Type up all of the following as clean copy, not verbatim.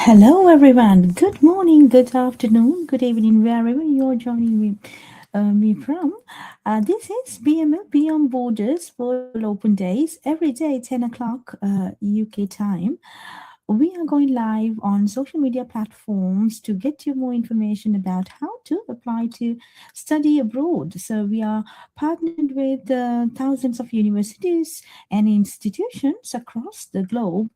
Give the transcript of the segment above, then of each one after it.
Hello, everyone. Good morning, good afternoon, good evening, wherever you're joining me from. This is BML Beyond Borders Virtual Open Days, every day, 10 o'clock UK time. We are going live on social media platforms to get you more information about how to apply to study abroad. So, we are partnered with thousands of universities and institutions across the globe.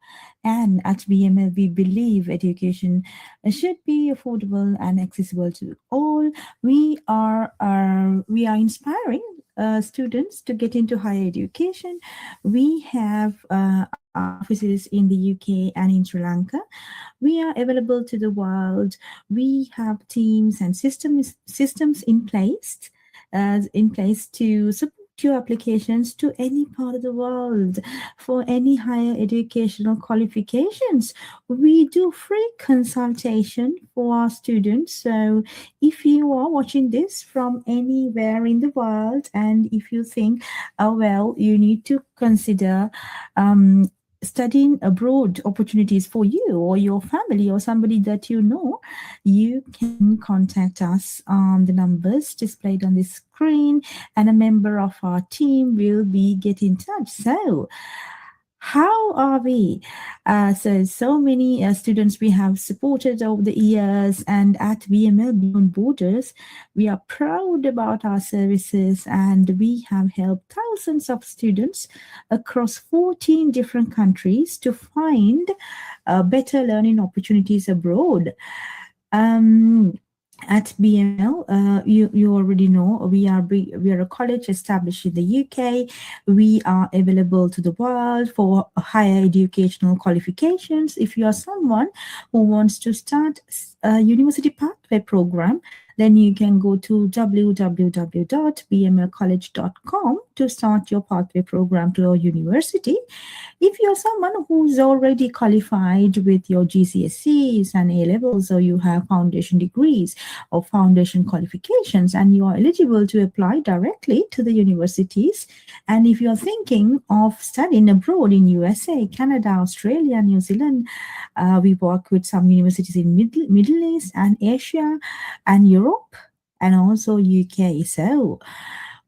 And at BML, we believe education should be affordable and accessible to all. We are inspiring students to get into higher education. We have our offices in the UK and in Sri Lanka. We are available to the world. We have teams and systems in place to support your applications to any part of the world for any higher educational qualifications. We do free consultation for our students. So if you are watching this from anywhere in the world and if you think, oh, well, you need to consider studying abroad opportunities for you or your family or somebody that you know, you can contact us on the numbers displayed on the screen, and a member of our team will be get in touch. So how are we? So many students we have supported over the years, and at BML Beyond Borders, we are proud about our services, and we have helped thousands of students across 14 different countries to find better learning opportunities abroad. Um, at BML, you already know we are a college established in the UK. We are available to the world for higher educational qualifications. If you are someone who wants to start a university pathway program, then you can go to www.bmlcollege.com to start your pathway program to your university. If you're someone who's already qualified with your GCSEs and A levels, or you have foundation degrees or foundation qualifications, and you are eligible to apply directly to the universities, and if you're thinking of studying abroad in USA, Canada, Australia, New Zealand, we work with some universities in Middle East and Asia and Europe and also UK. So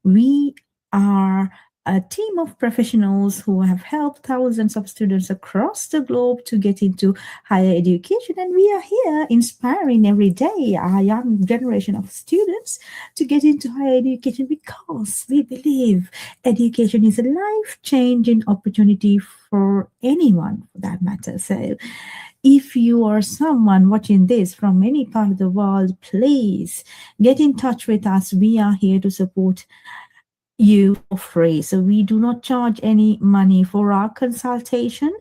we are a team of professionals who have helped thousands of students across the globe to get into higher education. And we are here inspiring every day our young generation of students to get into higher education because we believe education is a life changing opportunity for anyone for that matter. So, if you are someone watching this from any part of the world, please get in touch with us. We are here to support you for free. So we do not charge any money for our consultation.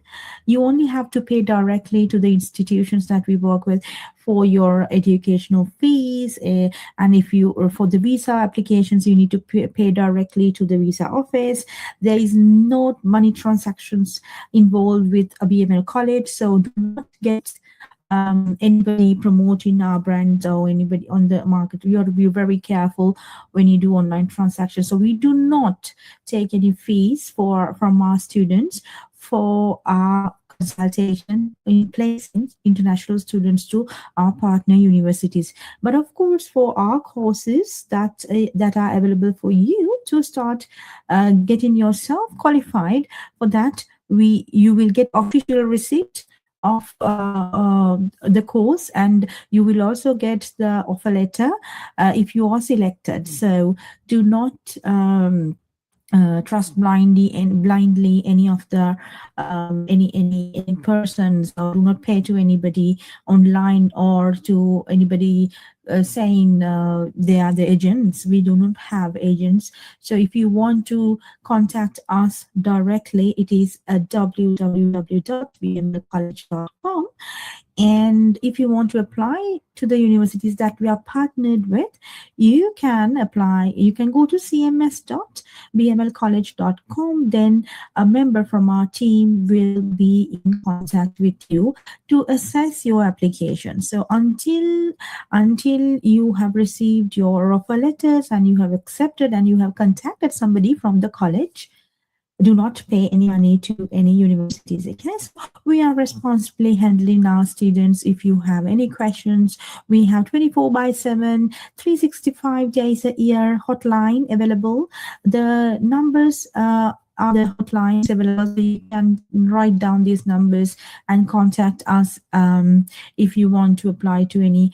You only have to pay directly to the institutions that we work with for your educational fees. And if you or for the visa applications, you need to pay directly to the visa office. There is no money transactions involved with a BML college. So do not get anybody promoting our brands or anybody on the market. You have to be very careful when you do online transactions. So we do not take any fees from our students for our consultation in placing international students to our partner universities. But of course, for our courses that are available for you to start getting yourself qualified for that, you will get official receipt of the course, and you will also get the offer letter if you are selected. So do not trust blindly any of the any persons, or do not pay to anybody online or to anybody saying they are the agents. We do not have agents. So if you want to contact us directly, it is at www.bmlcollege.com. And if you want to apply to the universities that we are partnered with, you can apply. You can go to cms.bmlcollege.com. Then a member from our team will be in contact with you to assess your application. So until you have received your offer letters and you have accepted and you have contacted somebody from the college, do not pay any money to any universities. Okay, so we are responsibly handling our students. If you have any questions, we have 24 by 7, 365 days a year hotline available. The numbers are the hotlines available, so you can write down these numbers and contact us if you want to apply to any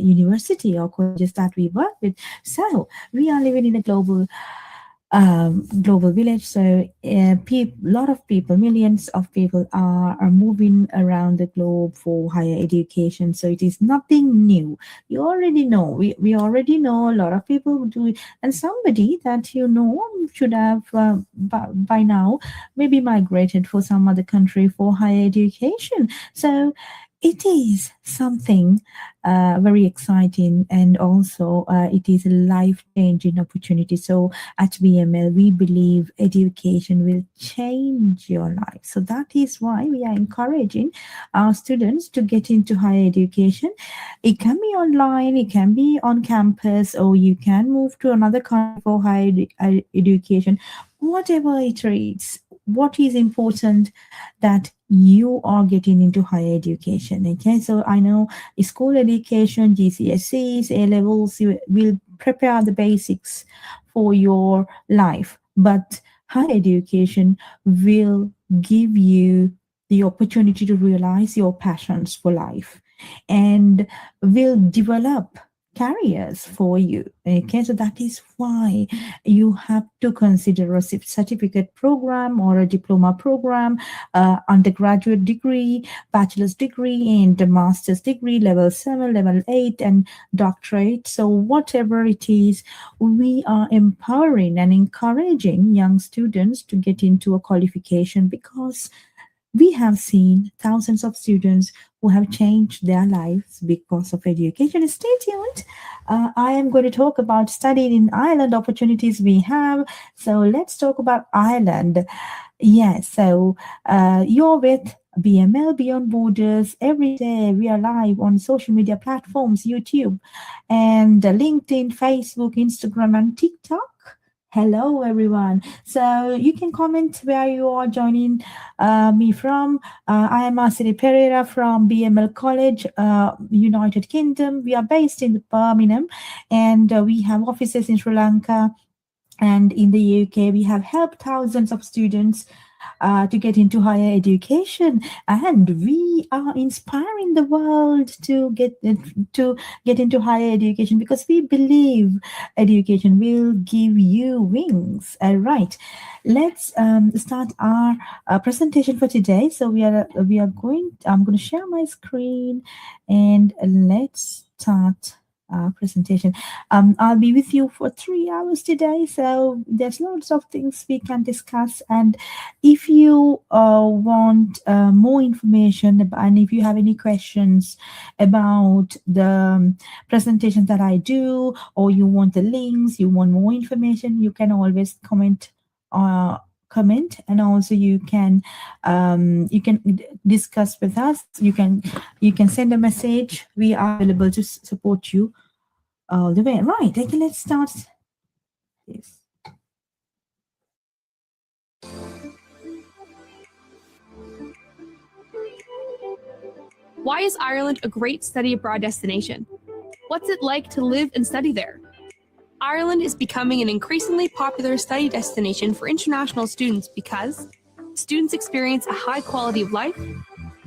university or colleges that we work with. So we are living in a global village. So lot of people, millions of people are moving around the globe for higher education. So it is nothing new. You already know. We already know a lot of people do it. And somebody that you know should have by now maybe migrated for some other country for higher education. So it is something very exciting, and also it is a life-changing opportunity. So at BML, we believe education will change your life. So that is why we are encouraging our students to get into higher education. It can be online, it can be on campus, or you can move to another country for higher education. Whatever it is, what is important that you are getting into higher education. Okay, so I know school education, GCSEs, A levels, you will prepare the basics for your life, but higher education will give you the opportunity to realize your passions for life and will develop careers for you. Okay, so that is why you have to consider a certificate program or a diploma program, undergraduate degree, bachelor's degree, and a master's degree, level 7, level 8, and doctorate. So whatever it is, we are empowering and encouraging young students to get into a qualification, because we have seen thousands of students who have changed their lives because of education. Stay tuned. I am going to talk about studying in Ireland, opportunities we have. So let's talk about Ireland. Yes, so you're with BML Beyond Borders. Every day we are live on social media platforms, YouTube and LinkedIn, Facebook, Instagram, and TikTok. Hello, everyone. So you can comment where you are joining me from. I am Asiri Pereira from BML College, United Kingdom. We are based in Birmingham, and we have offices in Sri Lanka and in the UK. We have helped thousands of students to get into higher education, and we are inspiring the world to get into higher education, because we believe education will give you wings. All right, let's start our presentation for today. So I'm going to share my screen, and let's start presentation. I'll be with you for 3 hours today, so there's lots of things we can discuss. And if you want more information and if you have any questions about the presentation that I do, or you want the links, you want more information, you can always comment, and also you can discuss with us. You can send a message. We are available to support you all the way. Right, okay, let's start this. Why is Ireland a great study abroad destination? What's it like to live and study there? Ireland is becoming an increasingly popular study destination for international students because students experience a high quality of life,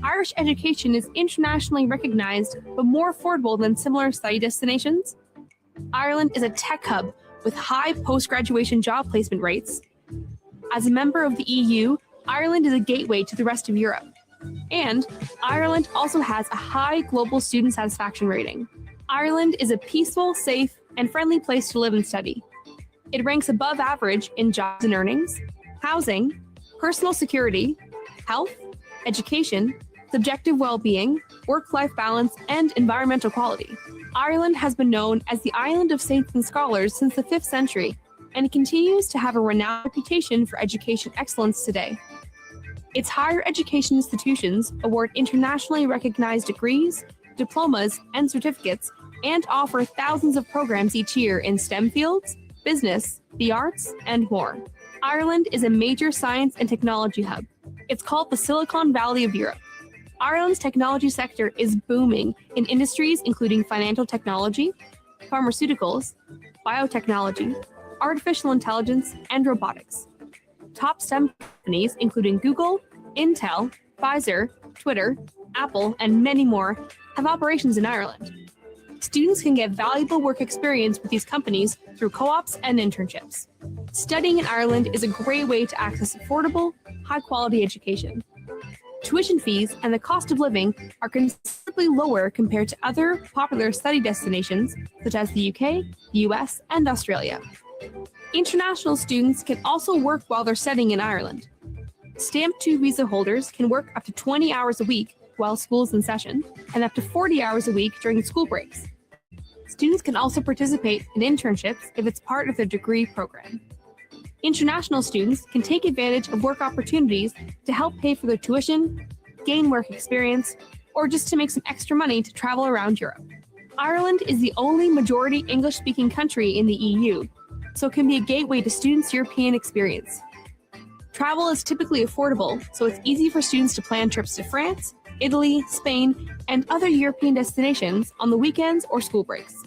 Irish education is internationally recognized but more affordable than similar study destinations, Ireland is a tech hub with high post-graduation job placement rates. As a member of the EU, Ireland is a gateway to the rest of Europe. And Ireland also has a high global student satisfaction rating. Ireland is a peaceful, safe, and friendly place to live and study. It ranks above average in jobs and earnings, housing, personal security, health, education, subjective well-being, work-life balance, and environmental quality. Ireland has been known as the island of saints and scholars since the 5th century, and it continues to have a renowned reputation for education excellence today. Its higher education institutions award internationally recognized degrees, diplomas, and certificates, and offer thousands of programs each year in STEM fields, business, the arts, and more. Ireland is a major science and technology hub. It's called the Silicon Valley of Europe. Ireland's technology sector is booming in industries including financial technology, pharmaceuticals, biotechnology, artificial intelligence, and robotics. Top STEM companies, including Google, Intel, Pfizer, Twitter, Apple, and many more, have operations in Ireland. Students can get valuable work experience with these companies through co-ops and internships. Studying in Ireland is a great way to access affordable, high-quality education. Tuition fees and the cost of living are considerably lower compared to other popular study destinations such as the UK, the US, and Australia. International students can also work while they're studying in Ireland. Stamp 2 visa holders can work up to 20 hours a week while school is in session, and up to 40 hours a week during school breaks. Students can also participate in internships if it's part of their degree program. International students can take advantage of work opportunities to help pay for their tuition, gain work experience, or just to make some extra money to travel around Europe. Ireland is the only majority English-speaking country in the EU, so it can be a gateway to students' European experience. Travel is typically affordable, so it's easy for students to plan trips to France, Italy, Spain, and other European destinations on the weekends or school breaks.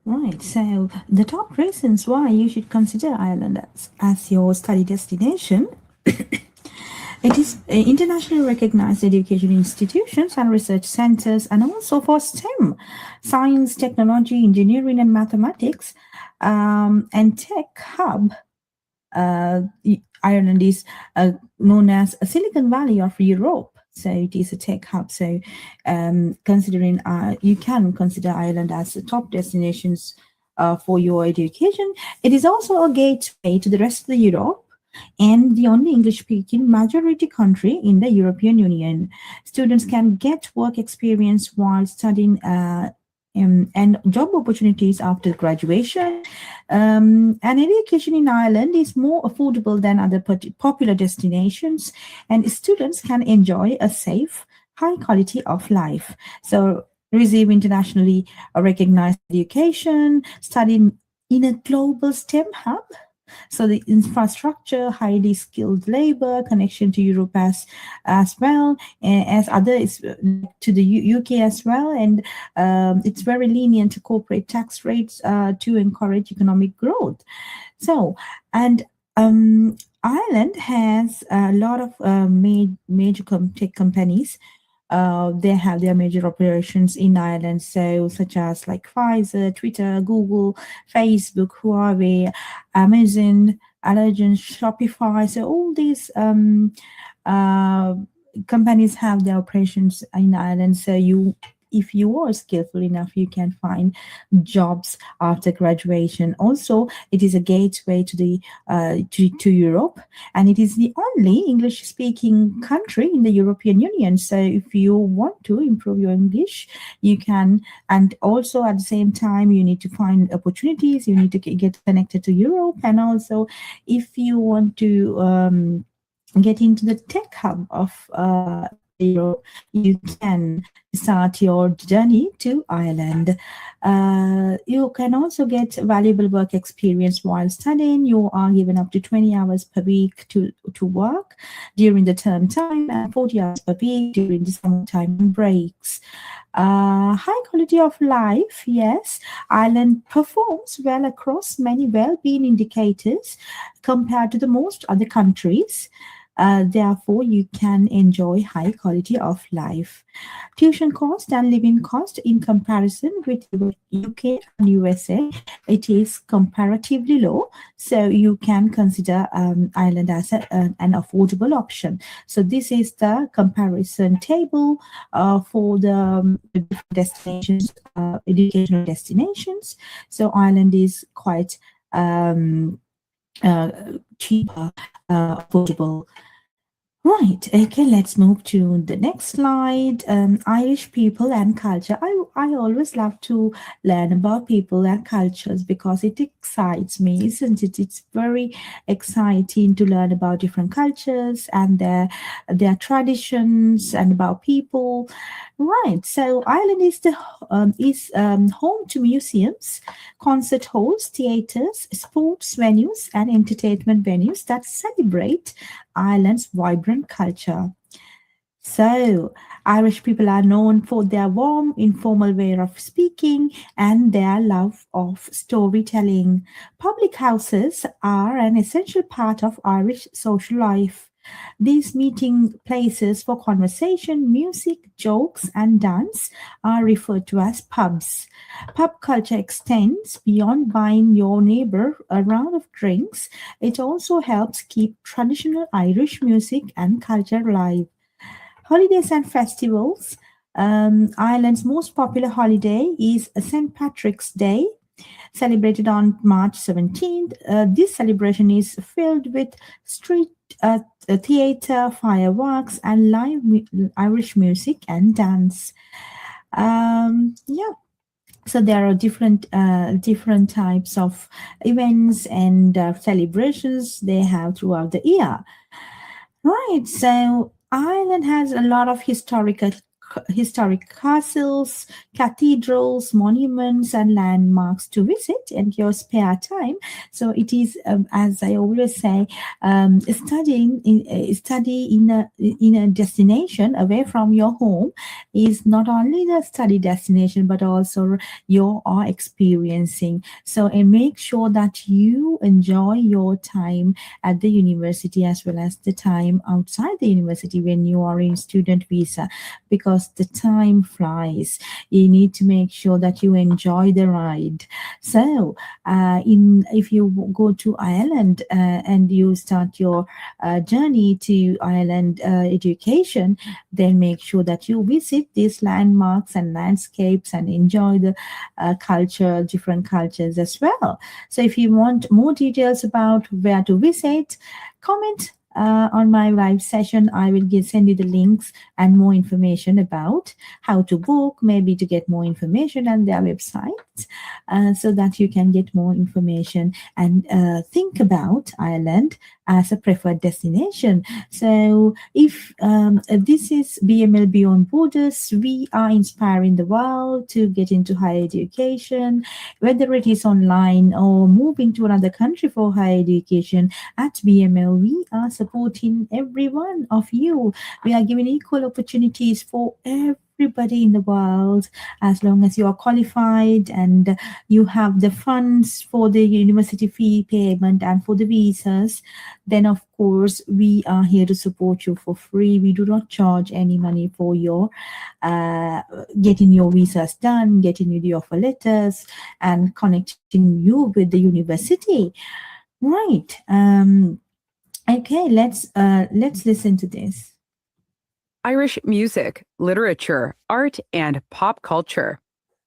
Right, so the top reasons why you should consider Ireland as your study destination. It is internationally recognized education institutions and research centers, and also for STEM, science, technology, engineering, and mathematics, and tech hub. Ireland is known as a Silicon Valley of Europe. So it is a tech hub. So considering you can consider Ireland as the top destinations for your education. It is also a gateway to the rest of the Europe and the only English-speaking majority country in the European Union. Students can get work experience while studying and job opportunities after graduation. And education in Ireland is more affordable than other popular destinations, and students can enjoy a safe, high quality of life. So receive internationally recognized education, studying in a global STEM hub. So the infrastructure, highly skilled labor, connection to Europe as well as others to the UK as well, and it's very lenient to corporate tax rates to encourage economic growth. So and Ireland has a lot of major tech companies. They have their major operations in Ireland, so such as like Pfizer, Twitter, Google, Facebook, Huawei, Amazon, Allergen, Shopify. So all these companies have their operations in Ireland. So if you are skillful enough, you can find jobs after graduation. Also, it is a gateway to the to Europe, and it is the only English-speaking country in the European Union. So, if you want to improve your English, you can. And also, at the same time, you need to find opportunities. You need to get connected to Europe, and also, if you want to get into the tech hub of Europe, you can start your journey to Ireland. You can also get valuable work experience while studying. You are given up to 20 hours per week to work during the term time and 40 hours per week during the summertime breaks. High quality of life, yes. Ireland performs well across many well-being indicators compared to the most other countries. Therefore, you can enjoy high quality of life. Tuition cost and living cost in comparison with the UK and USA, it is comparatively low. So you can consider Ireland as an affordable option. So this is the comparison table for the destinations, educational destinations. So Ireland is quite cheaper, affordable. Right. Okay, let's move to the next slide. Irish people and culture. I always love to learn about people and cultures because it excites me, isn't it? It's very exciting to learn about different cultures and their traditions and about people. Right. So Ireland is home to museums, concert halls, theaters, sports venues, and entertainment venues that celebrate Ireland's vibrant culture. So, Irish people are known for their warm, informal way of speaking and their love of storytelling. Public houses are an essential part of Irish social life. These meeting places for conversation, music, jokes, and dance are referred to as pubs. Pub culture extends beyond buying your neighbor a round of drinks. It also helps keep traditional Irish music and culture alive. Holidays and festivals. Ireland's most popular holiday is St. Patrick's Day, celebrated on March 17th. This celebration is filled with street theater, fireworks, and live Irish music and dance. Yeah, so there are different types of events and celebrations they have throughout the year. Right. So Ireland has a lot of historic castles, cathedrals, monuments, and landmarks to visit in your spare time. So it is, as I always say, study in a destination away from your home is not only the study destination but also you are experiencing. So and make sure that you enjoy your time at the university as well as the time outside the university when you are in student visa, because the time flies. You need to make sure that you enjoy the ride. So in if you go to Ireland and you start your journey to Ireland education, then make sure that you visit these landmarks and landscapes and enjoy the different cultures as well. So if you want more details about where to visit, comment on my live session. I will send you the links and more information about how to book, maybe to get more information on their website, so that you can get more information and think about Ireland as a preferred destination. So if this is BML Beyond Borders, we are inspiring the world to get into higher education, whether it is online or moving to another country for higher education. At BML, we are supporting every one of you. We are giving equal opportunities for everybody in the world, as long as you are qualified and you have the funds for the university fee payment and for the visas. Then of course we are here to support you for free. We do not charge any money for your getting your visas done, getting you the offer letters, and connecting you with the university. Right. Okay, let's listen to this. Irish music, literature, art, and pop culture.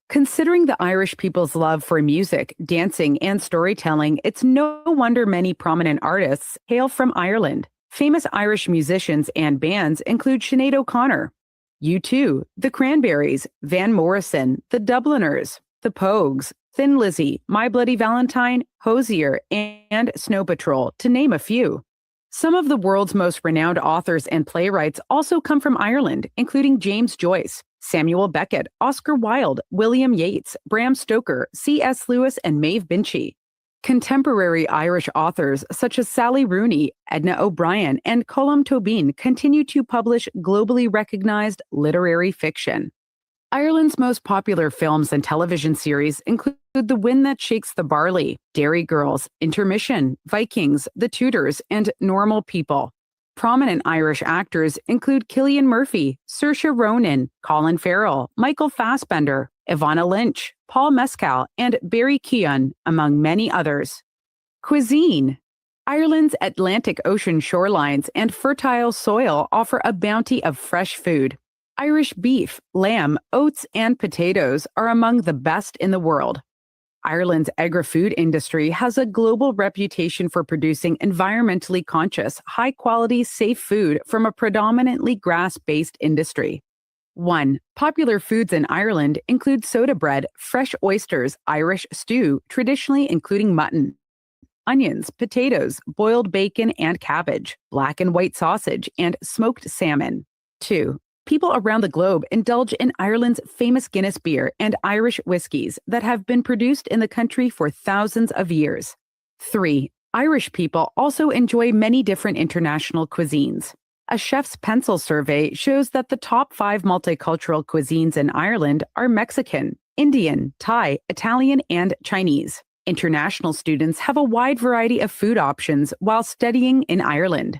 Considering the Irish people's love for music, dancing, and storytelling, it's no wonder many prominent artists hail from Ireland. Famous Irish musicians and bands include Sinead O'Connor, U2, The Cranberries, Van Morrison, The Dubliners, The Pogues, Thin Lizzy, My Bloody Valentine, Hozier, and Snow Patrol, to name a few. Some of the world's most renowned authors and playwrights also come from Ireland, including James Joyce, Samuel Beckett, Oscar Wilde, William Yeats, Bram Stoker, C.S. Lewis, and Maeve Binchy. Contemporary Irish authors such as Sally Rooney, Edna O'Brien, and Colm Tobin continue to publish globally recognized literary fiction. Ireland's most popular films and television series include The Wind That Shakes the Barley, Derry Girls, Intermission, Vikings, The Tudors, and Normal People. Prominent Irish actors include Cillian Murphy, Saoirse Ronan, Colin Farrell, Michael Fassbender, Ivana Lynch, Paul Mescal, and Barry Keoghan, among many others. Cuisine. Ireland's Atlantic Ocean shorelines and fertile soil offer a bounty of fresh food. Irish beef, lamb, oats, and potatoes are among the best in the world. Ireland's agri-food industry has a global reputation for producing environmentally conscious, high-quality, safe food from a predominantly grass-based industry. 1. Popular foods in Ireland include soda bread, fresh oysters, Irish stew, traditionally including mutton, onions, potatoes, boiled bacon and cabbage, black and white sausage, and smoked salmon. 2. People around the globe indulge in Ireland's famous Guinness beer and Irish whiskies that have been produced in the country for thousands of years. 3. Irish people also enjoy many different international cuisines. A chef's pencil survey shows that the top 5 multicultural cuisines in Ireland are Mexican, Indian, Thai, Italian, and Chinese. International students have a wide variety of food options while studying in Ireland.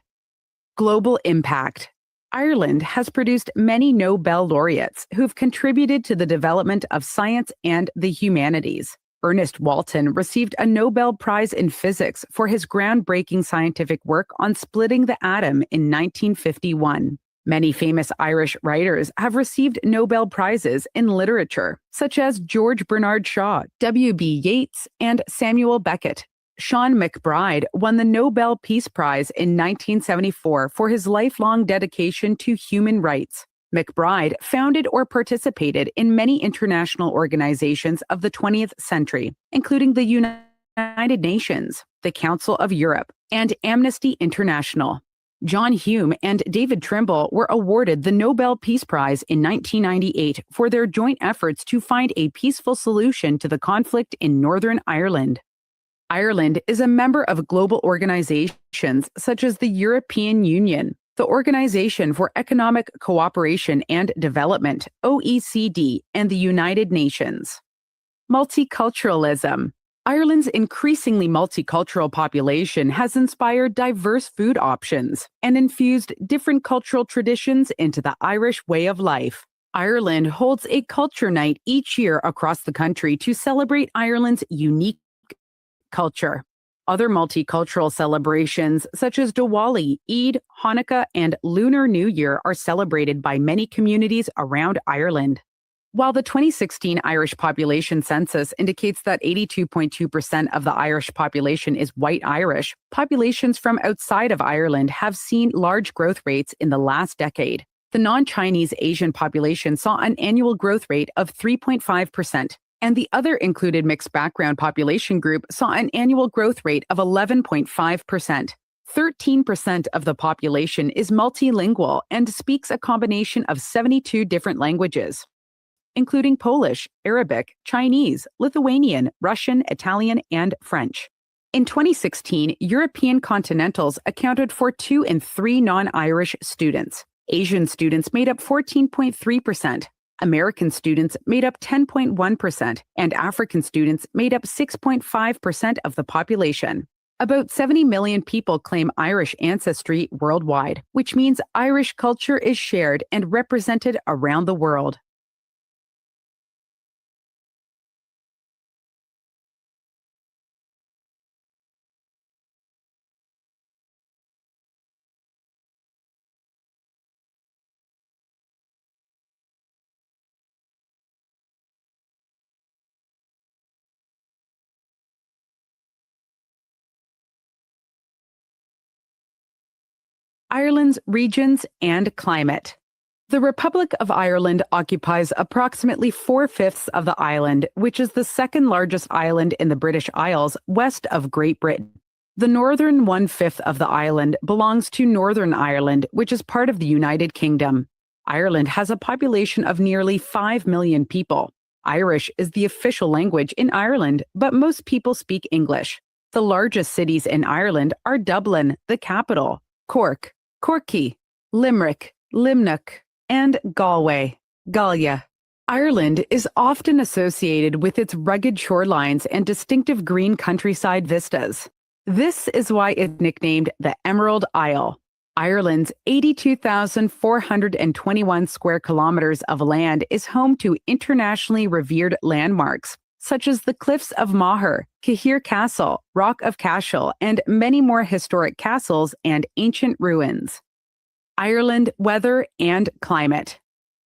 Global impact. Ireland has produced many Nobel laureates who've contributed to the development of science and the humanities. Ernest Walton received a Nobel Prize in Physics for his groundbreaking scientific work on splitting the atom in 1951. Many famous Irish writers have received Nobel Prizes in literature, such as George Bernard Shaw, W.B. Yeats, and Samuel Beckett. Sean McBride won the Nobel Peace Prize in 1974 for his lifelong dedication to human rights. McBride founded or participated in many international organizations of the 20th century, including the United Nations, the Council of Europe, and Amnesty International. John Hume and David Trimble were awarded the Nobel Peace Prize in 1998 for their joint efforts to find a peaceful solution to the conflict in Northern Ireland. Ireland is a member of global organizations such as the European Union, the Organization for Economic Cooperation and Development, OECD, and the United Nations. Multiculturalism. Ireland's increasingly multicultural population has inspired diverse food options and infused different cultural traditions into the Irish way of life. Ireland holds a culture night each year across the country to celebrate Ireland's unique culture. Other multicultural celebrations, such as Diwali, Eid, Hanukkah, and Lunar New Year, are celebrated by many communities around Ireland. While the 2016 Irish population census indicates that 82.2% of the Irish population is white Irish, populations from outside of Ireland have seen large growth rates in the last decade. The non-Chinese Asian population saw an annual growth rate of 3.5%. And the other included mixed background population group saw an annual growth rate of 11.5%. 13% of the population is multilingual and speaks a combination of 72 different languages, including Polish, Arabic, Chinese, Lithuanian, Russian, Italian, and French. In 2016, European continentals accounted for 2 in 3 non-Irish students. Asian students made up 14.3%. American students made up 10.1%, and African students made up 6.5% of the population. About 70 million people claim Irish ancestry worldwide, which means Irish culture is shared and represented around the world. Ireland's regions and climate. The Republic of Ireland occupies approximately 4/5 of the island, which is the second largest island in the British Isles, west of Great Britain. The northern 1/5 of the island belongs to Northern Ireland, which is part of the United Kingdom. Ireland has a population of nearly 5 million people. Irish is the official language in Ireland, but most people speak English. The largest cities in Ireland are Dublin, the capital, Cork, Corky, Limerick, Limnock, and Galway, Gallia. Ireland is often associated with its rugged shorelines and distinctive green countryside vistas. This is why it's nicknamed the Emerald Isle. Ireland's 82,421 square kilometers of land is home to internationally revered landmarks, such as the Cliffs of Moher, Cahir Castle, Rock of Cashel, and many more historic castles and ancient ruins. Ireland weather and climate.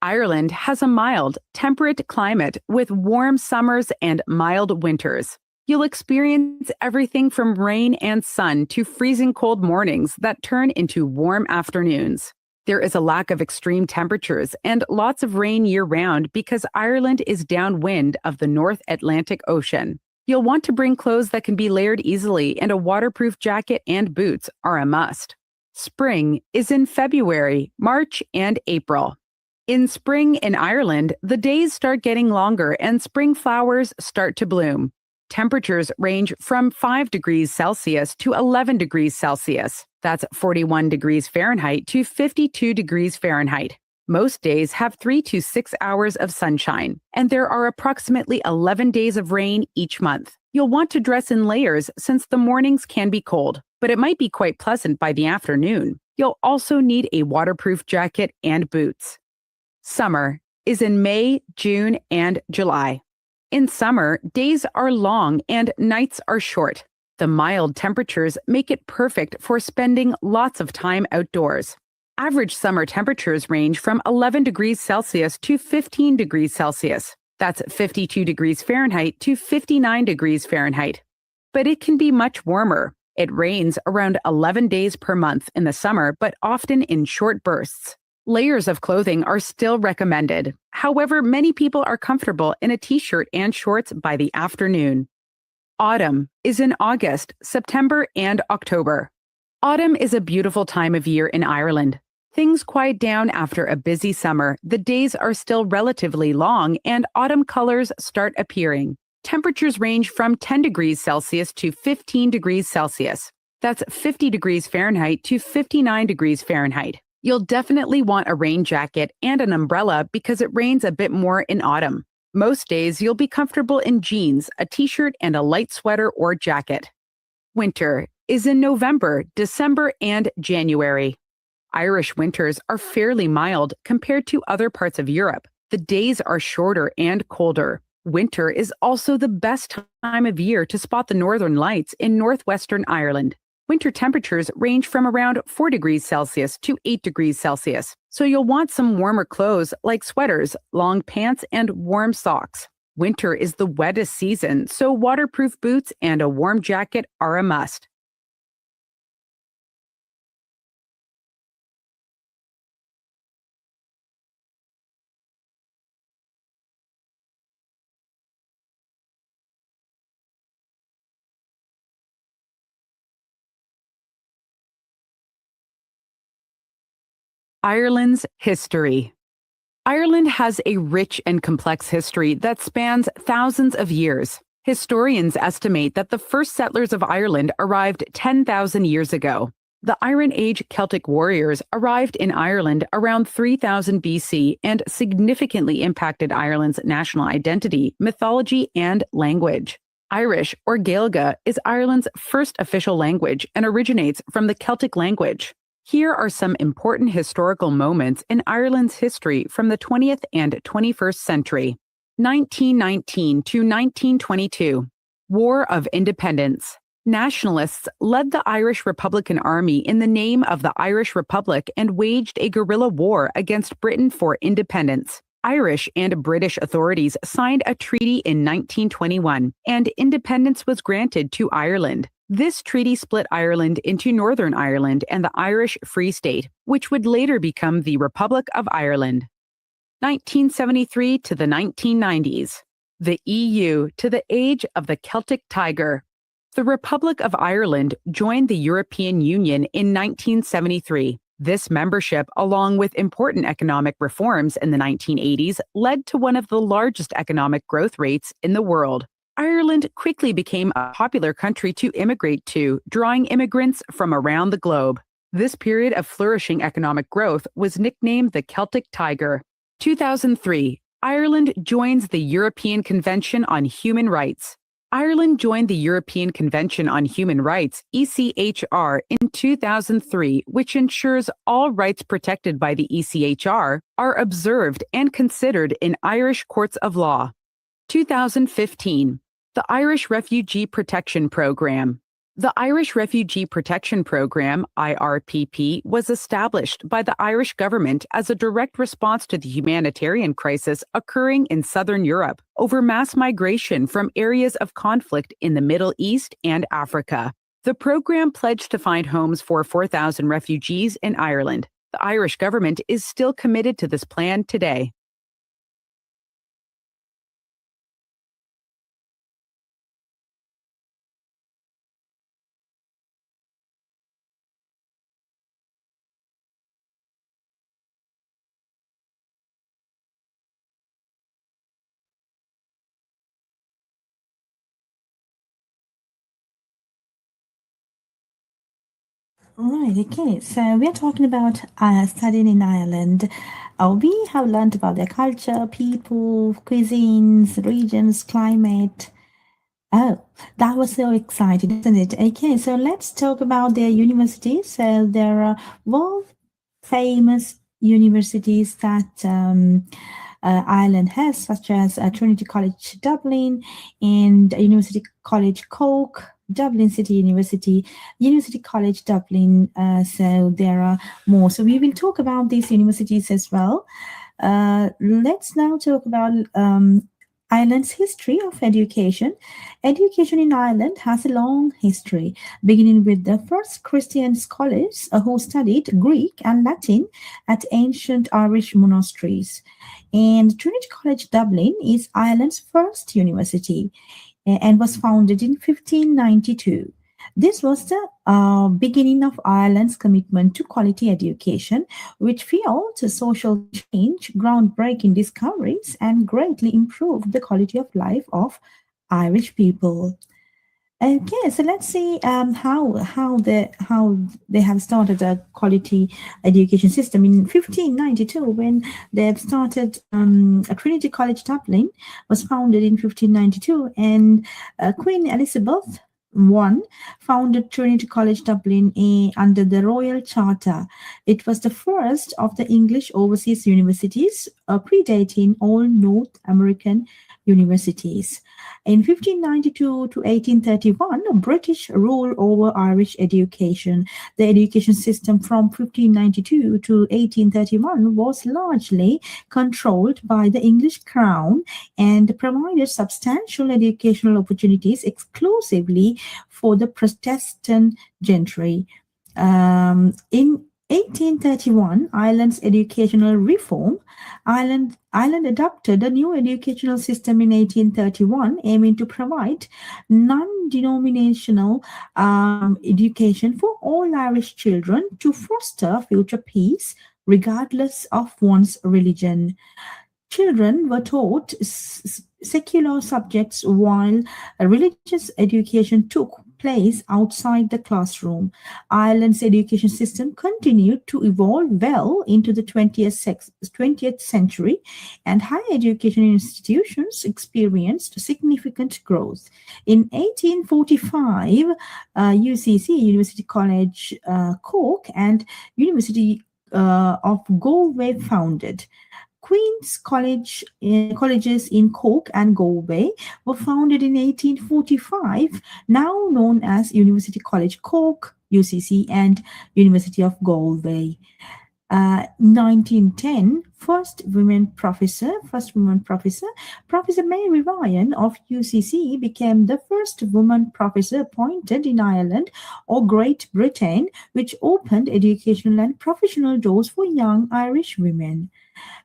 Ireland has a mild, temperate climate with warm summers and mild winters. You'll experience everything from rain and sun to freezing cold mornings that turn into warm afternoons. There is a lack of extreme temperatures and lots of rain year-round because Ireland is downwind of the North Atlantic Ocean. You'll want to bring clothes that can be layered easily, and a waterproof jacket and boots are a must. Spring is in February, March, and April. In spring in Ireland, the days start getting longer and spring flowers start to bloom. Temperatures range from 5 degrees Celsius to 11 degrees Celsius. That's 41 degrees Fahrenheit to 52 degrees Fahrenheit. Most days have 3 to 6 hours of sunshine, and there are approximately 11 days of rain each month. You'll want to dress in layers since the mornings can be cold, but it might be quite pleasant by the afternoon. You'll also need a waterproof jacket and boots. Summer is in May, June, and July. In summer, days are long and nights are short. The mild temperatures make it perfect for spending lots of time outdoors. Average summer temperatures range from 11 degrees Celsius to 15 degrees Celsius. That's 52 degrees Fahrenheit to 59 degrees Fahrenheit. But it can be much warmer. It rains around 11 days per month in the summer, but often in short bursts. Layers of clothing are still recommended. However, many people are comfortable in a t-shirt and shorts by the afternoon. Autumn is in August, September, and October. Autumn is a beautiful time of year in Ireland. Things quiet down after a busy summer, the days are still relatively long, and autumn colors start appearing. Temperatures range from 10 degrees Celsius to 15 degrees Celsius. That's 50 degrees Fahrenheit to 59 degrees Fahrenheit. You'll definitely want a rain jacket and an umbrella because it rains a bit more in autumn. Most days, you'll be comfortable in jeans, a t-shirt, and a light sweater or jacket. Winter is in November, December, and January. Irish winters are fairly mild compared to other parts of Europe. The days are shorter and colder. Winter is also the best time of year to spot the northern lights in northwestern Ireland. Winter temperatures range from around 4 degrees Celsius to 8 degrees Celsius, so you'll want some warmer clothes like sweaters, long pants, and warm socks. Winter is the wettest season, so waterproof boots and a warm jacket are a must. Ireland's history. Ireland has a rich and complex history that spans thousands of years. Historians estimate that the first settlers of Ireland arrived 10,000 years ago. The Iron Age Celtic warriors arrived in Ireland around 3000 BC and significantly impacted Ireland's national identity, mythology, and language. Irish, or Gaeilge, is Ireland's first official language and originates from the Celtic language. Here are some important historical moments in Ireland's history from the 20th and 21st century. 1919 to 1922. War of Independence. Nationalists led the Irish Republican Army in the name of the Irish Republic and waged a guerrilla war against Britain for independence. Irish and British authorities signed a treaty in 1921, and independence was granted to Ireland. This treaty split Ireland into Northern Ireland and the Irish Free State, which would later become the Republic of Ireland. 1973 to the 1990s. The EU to the age of the Celtic Tiger. The Republic of Ireland joined the European Union in 1973. This membership, along with important economic reforms in the 1980s, led to one of the largest economic growth rates in the world. Ireland quickly became a popular country to immigrate to, drawing immigrants from around the globe. This period of flourishing economic growth was nicknamed the Celtic Tiger. 2003, Ireland joins the European Convention on Human Rights. Ireland joined the European Convention on Human Rights, ECHR, in 2003, which ensures all rights protected by the ECHR are observed and considered in Irish courts of law. 2015, the Irish Refugee Protection Program. The Irish Refugee Protection Programme, IRPP, was established by the Irish government as a direct response to the humanitarian crisis occurring in southern Europe over mass migration from areas of conflict in the Middle East and Africa. The program pledged to find homes for 4,000 refugees in Ireland. The Irish government is still committed to this plan today. Right, okay. So we are talking about studying in Ireland. We have learned about their culture, people, cuisines, regions, climate. Oh, that was so exciting, isn't it? Okay, so let's talk about their universities. So there are world famous universities that Ireland has, such as Trinity College Dublin and University College Cork, Dublin City University, University College Dublin. So there are more. So we will talk about these universities as well. Let's now talk about Ireland's history of education. Education in Ireland has a long history, beginning with the first Christian scholars who studied Greek and Latin at ancient Irish monasteries. And Trinity College Dublin is Ireland's first university and was founded in 1592. This was the beginning of Ireland's commitment to quality education, which fueled social change, groundbreaking discoveries, and greatly improved the quality of life of Irish people. Okay, so let's see how they have started a quality education system in 1592 when they have started. Trinity College Dublin was founded in 1592, and Queen Elizabeth I founded Trinity College Dublin under the Royal Charter. It was the first of the English overseas universities, predating all North American universities. In 1592 to 1831, British rule over Irish education. The education system from 1592 to 1831 was largely controlled by the English crown and provided substantial educational opportunities exclusively for the Protestant gentry. In 1831, Ireland's educational reform. Ireland adopted a new educational system in 1831, aiming to provide non-denominational education for all Irish children to foster future peace, regardless of one's religion. Children were taught secular subjects while religious education took place outside the classroom. Ireland's education system continued to evolve well into the 20th century, and higher education institutions experienced significant growth. In 1845, UCC, University College Cork, and University of Galway founded. Queen's College colleges in Cork and Galway were founded in 1845, now known as University College Cork, UCC, and University of Galway. 1910, first woman professor, Professor Mary Ryan of UCC became the first woman professor appointed in Ireland or Great Britain, which opened educational and professional doors for young Irish women.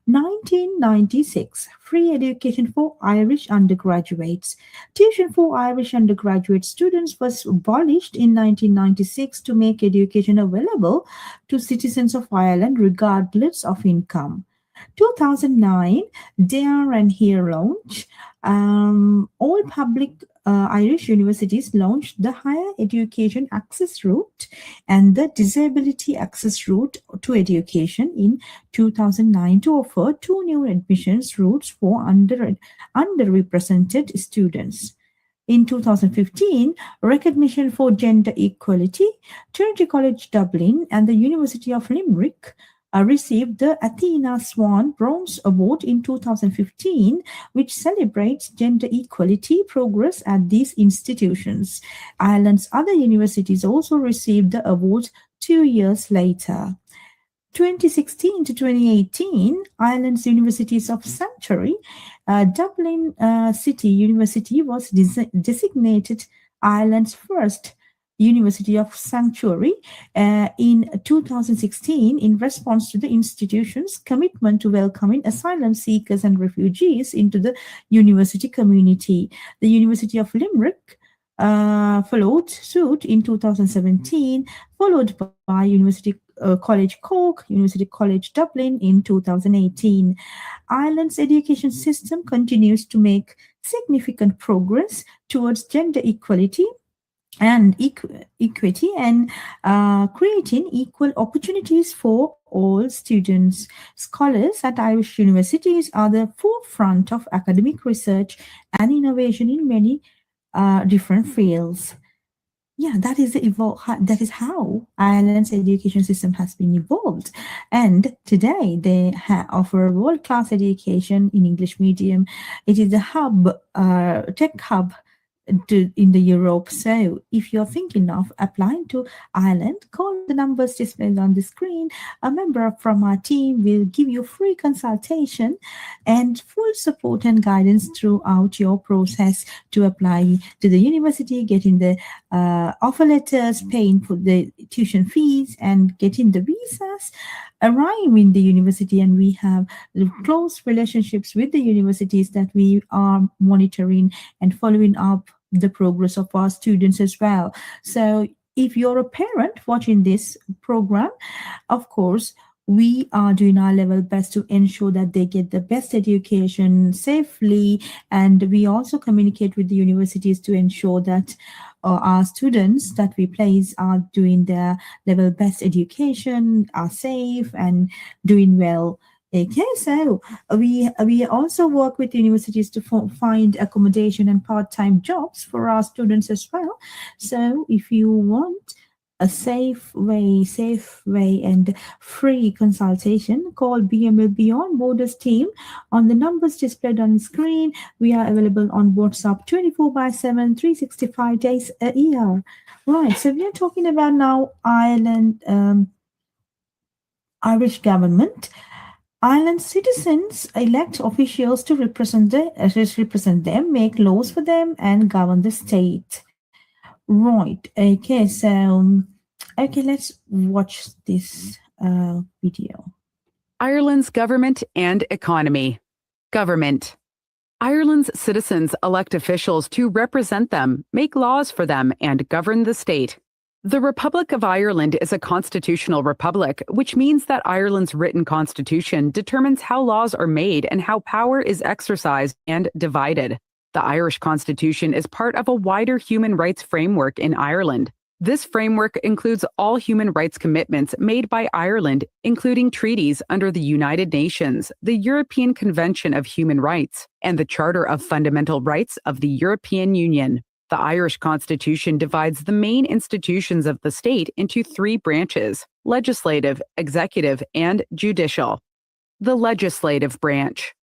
1996, free education for Irish undergraduates. Tuition for Irish undergraduate students was abolished in 1996 to make education available to citizens of Ireland regardless of income. 2009, There and Here launch. All public Irish universities launched the Higher Education Access Route and the Disability Access Route to Education in 2009 to offer two new admissions routes for underrepresented students. In 2015, recognition for gender equality, Trinity College Dublin and the University of Limerick received the Athena Swan Bronze Award in 2015, which celebrates gender equality progress at these institutions. Ireland's other universities also received the award 2 years later. 2016 to 2018, Ireland's Universities of Sanctuary, Dublin City University was designated Ireland's first University of Sanctuary in 2016 in response to the institution's commitment to welcoming asylum seekers and refugees into the university community. The University of Limerick followed suit in 2017, followed by University College Cork, University College Dublin in 2018. Ireland's education system continues to make significant progress towards gender equality and equity and creating equal opportunities for all students. Scholars at Irish universities are the forefront of academic research and innovation in many different fields. Yeah, that is how Ireland's education system has been evolved. And today they offer world-class education in English medium. It is a hub, tech hub in the Europe. So if you're thinking of applying to Ireland, call the numbers displayed on the screen. A member from our team will give you free consultation and full support and guidance throughout your process to apply to the university, getting the offer letters, paying for the tuition fees, and getting the visas, arrive in the university. And we have close relationships with the universities that we are monitoring and following up the progress of our students as well. So if you're a parent watching this program, of course, we are doing our level best to ensure that they get the best education safely. And we also communicate with the universities to ensure that our students that we place are doing their level best education, are safe and doing well. Okay, so we also work with universities to find accommodation and part-time jobs for our students as well. So if you want a safe way and free consultation, call BML Beyond Borders team on the numbers displayed on the screen. We are available on WhatsApp 24/7, 365 days a year. Right, so we are talking about now Ireland, Irish government. Ireland citizens elect officials to represent them, make laws for them, and govern the state. Right. Okay. So, let's watch this video. Ireland's government and economy. Government. Ireland's citizens elect officials to represent them, make laws for them, and govern the state. The Republic of Ireland is a constitutional republic, which means that Ireland's written constitution determines how laws are made and how power is exercised and divided. The Irish Constitution is part of a wider human rights framework in Ireland. This framework includes all human rights commitments made by Ireland, including treaties under the United Nations, the European Convention of Human Rights, and the Charter of Fundamental Rights of the European Union. The Irish Constitution divides the main institutions of the state into 3 branches: legislative, executive, and judicial. The legislative branch.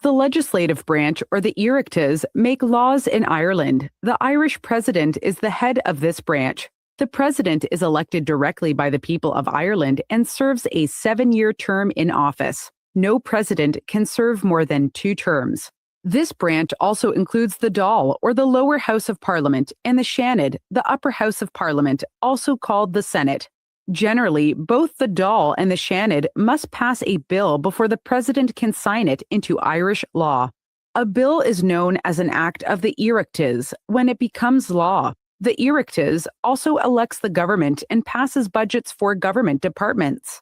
The legislative branch, or the Oireachtas, make laws in Ireland. The Irish president is the head of this branch. The president is elected directly by the people of Ireland and serves a 7-year term in office. No president can serve more than 2 terms. This branch also includes the Dáil, or the lower house of parliament, and the Seanad, the upper house of parliament, also called the Senate. Generally, both the Dáil and the Seanad must pass a bill before the president can sign it into Irish law. A bill is known as an act of the Oireachtas when it becomes law. The Oireachtas also elects the government and passes budgets for government departments.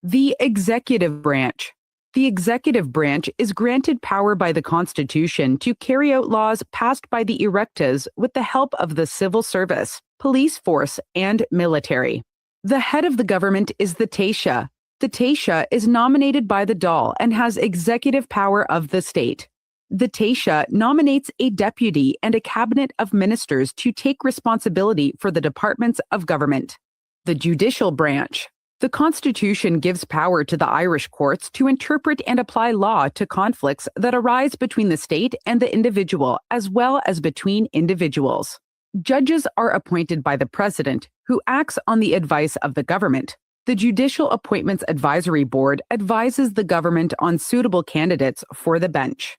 The executive branch. The executive branch is granted power by the Constitution to carry out laws passed by the Oireachtas with the help of the civil service, police force, and military. The head of the government is the Taoiseach. The Taoiseach is nominated by the Dáil and has executive power of the state. The Taoiseach nominates a deputy and a cabinet of ministers to take responsibility for the departments of government. The judicial branch. The Constitution gives power to the Irish courts to interpret and apply law to conflicts that arise between the state and the individual, as well as between individuals. Judges are appointed by the President, who acts on the advice of the government. The Judicial Appointments Advisory Board advises the government on suitable candidates for the bench.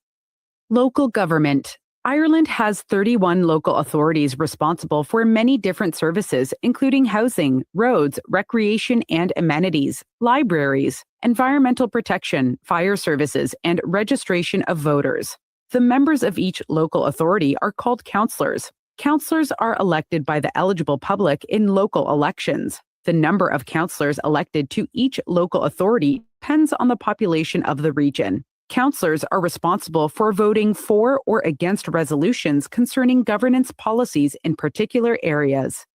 Local government. Ireland has 31 local authorities responsible for many different services, including housing, roads, recreation and amenities, libraries, environmental protection, fire services, and registration of voters. The members of each local authority are called councillors. Councillors are elected by the eligible public in local elections. The number of councillors elected to each local authority depends on the population of the region. Councillors are responsible for voting for or against resolutions concerning governance policies in particular areas.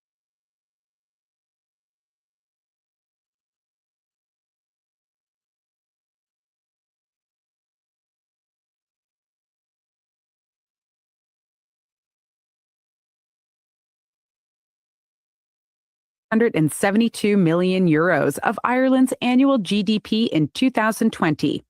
€172 million of Ireland's annual GDP in 2020.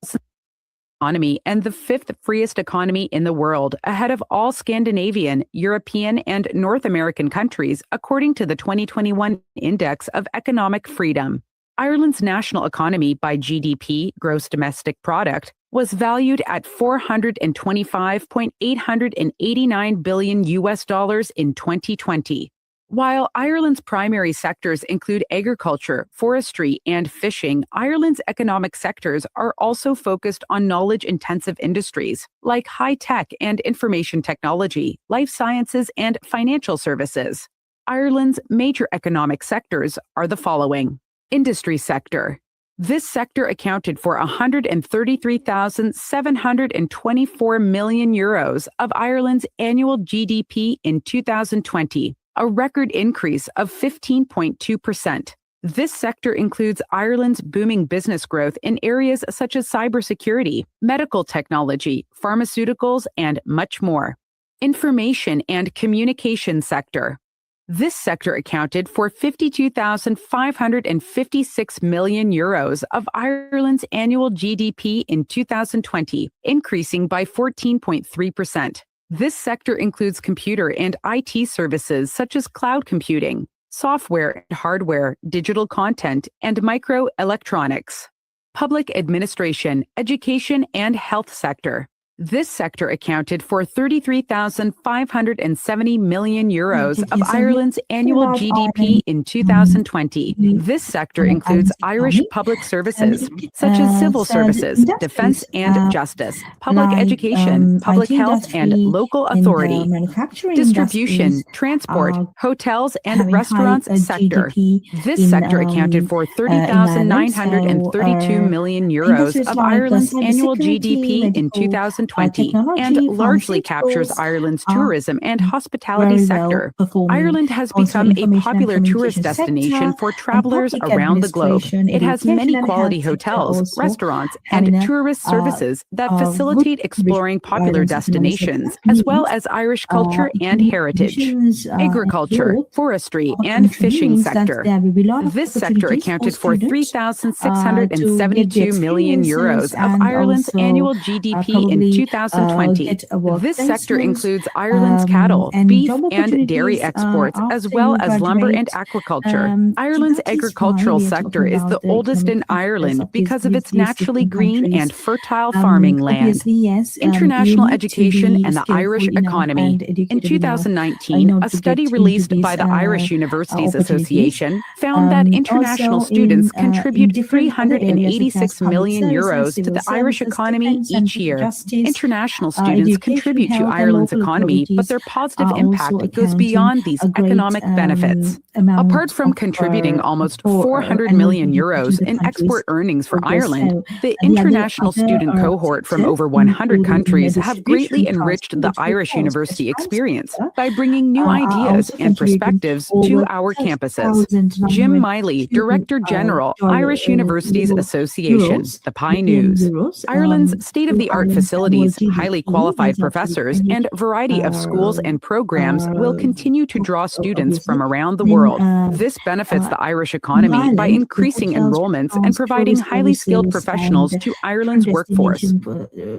Economy and the fifth freest economy in the world, ahead of all Scandinavian, European, and North American countries, according to the 2021 Index of Economic Freedom. Ireland's national economy by GDP, gross domestic product, was valued at $425.889 billion in 2020. While Ireland's primary sectors include agriculture, forestry, and fishing, Ireland's economic sectors are also focused on knowledge-intensive industries like high-tech and information technology, life sciences, and financial services. Ireland's major economic sectors are the following. Industry sector. This sector accounted for €133,724 million of Ireland's annual GDP in 2020. A record increase of 15.2%. This sector includes Ireland's booming business growth in areas such as cybersecurity, medical technology, pharmaceuticals, and much more. Information and communication sector. This sector accounted for €52,556 million of Ireland's annual GDP in 2020, increasing by 14.3%. This sector includes computer and IT services such as cloud computing, software and hardware, digital content, and microelectronics. Public administration, education, and health sector. This sector accounted for €33,570 million of Ireland's annual GDP in 2020. This sector includes Irish public services, such as civil services, defense and justice, public education, public health, and local authority, distribution, transport, hotels, and restaurants sector. This sector accounted for €30,932 million of Ireland's annual GDP in 2020. And largely captures Ireland's tourism and hospitality sector. Ireland has become a popular tourist destination for travelers around the globe. It has many quality hotels, restaurants, and tourist services that facilitate exploring popular destinations, as well as Irish culture and heritage. Agriculture, forestry, and fishing sector. This sector accounted for €3,672 million of Ireland's annual GDP in 2020. This sector includes Ireland's cattle, beef, and dairy exports, as well as lumber and aquaculture. Ireland's agricultural sector is the oldest in Ireland because of its naturally green and fertile farming land. International education and the Irish economy. In 2019, a study released by the Irish Universities Association found that international students contribute €386 million to the Irish economy each year. International students contribute to Ireland's economy, but their positive impact goes beyond these economic benefits. Apart from contributing almost €400 million in export earnings for Ireland, the international student cohort from over 100 countries have greatly enriched the Irish university experience by bringing new ideas and perspectives to our campuses. Jim Miley, Director General, Irish Universities Association, the PI News. Ireland's state-of-the-art facilities facilities, GDP, highly qualified there's actually professors, many, and variety of schools and programs will continue to draw students obviously. from around the Then, world. This benefits the Irish economy by Ireland, increasing hotels, enrollments and restaurants, providing tourist highly skilled services, professionals and to Ireland's workforce.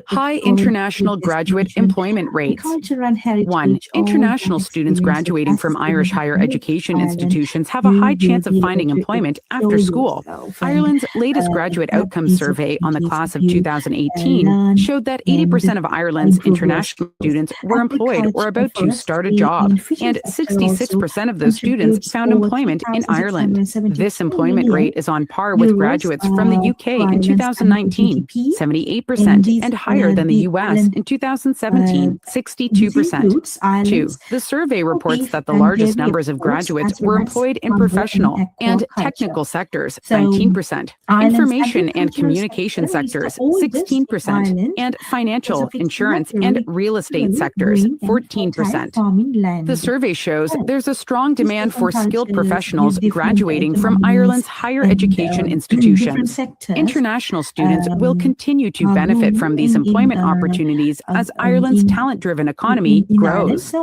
High international graduate employment rates. Culture and heritage. 1. all International that students experience graduating of from Irish higher Ireland, education institutions have a high chance of finding employment after school. Ireland's latest graduate outcomes survey on the class of 2018 showed that 80% of Ireland's international students were employed or about to start a job, and 66% of those students found employment in Ireland. This employment rate is on par with graduates from the UK in 2019, 78%, and higher than the US in 2017, 62%. 2. The survey reports that the largest numbers of graduates were employed in professional and technical sectors, 19%, information and communication sectors, 16%, and financial, insurance, and real estate sectors, 14%. The survey shows there's a strong demand for skilled professionals graduating from Ireland's higher education institutions. International students will continue to benefit from these employment opportunities as Ireland's talent-driven economy grows.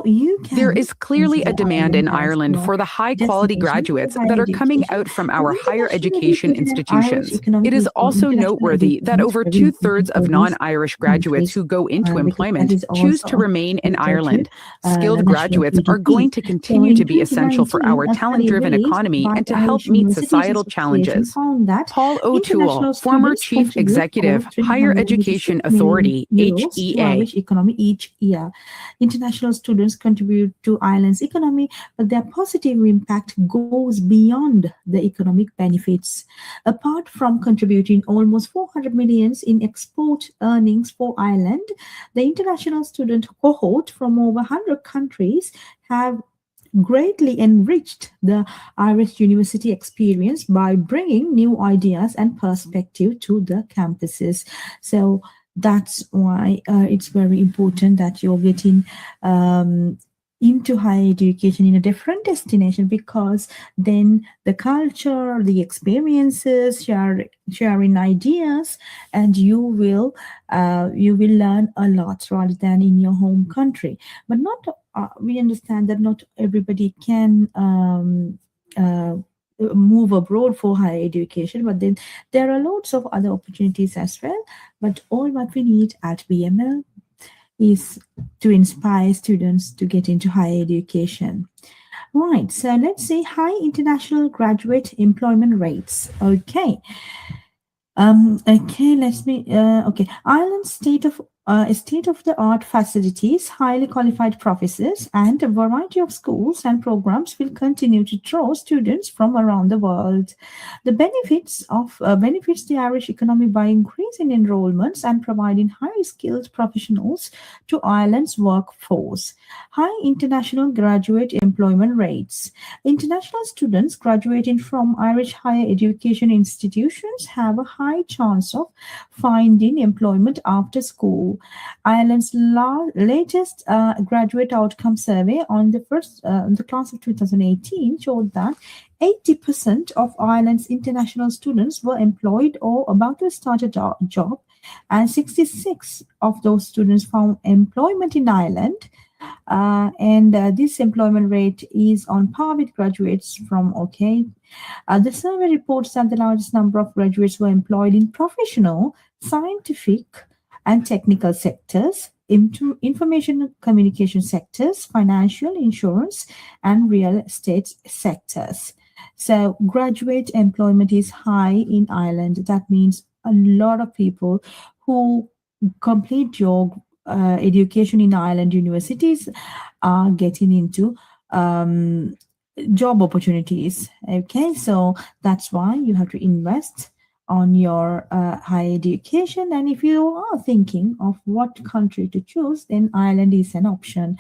There is clearly a demand in Ireland for the high-quality graduates that are coming out from our higher education institutions. It is also noteworthy that over 2/3 of non-Irish graduates who go into employment choose to remain in Ireland. Skilled graduates are going to continue to be essential for our talent-driven economy and to help meet societal challenges. Paul O'Toole, former Chief Executive, Higher Education Authority, HEA. Economy each year. International students contribute to Ireland's economy, but their positive impact goes beyond the economic benefits. Apart from contributing almost 400 million in export earnings for Ireland, the international student cohort from over 100 countries have greatly enriched the Irish university experience by bringing new ideas and perspective to the campuses. So that's why it's very important that you're getting into higher education in a different destination, because then the culture, the experiences, sharing ideas, and you will learn a lot rather than in your home country. But not we understand that not everybody can move abroad for higher education, but then there are lots of other opportunities as well. But all what we need at BML is to inspire students to get into higher education. Right, so let's see high international graduate employment rates. Okay. Ireland's state-of-the-art facilities, highly qualified professors, and a variety of schools and programs will continue to draw students from around the world. The benefits the Irish economy by increasing enrollments and providing highly skilled professionals to Ireland's workforce. High international graduate employment rates. International students graduating from Irish higher education institutions have a high chance of finding employment after school. Ireland's latest graduate outcome survey on the class of 2018 showed that 80% of Ireland's international students were employed or about to start a job, and 66 of those students found employment in Ireland. This employment rate is on par with graduates from UK. The survey reports that the largest number of graduates were employed in professional, scientific, and technical sectors, information and communication sectors, financial, insurance, and real estate sectors. So graduate employment is high in Ireland. That means a lot of people who complete your education in Ireland universities are getting into job opportunities. Okay, so that's why you have to invest on your higher education. And if you are thinking of what country to choose, then Ireland is an option.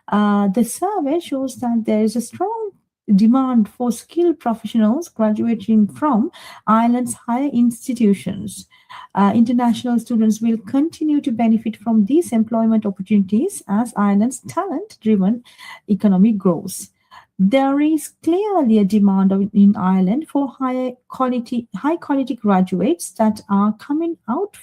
The survey shows that there is a strong demand for skilled professionals graduating from Ireland's higher institutions. International students will continue to benefit from these employment opportunities as Ireland's talent-driven economy grows. There is clearly a demand in Ireland for high quality graduates that are coming out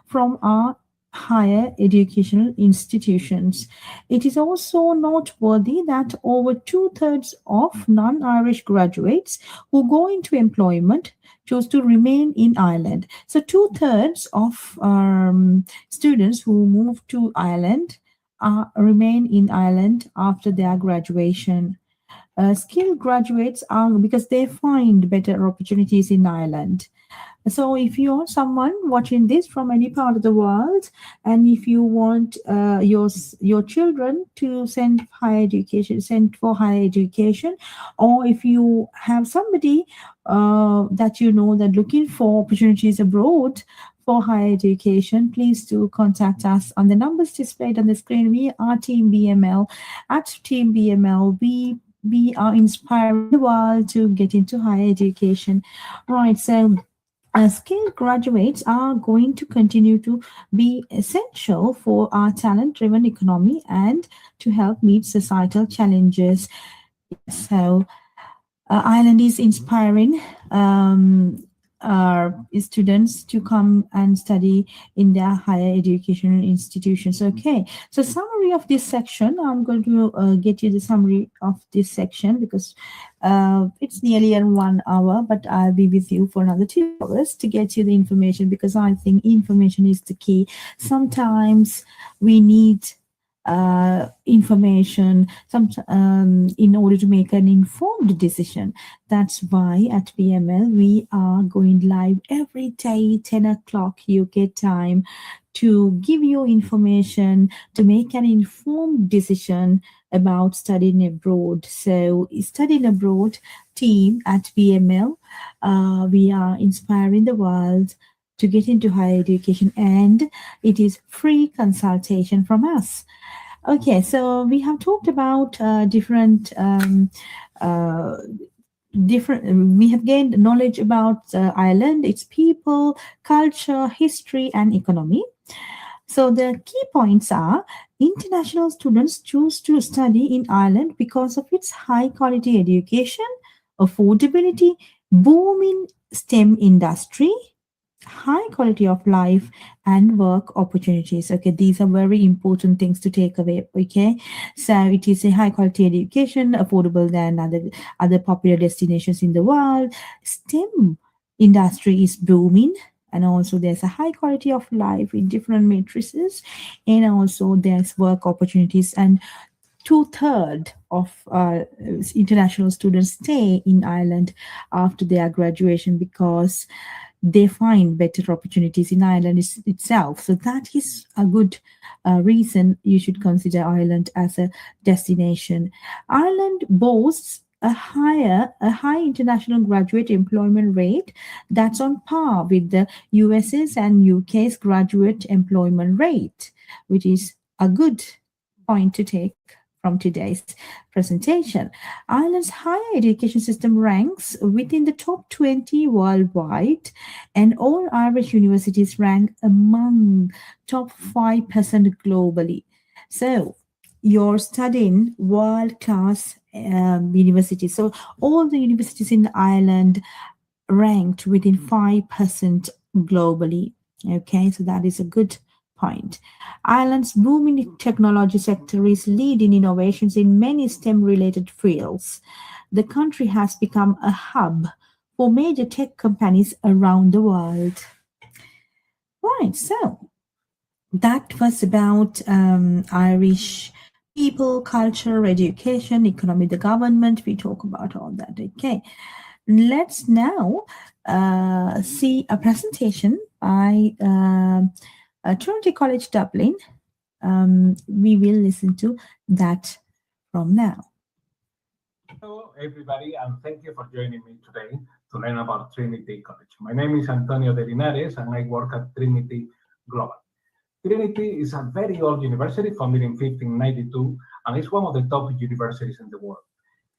from our higher educational institutions. It is also noteworthy that over two-thirds of non-Irish graduates who go into employment chose to remain in Ireland. So two-thirds of students who move to Ireland remain in Ireland after their graduation. Skilled graduates are because they find better opportunities in Ireland. So, if you're someone watching this from any part of the world, and if you want your children to send for higher education, or if you have somebody that you know that looking for opportunities abroad for higher education, please do contact us on the numbers displayed on the screen. We are Team BML. At Team BML, we are inspiring the world to get into higher education. Right, so skilled graduates are going to continue to be essential for our talent driven economy and to help meet societal challenges. So, Ireland is inspiring our students to come and study in their higher educational institutions. Okay, so summary of this section. I'm going to get you the summary of this section because it's nearly in 1 hour, but I'll be with you for another 2 hours to get you the information because I think information is the key. Sometimes we need information in order to make an informed decision. That's why at BML we are going live every day, 10 o'clock UK time, to give you information to make an informed decision about studying abroad. So, studying abroad team at BML, we are inspiring the world to get into higher education, and it is free consultation from us. Okay, so we have talked about uh, different. We have gained knowledge about Ireland, its people, culture, history, and economy. So the key points are international students choose to study in Ireland because of its high quality education, affordability, booming STEM industry, high quality of life, and work opportunities. Okay, these are very important things to take away. Okay, so it is a high quality education, affordable than other popular destinations in the world. STEM industry is booming, and also there's a high quality of life in different matrices, and also there's work opportunities. And two-thirds of international students stay in Ireland after their graduation because they find better opportunities in Ireland itself. So that is a good reason you should consider Ireland as a destination. Ireland boasts a high international graduate employment rate that's on par with the US's and UK's graduate employment rate, which is a good point to take from today's presentation. Ireland's higher education system ranks within the top 20 worldwide, and all Irish universities rank among top 5% globally. So, you're studying world-class universities. So, all the universities in Ireland ranked within 5% globally. Okay, so that is a good point. Ireland's booming technology sector is leading innovations in many STEM related fields. The country has become a hub for major tech companies around the world. Right, so that was about Irish people, culture, education, economy, the government. We talk about all that. Okay, let's now see a presentation by Trinity College Dublin. We will listen to that from now. Hello, everybody, and thank you for joining me today to learn about Trinity College. My name is Antonio de Linares, and I work at Trinity Global. Trinity is a very old university founded in 1592, and is one of the top universities in the world.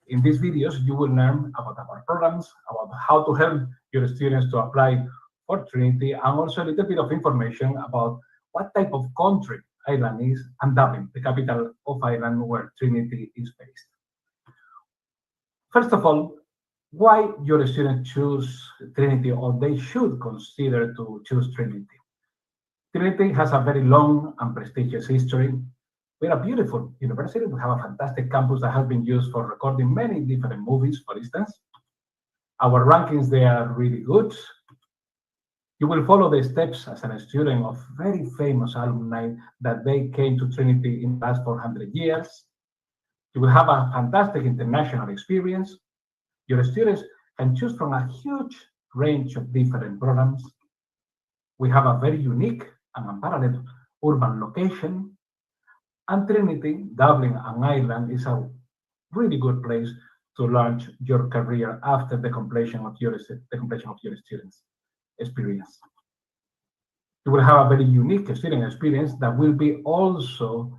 In these videos, you will learn about our programs, about how to help your students to apply for Trinity, and also a little bit of information about what type of country Ireland is, and Dublin, the capital of Ireland, where Trinity is based. First of all, why your students choose Trinity, or they should consider to choose Trinity. Trinity has a very long and prestigious history. We're a beautiful university. We have a fantastic campus that has been used for recording many different movies, for instance. Our rankings, they are really good. You will follow the steps as a student of very famous alumni that they came to Trinity in the last 400 years. You will have a fantastic international experience. Your students can choose from a huge range of different programs. We have a very unique and unparalleled urban location. And Trinity, Dublin, and Ireland is a really good place to launch your career after the completion of your students' experience. You will have a very unique student experience that will be also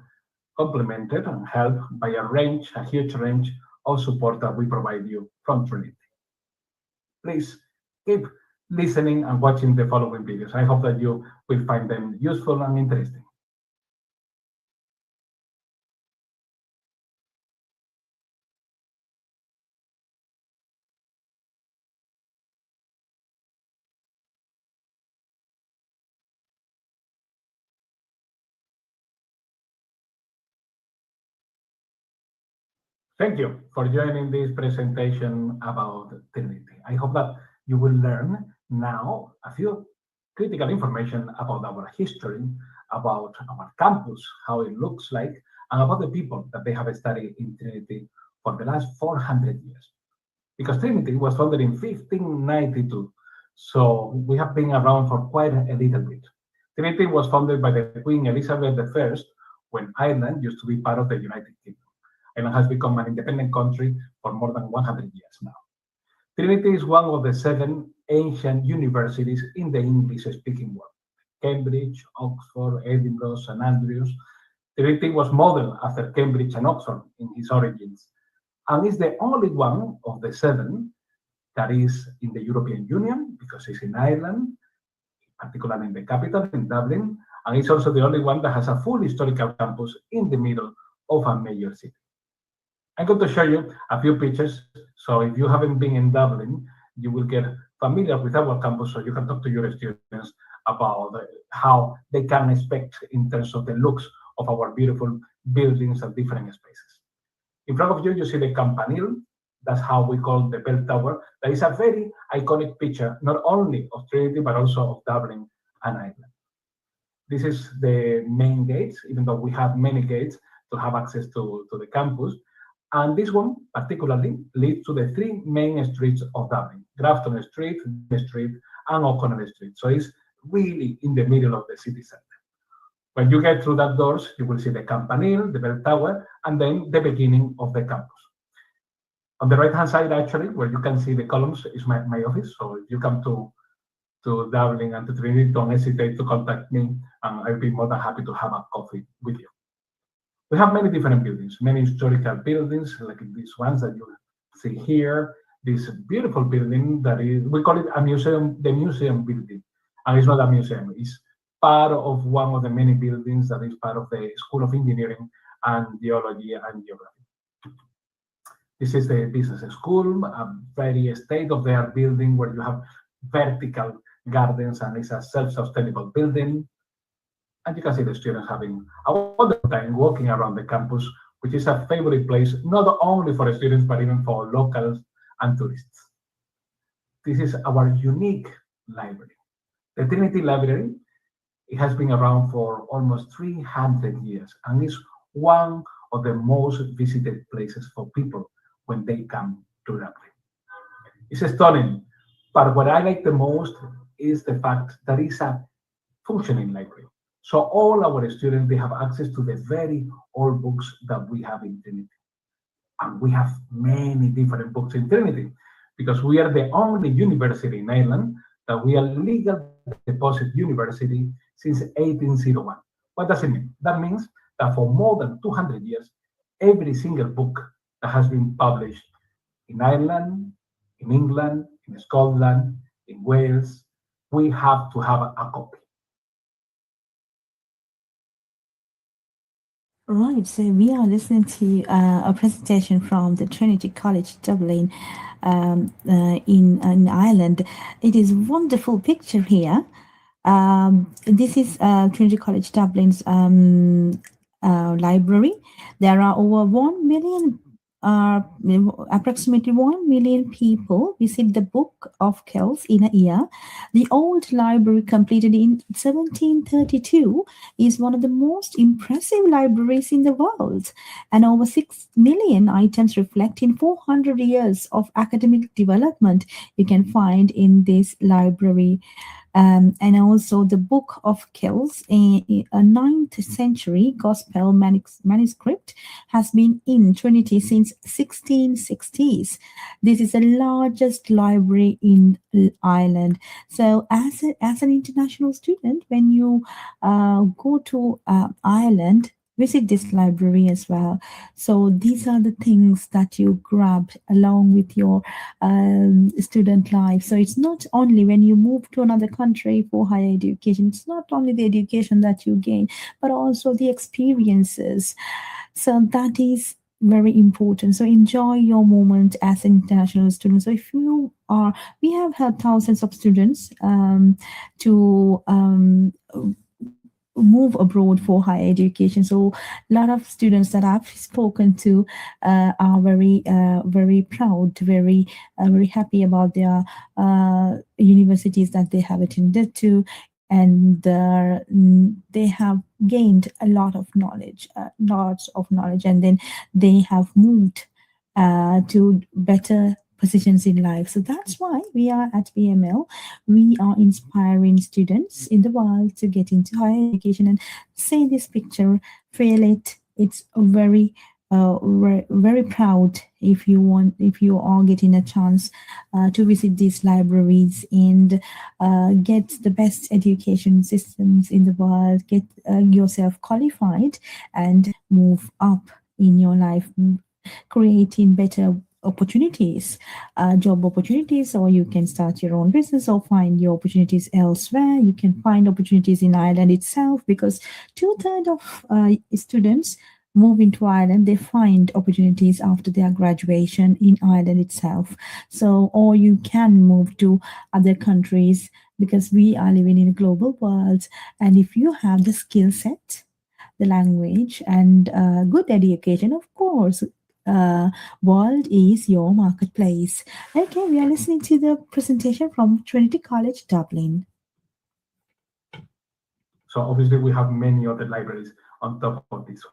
complemented and helped by a huge range of support that we provide you from Trinity. Please keep listening and watching the following videos. I hope that you will find them useful and interesting. Thank you for joining this presentation about Trinity. I hope that you will learn now a few critical information about our history, about our campus, how it looks like, and about the people that they have studied in Trinity for the last 400 years. Because Trinity was founded in 1592, so we have been around for quite a little bit. Trinity was founded by the Queen Elizabeth I when Ireland used to be part of the United Kingdom. Ireland has become an independent country for more than 100 years now. Trinity is one of the 7 ancient universities in the English-speaking world. Cambridge, Oxford, Edinburgh, St. Andrews. Trinity was modeled after Cambridge and Oxford in its origins, and is the only one of the 7 that is in the European Union, because it's in Ireland, particularly in the capital, in Dublin, and it's also the only one that has a full historical campus in the middle of a major city. I'm going to show you a few pictures, so if you haven't been in Dublin, you will get familiar with our campus, so you can talk to your students about how they can expect in terms of the looks of our beautiful buildings and different spaces. In front of you, you see the Campanile. That's how we call the bell tower. That is a very iconic picture, not only of Trinity, but also of Dublin and Ireland. This is the main gates, even though we have many gates to have access to the campus. And this one particularly leads to the 3 main streets of Dublin: Grafton Street, Main Street, and O'Connell Street. So it's really in the middle of the city center. When you get through that doors, you will see the Campanile, the bell tower, and then the beginning of the campus. On the right-hand side, actually, where you can see the columns, is my office. So if you come to Dublin and to Trinity, don't hesitate to contact me, and I'll be more than happy to have a coffee with you. We have many different buildings, many historical buildings, like these ones that you see here. This beautiful building that is, we call it a museum, the museum building. And it's not a museum, it's part of one of the many buildings that is part of the School of Engineering and Geology and Geography. This is the business school, a very state-of-the-art building where you have vertical gardens, and it's a self-sustainable building. And you can see the students having a wonderful time walking around the campus, which is a favorite place, not only for students, but even for locals and tourists. This is our unique library. The Trinity Library, it has been around for almost 300 years, and is one of the most visited places for people when they come to Dublin. It's stunning, but what I like the most is the fact that it's a functioning library. So all our students, they have access to the very old books that we have in Trinity. And we have many different books in Trinity, because we are the only university in Ireland that we are legal deposit university since 1801. What does it mean? That means that for more than 200 years, every single book that has been published in Ireland, in England, in Scotland, in Wales, we have to have a copy. Right, so we are listening to a presentation from the Trinity College Dublin in Ireland. It is a wonderful picture here. This is Trinity College Dublin's library. There are over 1 million, approximately 1 million people visit the Book of Kells in a year. The old library, completed in 1732, is one of the most impressive libraries in the world, and over 6 million items reflecting 400 years of academic development you can find in this library. And also the Book of Kells, a 9th century gospel manuscript, has been in Trinity since 1660s. This is the largest library in Ireland. So as an international student, when you go to Ireland, visit this library as well. So these are the things that you grab along with your student life. So it's not only when you move to another country for higher education, it's not only the education that you gain, but also the experiences. So that is very important. So enjoy your moment as an international student. So if you are, we have had thousands of students to move abroad for higher education. So a lot of students that I've spoken to are very proud, very happy about their universities that they have attended to, and they have gained a lot of knowledge, and then they have moved to better positions in life. So that's why we are at BML. We are inspiring students in the world to get into higher education and see this picture, feel it. It's very very proud if you are getting a chance to visit these libraries and get the best education systems in the world, get yourself qualified and move up in your life, creating better opportunities, job opportunities, or you can start your own business or find your opportunities elsewhere. You can find opportunities in Ireland itself, because 2/3 of students move into Ireland. They find opportunities after their graduation in Ireland itself. So, or you can move to other countries, because we are living in a global world. And if you have the skill set, the language, and good education, of course, world is your marketplace. Okay, we are listening to the presentation from Trinity College Dublin. So obviously we have many other libraries on top of this one.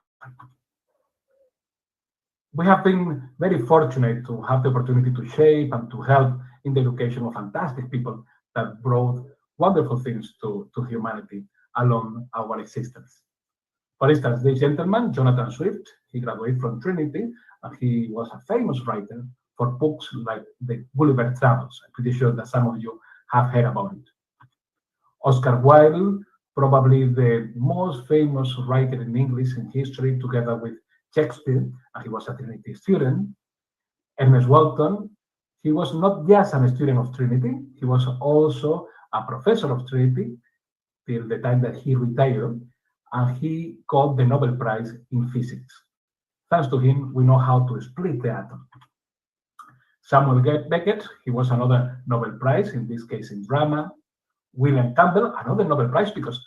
We have been very fortunate to have the opportunity to shape and to help in the education of fantastic people that brought wonderful things to humanity along our existence. For instance, this gentleman, Jonathan Swift, he graduated from Trinity, and he was a famous writer for books like the Gulliver Travels. I'm pretty sure that some of you have heard about it. Oscar Wilde, probably the most famous writer in English in history, together with Shakespeare, and he was a Trinity student. Ernest Walton, he was not just a student of Trinity, he was also a professor of Trinity till the time that he retired, and he got the Nobel Prize in Physics. Thanks to him, we know how to split the atom. Samuel Beckett, he was another Nobel Prize, in this case in drama. William Campbell, another Nobel Prize, because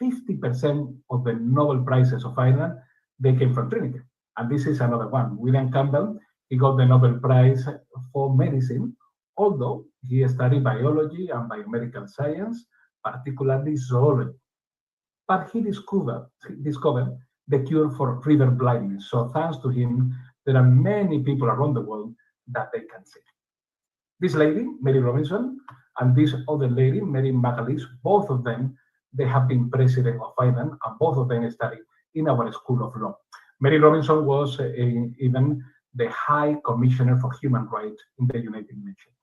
50% of the Nobel Prizes of Ireland, they came from Trinity. And this is another one. William Campbell, he got the Nobel Prize for medicine, although he studied biology and biomedical science, particularly zoology. But he discovered the cure for river blindness. So thanks to him, there are many people around the world that they can see. This lady, Mary Robinson, and this other lady, Mary McAleese, both of them, they have been president of Ireland, and both of them studied in our School of Law. Mary Robinson was even the High Commissioner for Human Rights in the United Nations.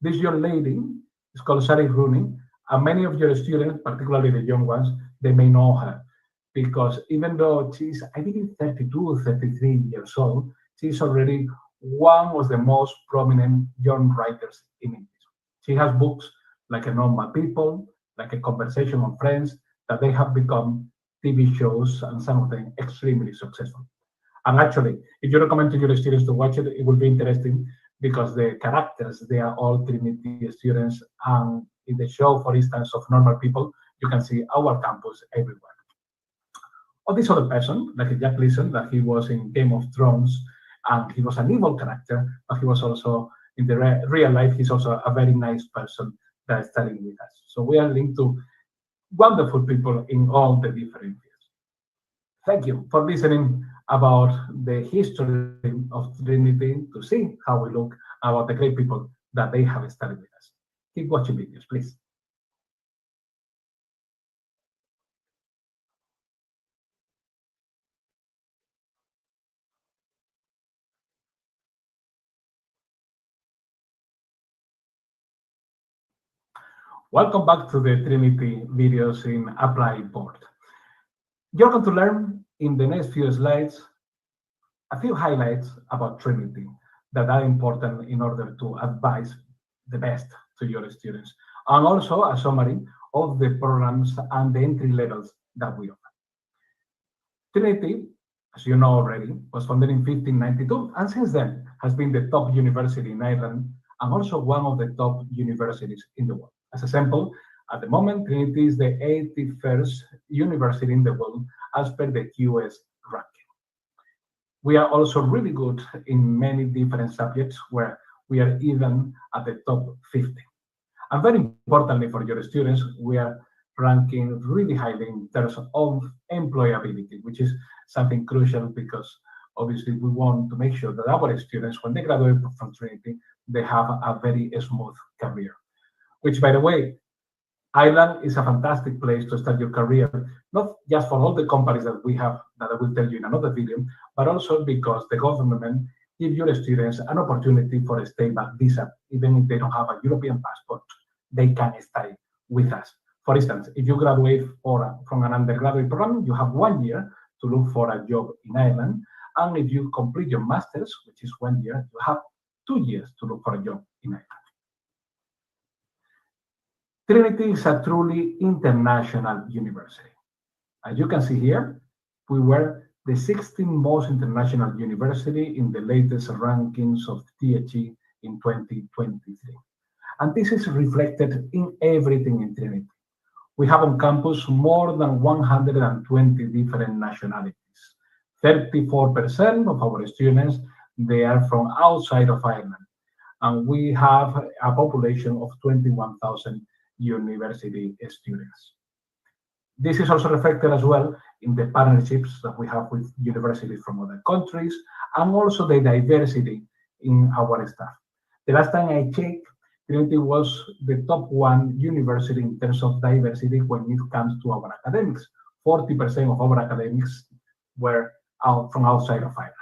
This young lady is called Sally Rooney, and many of your students, particularly the young ones, they may know her, because even though she's, I think, 32 or 33 years old, she's already one of the most prominent young writers in English. She has books like A Normal People, like A Conversation on Friends, that they have become TV shows, and some of them extremely successful. And actually, if you recommend to your students to watch it, it will be interesting, because the characters, they are all Trinity students, and in the show, for instance, of normal people, you can see our campus everywhere. Or this other person, like Jack Leeson, that he was in Game of Thrones, and he was an evil character, but he was also, in the real life, he's also a very nice person that is studying with us. So we are linked to wonderful people in all the different fields. Thank you for listening about the history of Trinity, to see how we look about the great people that they have studied with us. Keep watching videos, please. Welcome back to the Trinity videos in Applied Board. You're going to learn in the next few slides a few highlights about Trinity that are important in order to advise the best to your students, and also a summary of the programs and the entry levels that we offer. Trinity, as you know already, was founded in 1592, and since then has been the top university in Ireland and also one of the top universities in the world. As a sample, at the moment, Trinity is the 81st university in the world as per the QS ranking. We are also really good in many different subjects where we are even at the top 50. And very importantly for your students, we are ranking really highly in terms of employability, which is something crucial because obviously we want to make sure that our students, when they graduate from Trinity, they have a very smooth career. Which, by the way, Ireland is a fantastic place to start your career, not just for all the companies that we have, that I will tell you in another video, but also because the government gives your students an opportunity for a stay-back visa. Even if they don't have a European passport, they can stay with us. For instance, if you graduate from an undergraduate program, you have 1 year to look for a job in Ireland. And if you complete your master's, which is 1 year, you have 2 years to look for a job in Ireland. Trinity is a truly international university. As you can see here, we were the 16th most international university in the latest rankings of THE in 2023. And this is reflected in everything in Trinity. We have on campus more than 120 different nationalities. 34% of our students, they are from outside of Ireland. And we have a population of 21,000 university students. This is also reflected as well in the partnerships that we have with universities from other countries, and also the diversity in our staff. The last time I checked, Trinity was the top 1 university in terms of diversity when it comes to our academics. 40% of our academics were from outside of Ireland.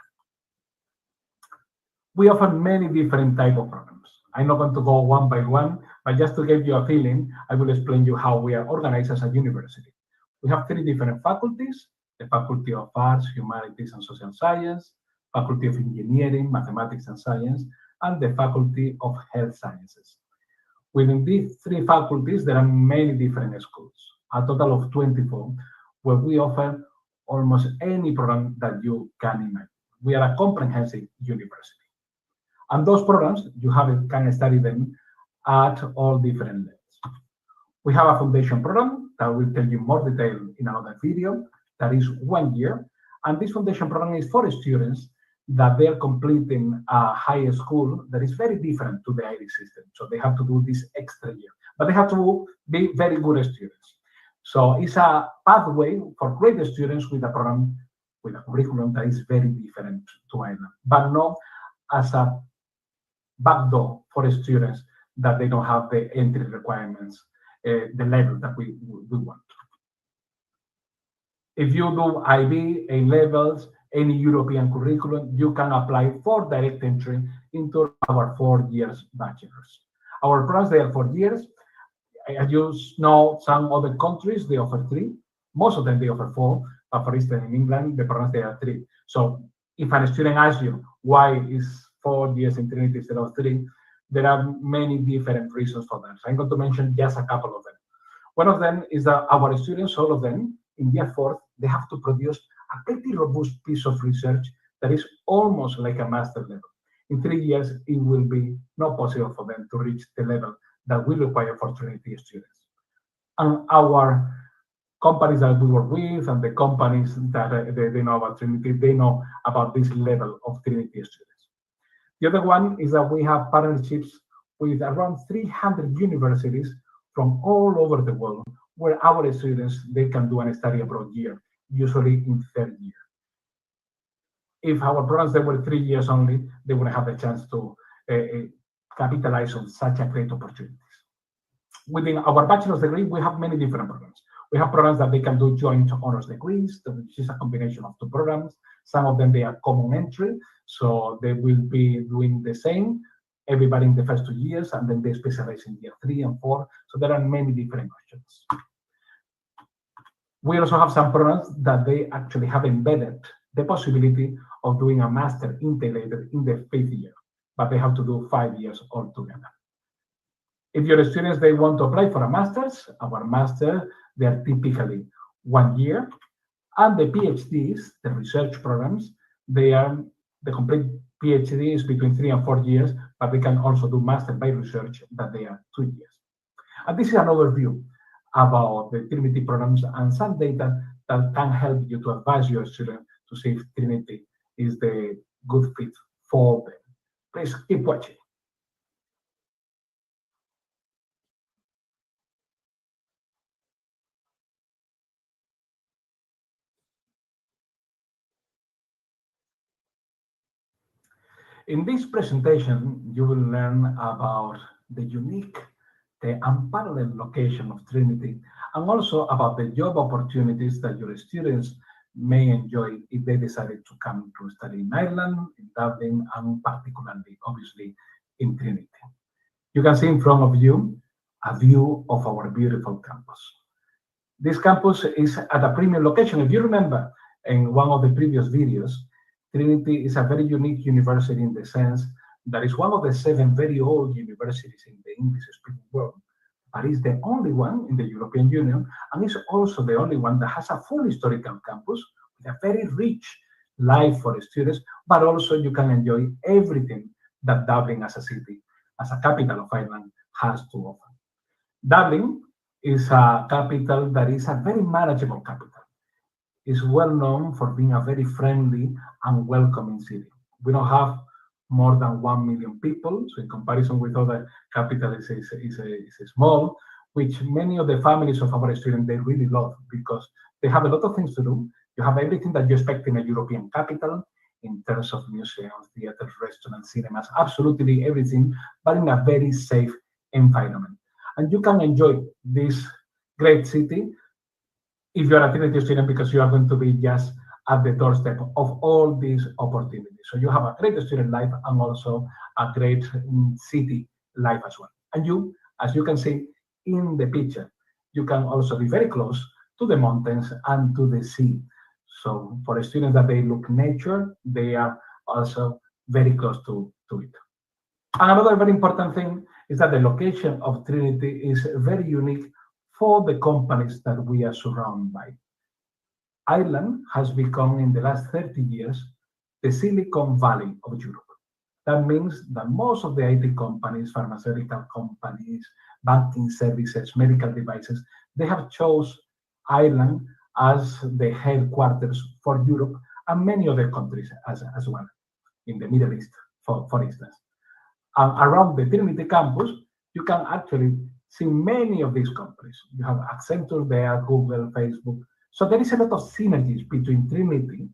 We offer many different types of programs. I'm not going to go one by one, but just to give you a feeling, I will explain you how we are organized as a university. We have 3 different faculties: the Faculty of Arts, Humanities, and Social Science, Faculty of Engineering, Mathematics, and Science, and the Faculty of Health Sciences. Within these 3 faculties, there are many different schools, a total of 24, where we offer almost any program that you can imagine. We are a comprehensive university. And those programs, you can study them at all different levels. We have a foundation program that I will tell you more detail in another video, that is 1 year. And this foundation program is for students that they are completing a high school that is very different to the Irish system. So they have to do this extra year, but they have to be very good students. So it's a pathway for great students with a program, with a curriculum that is very different to Ireland, but not as a backdoor for students that they don't have the entry requirements, the level that we want. If you do IB, A levels, any European curriculum, you can apply for direct entry into our 4 years bachelor's. Our programs, they are 4 years. As you know, some other countries, they offer 3. Most of them, they offer 4. But for instance, in England, the programs, they are 3. So if a student asks you, why is 4 years in Trinity instead of 3, there are many different reasons for that. So I'm going to mention just a couple of them. One of them is that our students, all of them, in year 4, they have to produce a pretty robust piece of research that is almost like a master level. In 3 years, it will be not possible for them to reach the level that we require for Trinity students. And our companies that we work with and the companies that they know about Trinity, they know about this level of Trinity students. The other one is that we have partnerships with around 300 universities from all over the world, where our students, they can do a study abroad year, usually in third year. If our programs, they were 3 years only, they wouldn't have the chance to capitalize on such a great opportunities. Within our bachelor's degree, we have many different programs. We have programs that they can do joint honors degrees, which is a combination of 2 programs. Some of them, they are common entry, so they will be doing the same, everybody in the first 2 years, and then they specialize in year 3 and 4. So there are many different options. We also have some programs that they actually have embedded the possibility of doing a master integrated in the 5th year, but they have to do 5 years altogether. If your students, they want to apply for a master's, our master, they are typically 1 year, and the PhDs, the research programs, they are the complete PhD is between 3 and 4 years, but they can also do master by research that they are 2 years. And this is an overview about the Trinity programs and some data that can help you to advise your student to see if Trinity is the good fit for them. Please keep watching. In this presentation, you will learn about the unique, the unparalleled location of Trinity, and also about the job opportunities that your students may enjoy if they decided to come to study in Ireland, in Dublin, and particularly, obviously, in Trinity. You can see in front of you a view of our beautiful campus. This campus is at a premium location. If you remember in one of the previous videos, Trinity is a very unique university in the sense that it's one of the 7 very old universities in the English-speaking world, but it's the only one in the European Union, and it's also the only one that has a full historical campus with a very rich life for students, but also you can enjoy everything that Dublin as a city, as a capital of Ireland, has to offer. Dublin is a capital that is a very manageable capital. Is well known for being a very friendly and welcoming city. We don't have more than 1 million people, so in comparison with other capitals, is small, which many of the families of our students, they really love because they have a lot of things to do. You have everything that you expect in a European capital in terms of museums, theaters, restaurants, cinemas, absolutely everything, but in a very safe environment. And you can enjoy this great city if you're a Trinity student, because you are going to be just at the doorstep of all these opportunities. So you have a great student life and also a great city life as well. And you, as you can see in the picture, you can also be very close to the mountains and to the sea. So for students that they look nature, they are also very close to it. And another very important thing is that the location of Trinity is very unique for the companies that we are surrounded by. Ireland has become, in the last 30 years, the Silicon Valley of Europe. That means that most of the IT companies, pharmaceutical companies, banking services, medical devices, they have chosen Ireland as the headquarters for Europe and many other countries as well, in the Middle East, for instance. And around the Trinity campus, you can actually see many of these companies. You have Accenture there, Google, Facebook. So there is a lot of synergies between Trinity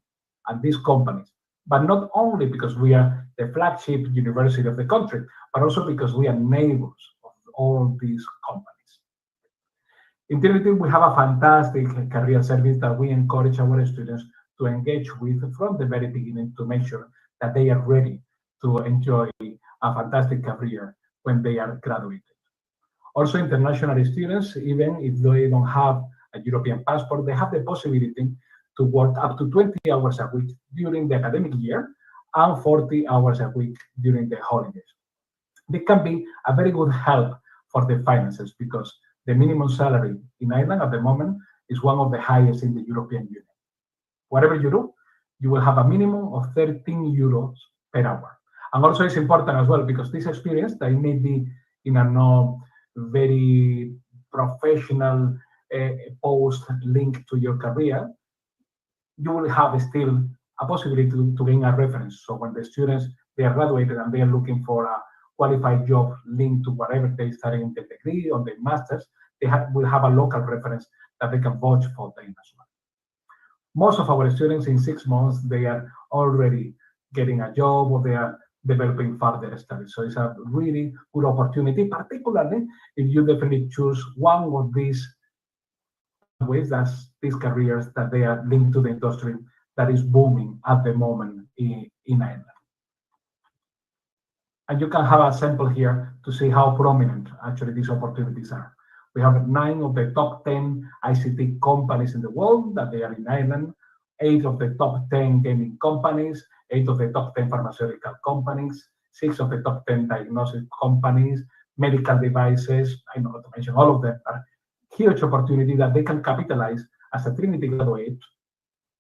and these companies, but not only because we are the flagship university of the country, but also because we are neighbors of all these companies. In Trinity, we have a fantastic career service that we encourage our students to engage with from the very beginning to make sure that they are ready to enjoy a fantastic career when they are graduated. Also, international students, even if they don't have a European passport, they have the possibility to work up to 20 hours a week during the academic year and 40 hours a week during the holidays. They can be a very good help for the finances because the minimum salary in Ireland at the moment is one of the highest in the European Union. Whatever you do, you will have a minimum of 13 euros per hour. And also it's important as well because this experience that may be in a no very professional post linked to your career, you will have still a possibility to gain a reference. So when the students, they are graduated and they are looking for a qualified job linked to whatever they study in the degree or the master's, they will have a local reference that they can vouch for them as well. Most of our students in 6 months, they are already getting a job or they are developing further studies. So it's a really good opportunity, particularly if you definitely choose one of these ways, that's these careers that they are linked to the industry that is booming at the moment in Ireland. And you can have a sample here to see how prominent actually these opportunities are. We have 9 of the top 10 ICT companies in the world that they are in Ireland, 8 of the top 10 gaming companies, 8 of the top 10 pharmaceutical companies, 6 of the top 10 diagnostic companies, medical devices. I'm not going to mention all of them, but huge opportunity that they can capitalize as a Trinity graduate,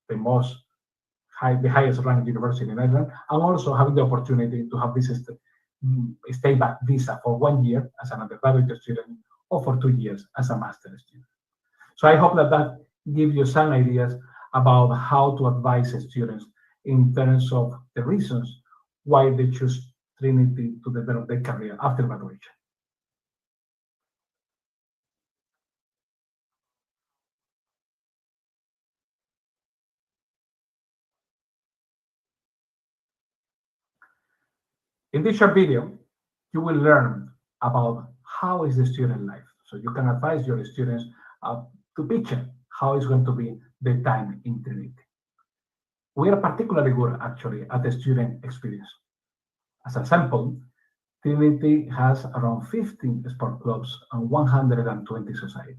the highest ranked university in Ireland, and also having the opportunity to have this stay back visa for 1 year as an undergraduate student or for 2 years as a master's student. So I hope that gives you some ideas about how to advise students in terms of the reasons why they choose Trinity to develop their career after graduation. In this short video, you will learn about how is the student life. So you can advise your students to picture how is going to be the time in Trinity. We are particularly good actually at the student experience. As a sample, Trinity has around 15 sport clubs and 120 societies.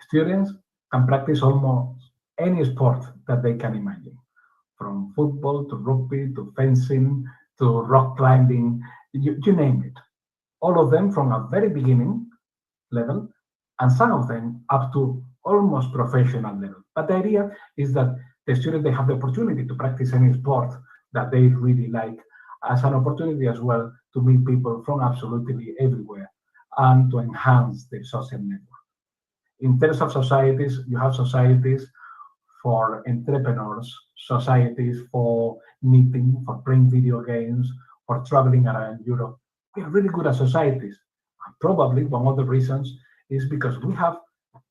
Students can practice almost any sport that they can imagine, from football to rugby to fencing to rock climbing, you name it. All of them from a very beginning level, and some of them up to almost professional level. But the idea is that the students, they have the opportunity to practice any sport that they really like, as an opportunity as well to meet people from absolutely everywhere and to enhance their social network. In terms of societies, you have societies for entrepreneurs, societies for knitting, for playing video games, for traveling around Europe. We are really good at societies. And probably one of the reasons is because we have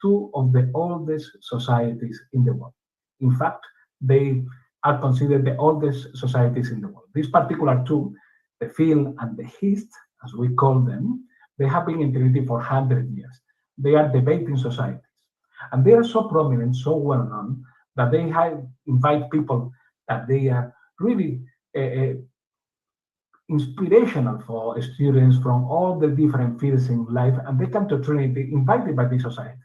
2 of the oldest societies in the world. In fact, they are considered the oldest societies in the world. These particular 2, the Field and the Hist, as we call them, they have been in Trinity for 100 years. They are debating societies. And they are so prominent, so well known, that they invite people that they are really inspirational for students from all the different fields in life, and they come to Trinity invited by these societies.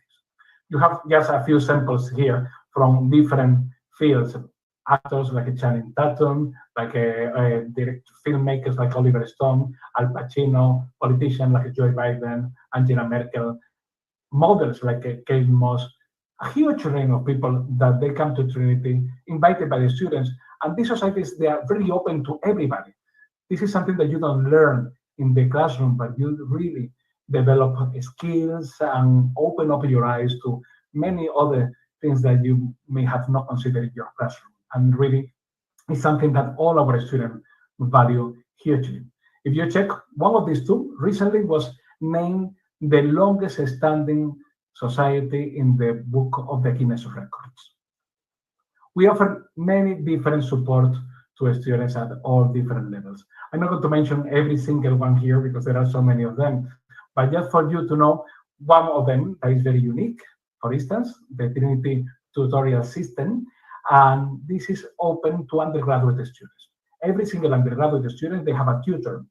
You have just a few samples here from different fields, actors like Channing Tatum, like filmmakers like Oliver Stone, Al Pacino, politicians like Joe Biden, Angela Merkel, models like Kate Moss, a huge range of people that they come to Trinity, invited by the students. And these societies, they are very open to everybody. This is something that you don't learn in the classroom, but you really develop skills and open up your eyes to many other things that you may have not considered in your classroom. And really, it's something that all our students value hugely. If you check, one of these 2 recently was named the longest standing society in the book of the Guinness Records. We offer many different support to students at all different levels. I'm not going to mention every single one here because there are so many of them, but just for you to know one of them that is very unique, for instance, the Trinity tutorial system, and this is open to undergraduate students. Every single undergraduate student, they have a tutor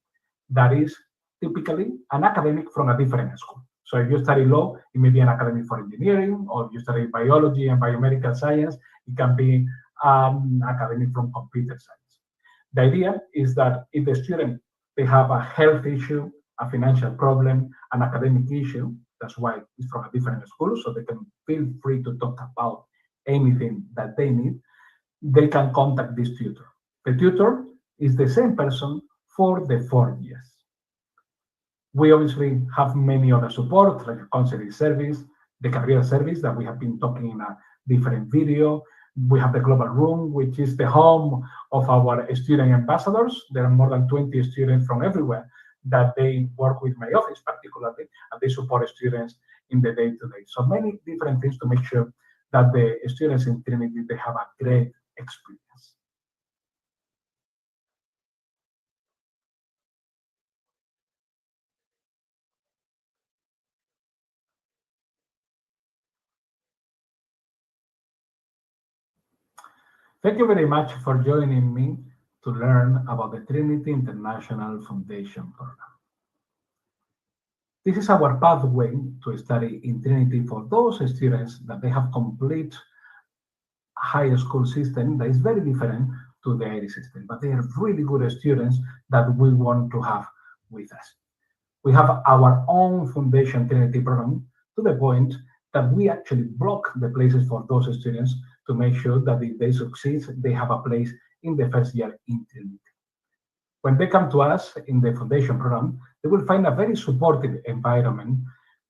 that is typically an academic from a different school. So if you study law, it may be an academic for engineering, or if you study biology and biomedical science, it can be an academic from computer science. The idea is that if the student, they have a health issue, a financial problem, an academic issue, that's why it's from a different school, so they can feel free to talk about anything that they need, they can contact this tutor. The tutor is the same person for the 4 years. We obviously have many other support, like a counseling service, the career service that we have been talking in a different video. We have the Global Room, which is the home of our student ambassadors. There are more than 20 students from everywhere that they work with my office particularly, and they support students in the day-to-day. So many different things to make sure that the students in Trinity, they have a great experience. Thank you very much for joining me to learn about the Trinity International Foundation Program. This is our pathway to study in Trinity for those students that they have complete high school system that is very different to the Irish system, but they are really good students that we want to have with us. We have our own Foundation Trinity program to the point that we actually block the places for those students to make sure that if they succeed, they have a place in the first year in Trinity. When they come to us in the Foundation program, they will find a very supportive environment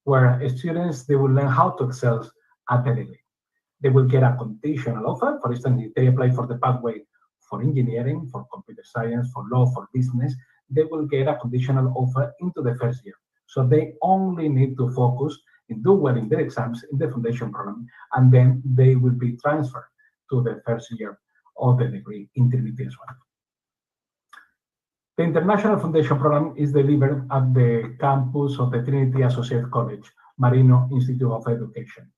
where students, they will learn how to excel academically. They will get a conditional offer. For instance, if they apply for the pathway for engineering, for computer science, for law, for business, they will get a conditional offer into the first year. So they only need to focus and do well in their exams in the Foundation program, and then they will be transferred to the first year of the degree in Trinity as well. The International Foundation Program is delivered at the campus of the Trinity Associate College, Marino Institute of Education.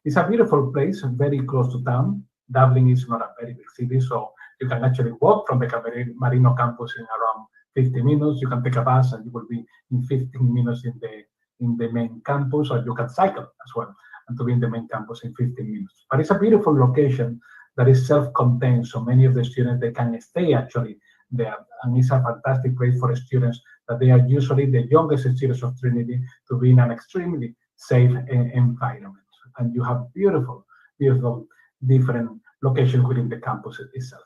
It's a beautiful place, very close to town. Dublin is not a very big city, so you can actually walk from the Marino campus in around 50 minutes. You can take a bus and you will be in 15 minutes in the main campus, or you can cycle as well and to be in the main campus in 15 minutes. But it's a beautiful location that is self-contained, so many of the students, they can stay actually there, and it's a fantastic place for students that they are usually the youngest students of Trinity to be in an extremely safe environment. And you have beautiful, beautiful different locations within the campus itself.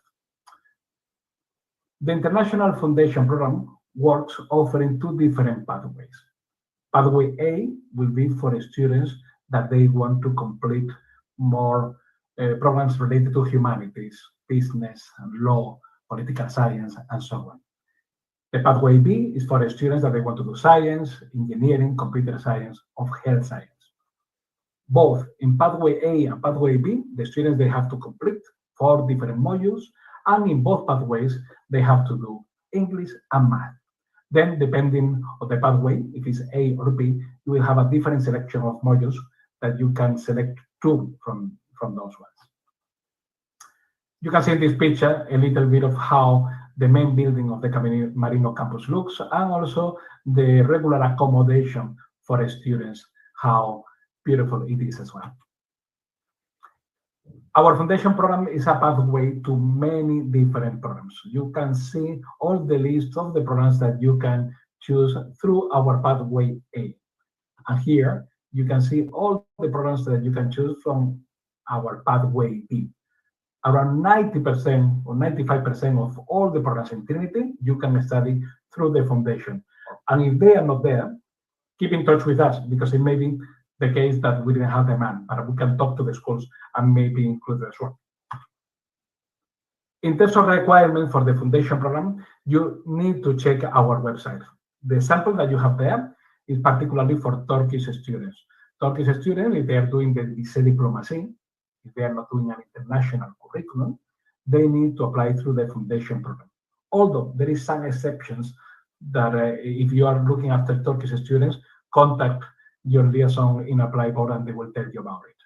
The International Foundation Program works offering two different pathways. Pathway A will be for students that they want to complete more programs related to humanities, business, and law, political science, and so on. The pathway B is for students that they want to do science, engineering, computer science, or health science. Both in pathway A and pathway B, the students, they have to complete 4 different modules, and in both pathways, they have to do English and math. Then, depending on the pathway, if it's A or B, you will have a different selection of modules that you can select 2 from those ones. You can see in this picture a little bit of how the main building of the Marino campus looks, and also the regular accommodation for students, how beautiful it is as well. Our foundation program is a pathway to many different programs. You can see all the list of the programs that you can choose through our pathway A. And here you can see all the programs that you can choose from our pathway B. Around 90% or 95% of all the programs in Trinity, you can study through the foundation. And if they are not there, keep in touch with us, because it may be the case that we didn't have demand, but we can talk to the schools and maybe include as well. In terms of requirements for the foundation program, you need to check our website. The sample that you have there is particularly for Turkish students. Turkish students, if they are doing the lycée diplomatie, if they are not doing an international curriculum, they need to apply through the foundation program. Although there is some exceptions that if you are looking after Turkish students, contact your liaison in Apply Board and they will tell you about it.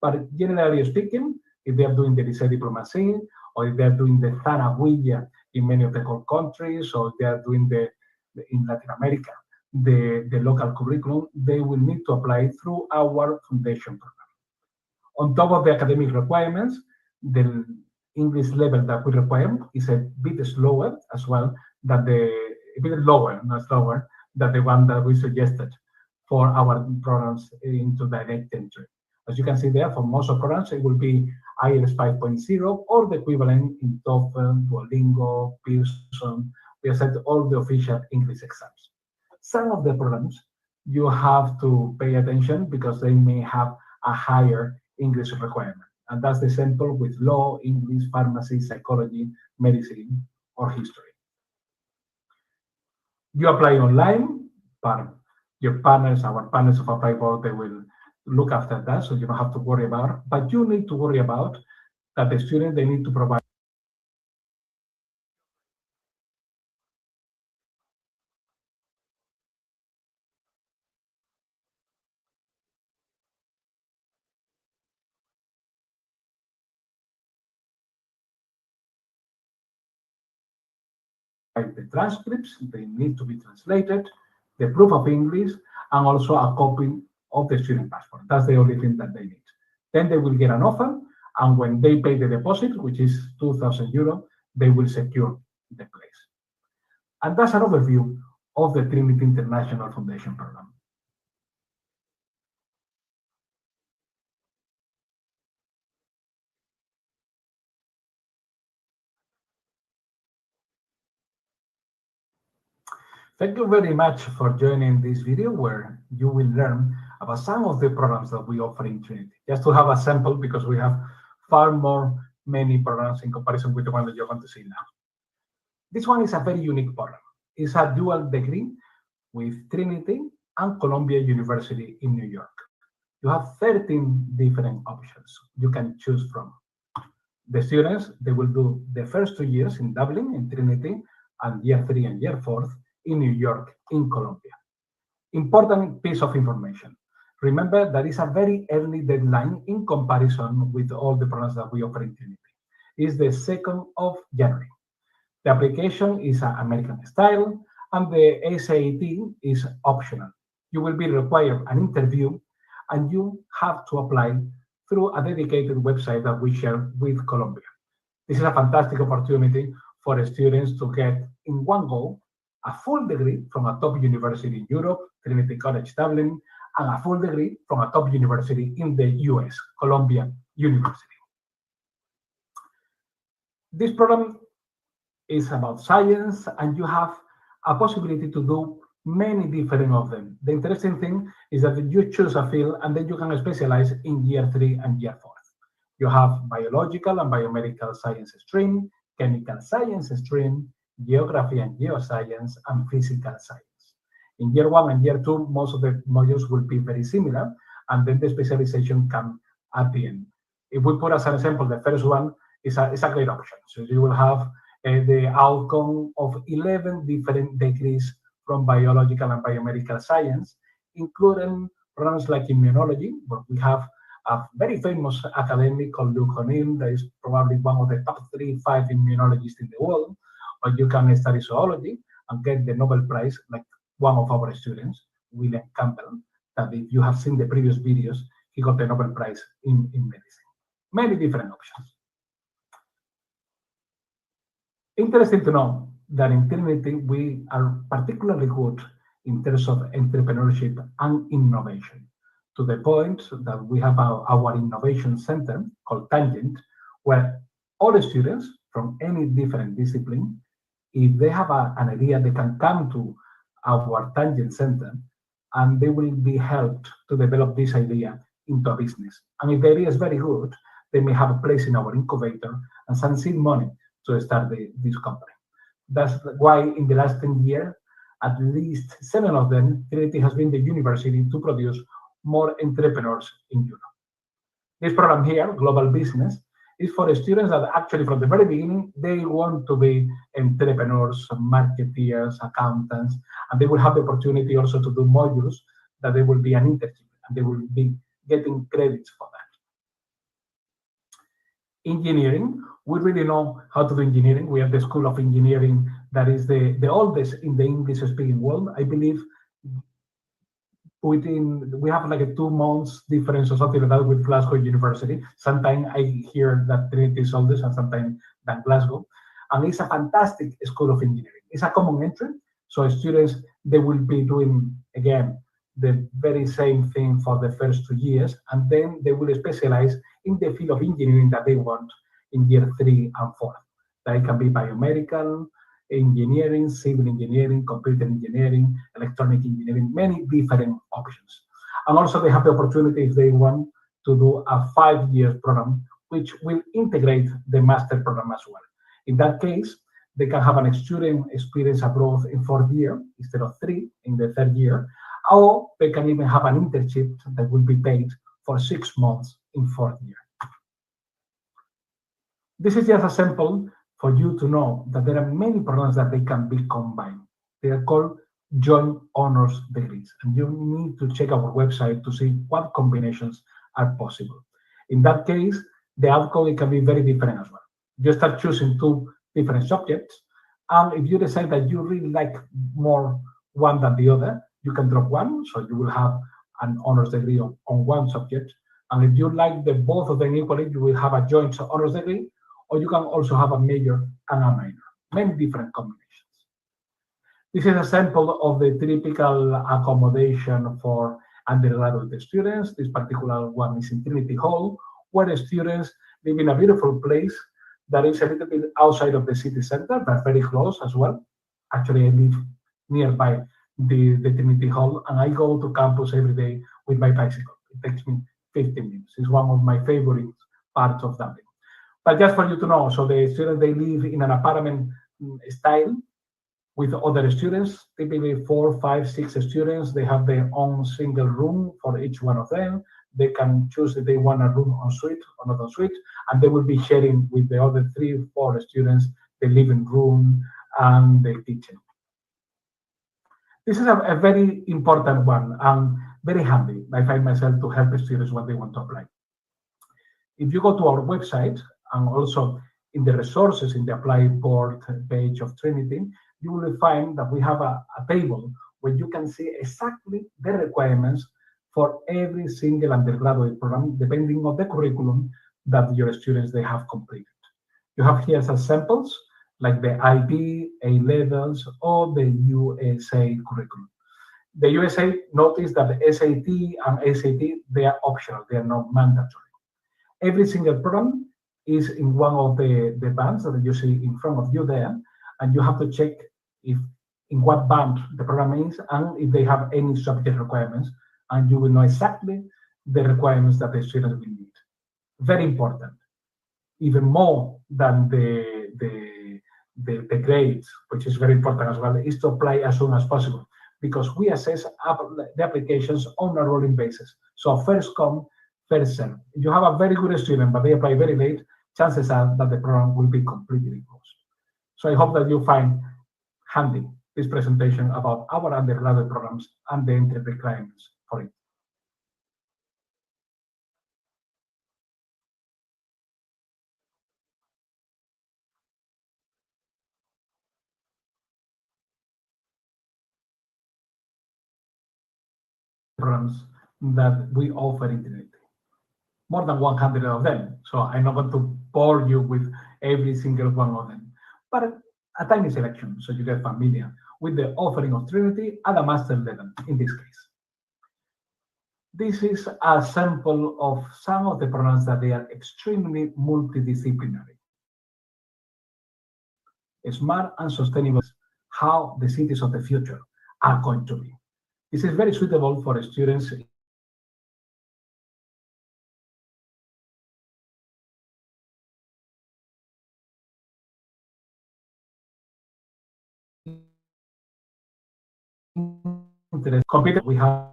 But generally speaking, if they are doing the lycée diplomatie, or if they are doing the Zanahuilla in many of the Gulf countries, or if they are doing in Latin America, the local curriculum, they will need to apply through our foundation program. On top of the academic requirements, the English level that we require is a bit slower as well, a bit lower, not slower, than the one that we suggested for our programs into direct entry. As you can see there, for most of programs, it will be IELTS 5.0 or the equivalent in TOEFL, Duolingo, Pearson. We have set all the official English exams. Some of the programs you have to pay attention because they may have a higher English requirement. And that's the example with law, English, pharmacy, psychology, medicine, or history. You apply online, but your partners, our partners of Apply Board, they will look after that, so you don't have to worry about it. But you need to worry about that the student, they need to provide the transcripts, they need to be translated, the proof of English, and also a copy of the student passport. That's the only thing that they need. Then they will get an offer, and when they pay the deposit, which is €2,000, they will secure the place. And that's an overview of the Trinity International Foundation Program. Thank you very much for joining this video where you will learn about some of the programs that we offer in Trinity. Just to have a sample, because we have far many programs in comparison with the one that you're going to see now. This one is a very unique program. It's a dual degree with Trinity and Columbia University in New York. You have 13 different options you can choose from. The students, they will do the first 2 years in Dublin, in Trinity, and year 3 and year 4 in New York, in Columbia. Important piece of information. Remember that it's a very early deadline in comparison with all the programs that we offer in Trinity. It's the 2nd of January. The application is American style, and the SAT is optional. You will be required an interview, and you have to apply through a dedicated website that we share with Columbia. This is a fantastic opportunity for students to get in one go a full degree from a top university in Europe, Trinity College Dublin, and a full degree from a top university in the US, Columbia University. This program is about science, and you have a possibility to do many different of them. The interesting thing is that you choose a field, and then you can specialize in year 3 and year 4. You have biological and biomedical science stream, chemical science stream, geography and geoscience, and physical science. In year 1 and year 2, most of the modules will be very similar, and then the specialization comes at the end. If we put as an example, the first one is a great option. So you will have the outcome of 11 different degrees from biological and biomedical science, including programs like immunology, where we have a very famous academic called Luc O'Neill, that is probably one of the top 3-5 immunologists in the world. Or you can study zoology and get the Nobel Prize, like one of our students, William Campbell, that if you have seen the previous videos, he got the Nobel Prize in medicine. Many different options. Interesting to know that in Trinity, we are particularly good in terms of entrepreneurship and innovation, to the point that we have our innovation center called Tangent, where all the students from any different discipline, if they have an idea, they can come to our Tangent Center, and they will be helped to develop this idea into a business. And if the idea is very good, they may have a place in our incubator and some seed money to start this company. That's why in the last 10 years, at least 7 of them, Trinity has been the university to produce more entrepreneurs in Europe. This program here, Global Business, is for students that actually from the very beginning, they want to be entrepreneurs, marketeers, accountants, and they will have the opportunity also to do modules that they will be an internship, and they will be getting credits for that. Engineering, we really know how to do engineering. We have the School of Engineering that is the oldest in the English-speaking world. I believe we have like a 2 months difference or something like that with Glasgow University. Sometimes I hear that Trinity is oldest and sometimes than Glasgow. And it's a fantastic school of engineering. It's a common entry. So students, they will be doing, again, the very same thing for the first 2 years. And then they will specialize in the field of engineering that they want in year 3 and 4. That can be biomedical, engineering, civil engineering, computer engineering, electronic engineering, many different options. And also they have the opportunity, if they want, to do a 5-year program, which will integrate the master program as well. In that case, they can have an student experience abroad in 4th year instead of 3 in the 3rd year, or they can even have an internship that will be paid for 6 months in 4th year. This is just a sample for you to know that there are many programs that they can be combined. They are called joint honors degrees, and you need to check our website to see what combinations are possible. In that case, the outcome can be very different as well. You start choosing 2 different subjects, and if you decide that you really like more one than the other, you can drop one, so you will have an honors degree on one subject. And if you like both of them equally, you will have a joint honors degree, or you can also have a major and a minor, many different combinations. This is a sample of the typical accommodation for undergraduate students. This particular one is in Trinity Hall, where the students live in a beautiful place that is a little bit outside of the city center, but very close as well. Actually, I live nearby the Trinity Hall, and I go to campus every day with my bicycle. It takes me 15 minutes. It's one of my favorite parts of Dublin. But just for you to know, so the students, they live in an apartment style with other students, typically 4, 5, 6 students. They have their own single room for each one of them. They can choose if they want a room en suite or not en suite, and they will be sharing with the other 3, 4 students the living room and the kitchen. This is a very important one and very handy. I find myself to help students when they want to apply. If you go to our website and also in the resources in the Apply board page of Trinity, you will find that we have a table where you can see exactly the requirements for every single undergraduate program, depending on the curriculum that your students they have completed. You have here some samples, like the IB, A-levels, or the USA curriculum. The USA, notice that the SAT and SAT, they are optional, they are not mandatory. Every single program is in one of the bands that you see in front of you there, and you have to check if in what band the program is and if they have any subject requirements, and you will know exactly the requirements that the students will need. Very important. Even more than the grades, which is very important as well, is to apply as soon as possible, because we assess the applications on a rolling basis. So first come, first serve. If you have a very good student, but they apply very late, chances are that the program will be completely closed. So I hope that you find handy this presentation about our undergraduate programs and the entry requirements for it. Programs that we offer in Trinity. More than 100 of them. So I'm not going to bore you with every single one of them, but a tiny selection so you get familiar with the offering of Trinity at a master level in this case. This is a sample of some of the programs that they are extremely multidisciplinary. Smart and sustainable, how the cities of the future are going to be. This is very suitable for students computer. We have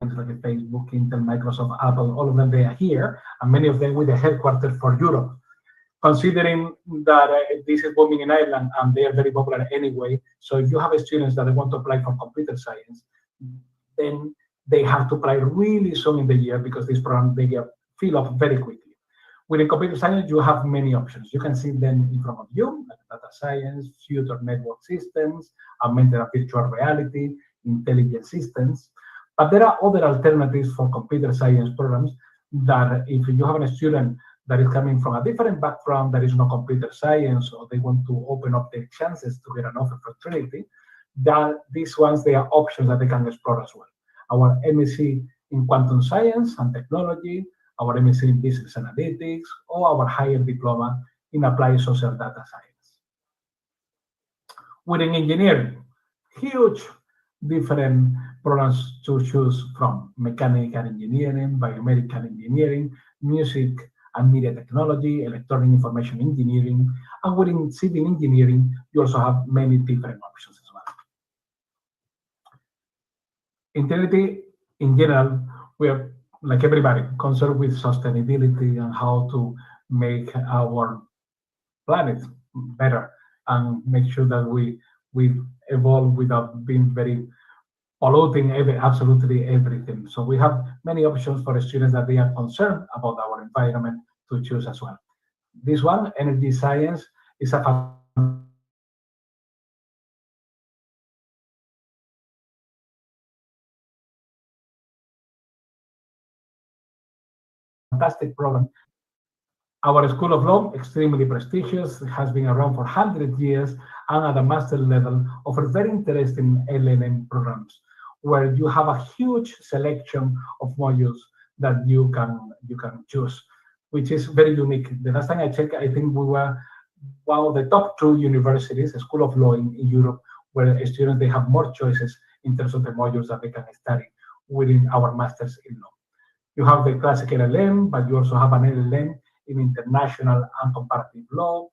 like Facebook, Intel, Microsoft, Apple, all of them, they are here, and many of them with the headquarters for Europe. Considering that this is booming in Ireland and they are very popular anyway, so if you have students that want to apply for computer science, then they have to apply really soon in the year, because this program they get fill up very quickly. Within computer science, you have many options. You can see them in front of you, like data science, future network systems, augmented and virtual reality, intelligent systems. But there are other alternatives for computer science programs that if you have a student that is coming from a different background, that is not computer science, or they want to open up their chances to get an offer for Trinity, that these ones, they are options that they can explore as well. Our MSc in quantum science and technology, our MSc in business analytics, or our higher diploma in applied social data science. Within engineering, huge different programs to choose from: mechanical engineering, biomedical engineering, music and media technology, electronic information engineering, and within civil engineering, you also have many different options as well. In Trinity, in general, we are, like everybody, concerned with sustainability and how to make our planet better and make sure that we evolve without being very polluting absolutely everything. So we have many options for students that they are concerned about our environment to choose as well. This one, energy science, is a fantastic program. Our School of Law, extremely prestigious, has been around for 100 years, and at the master level offer very interesting LLM programs where you have a huge selection of modules that you can choose, which is very unique. The last time I checked, I think we were one of the top 2 universities, a School of Law in Europe, where students they have more choices in terms of the modules that they can study within our masters in law. You have the classic LLM, but you also have an LLM in international and comparative law,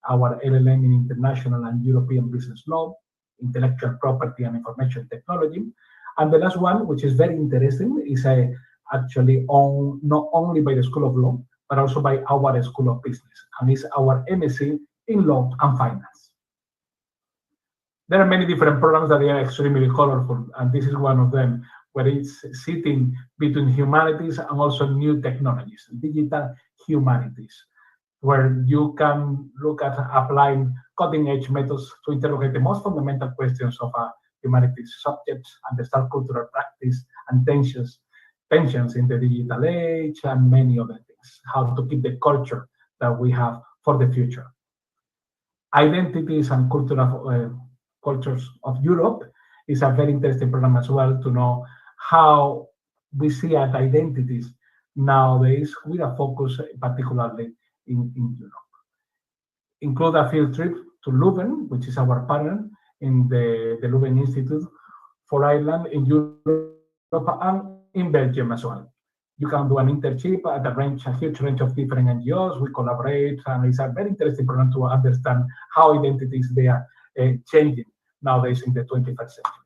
our LLM in international and European business law, intellectual property and information technology. And the last one, which is very interesting, is actually owned not only by the School of Law, but also by our School of Business, and is our MSc in Law and Finance. There are many different programs that are extremely colorful, and this is one of them, where it's sitting between humanities and also new technologies, digital humanities, where you can look at applying cutting-edge methods to interrogate the most fundamental questions of humanities subjects, understand cultural practice and tensions in the digital age, and many other things, how to keep the culture that we have for the future. Identities and cultures of Europe is a very interesting program as well, to know how we see at identities nowadays, with a focus particularly in Europe. Include a field trip to Leuven, which is our partner in the Leuven Institute for Ireland in Europe and in Belgium as well. You can do an internship at a huge range of different NGOs. We collaborate, and it's a very interesting program to understand how identities they are changing nowadays in the 21st century.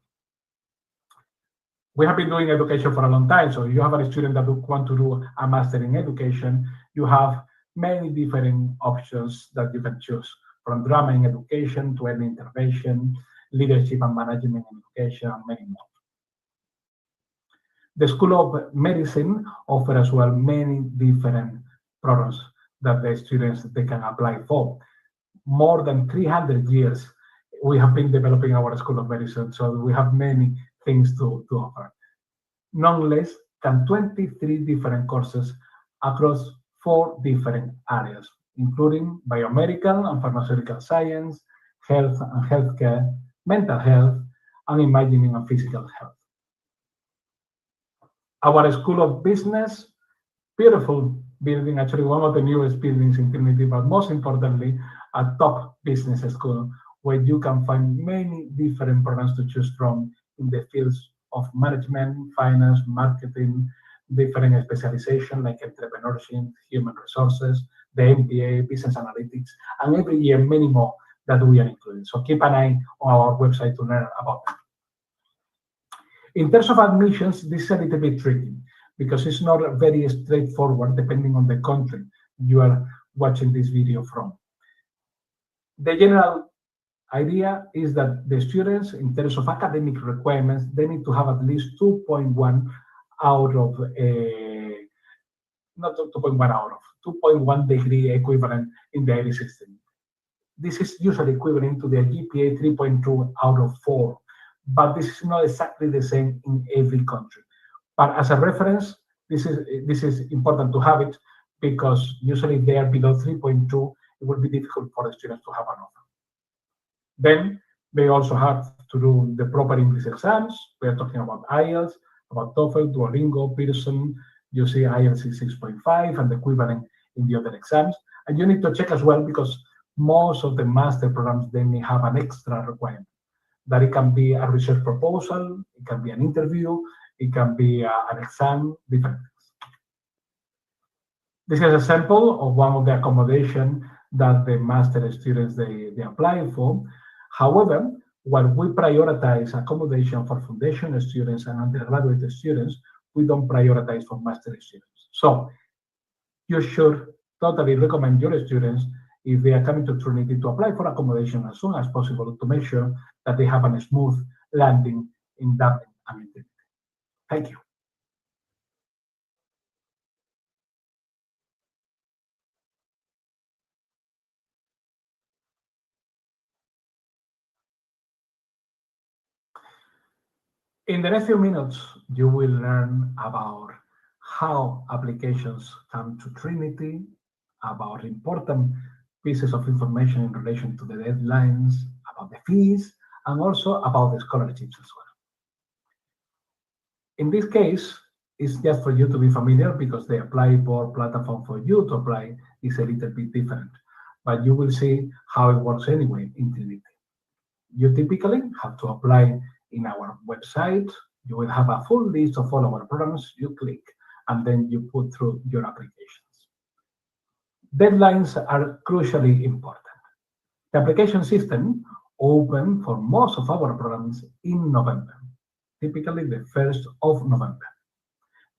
We have been doing education for a long time, so if you have a student that want to do a master in education, you have many different options that you can choose, from drama in education to early intervention, leadership and management in education, and many more. The School of Medicine offers as well many different programs that the students they can apply for. More than 300 years we have been developing our School of Medicine, so we have many things to offer. None less than 23 different courses across 4 different areas, including biomedical and pharmaceutical science, health and healthcare, mental health, and imagining and physical health. Our School of Business, beautiful building, actually one of the newest buildings in Trinity, but most importantly, a top business school where you can find many different programs to choose from in the fields of management, finance, marketing, different specialization like entrepreneurship, human resources, the MBA, business analytics, and every year many more that we are including. So keep an eye on our website to learn about them. In terms of admissions, this is a little bit tricky because it's not very straightforward depending on the country you are watching this video from. The general idea is that the students, in terms of academic requirements, they need to have at least 2.1 out of not 2.1 out of 2.1 degree equivalent in the IRIS system. This is usually equivalent to the GPA 3.2 out of 4, but this is not exactly the same in every country. But as a reference, this is important to have it, because usually if they are below 3.2, it will be difficult for the students to have an offer. Then they also have to do the proper English exams. We are talking about IELTS, about TOEFL, Duolingo, Pearson. You see IELTS is 6.5 and the equivalent in the other exams. And you need to check as well, because most of the master programs, they may have an extra requirement. That it can be a research proposal, it can be an interview, it can be an exam, different things. This is a sample of one of the accommodation that the master students they apply for. However, while we prioritize accommodation for foundation students and undergraduate students, we don't prioritize for master students. So you should totally recommend your students, if they are coming to Trinity, to apply for accommodation as soon as possible to make sure that they have a smooth landing in Dublin and in Trinity. Thank you. In the next few minutes, you will learn about how applications come to Trinity, about important pieces of information in relation to the deadlines, about the fees, and also about the scholarships as well. In this case, it's just for you to be familiar because the Apply Board platform for you to apply is a little bit different, but you will see how it works anyway in Trinity. You typically have to apply in our website. You will have a full list of all our programs. You click, and then you put through your applications. Deadlines are crucially important. The application system open for most of our programs in November, typically the 1st of November.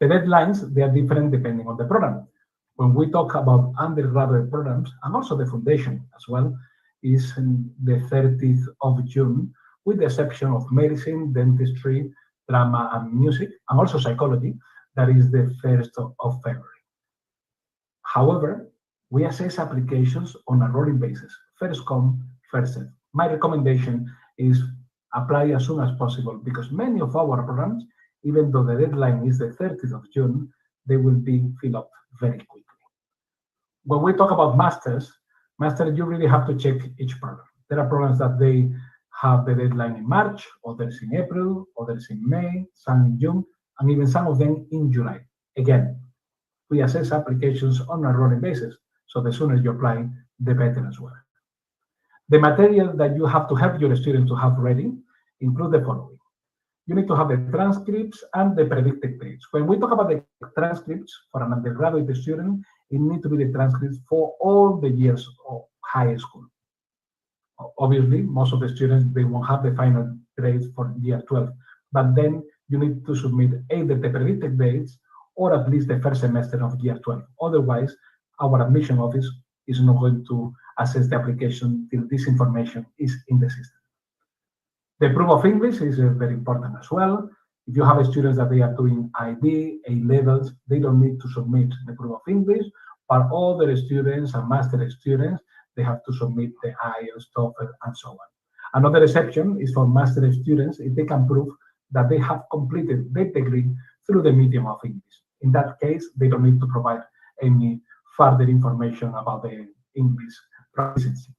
The deadlines, they are different depending on the program. When we talk about undergraduate programs, and also the foundation as well, is the 30th of June, with the exception of medicine, dentistry, drama, and music, and also psychology, that is the 1st of February. However, we assess applications on a rolling basis, first come, first served. My recommendation is apply as soon as possible because many of our programs, even though the deadline is the 30th of June, they will be filled up very quickly. When we talk about masters, you really have to check each program. There are programs that they have the deadline in March, others in April, others in May, some in June, and even some of them in July. Again, we assess applications on a rolling basis, so the sooner you apply, the better as well. The material that you have to help your students to have ready include the following. You need to have the transcripts and the predicted grades. When we talk about the transcripts for an undergraduate student, it needs to be the transcripts for all the years of high school. Obviously, most of the students, they won't have the final grades for year 12, but then you need to submit either the predicted grades or at least the first semester of year 12. Otherwise, our admission office is not going to assess the application till this information is in the system. The proof of English is very important as well. If you have students that they are doing IB, A-levels, they don't need to submit the proof of English, but all the students and master students, they have to submit the IELTS, TOEFL, and so on. Another exception is for master students if they can prove that they have completed their degree through the medium of English. In that case, they don't need to provide any further information about the English proficiency.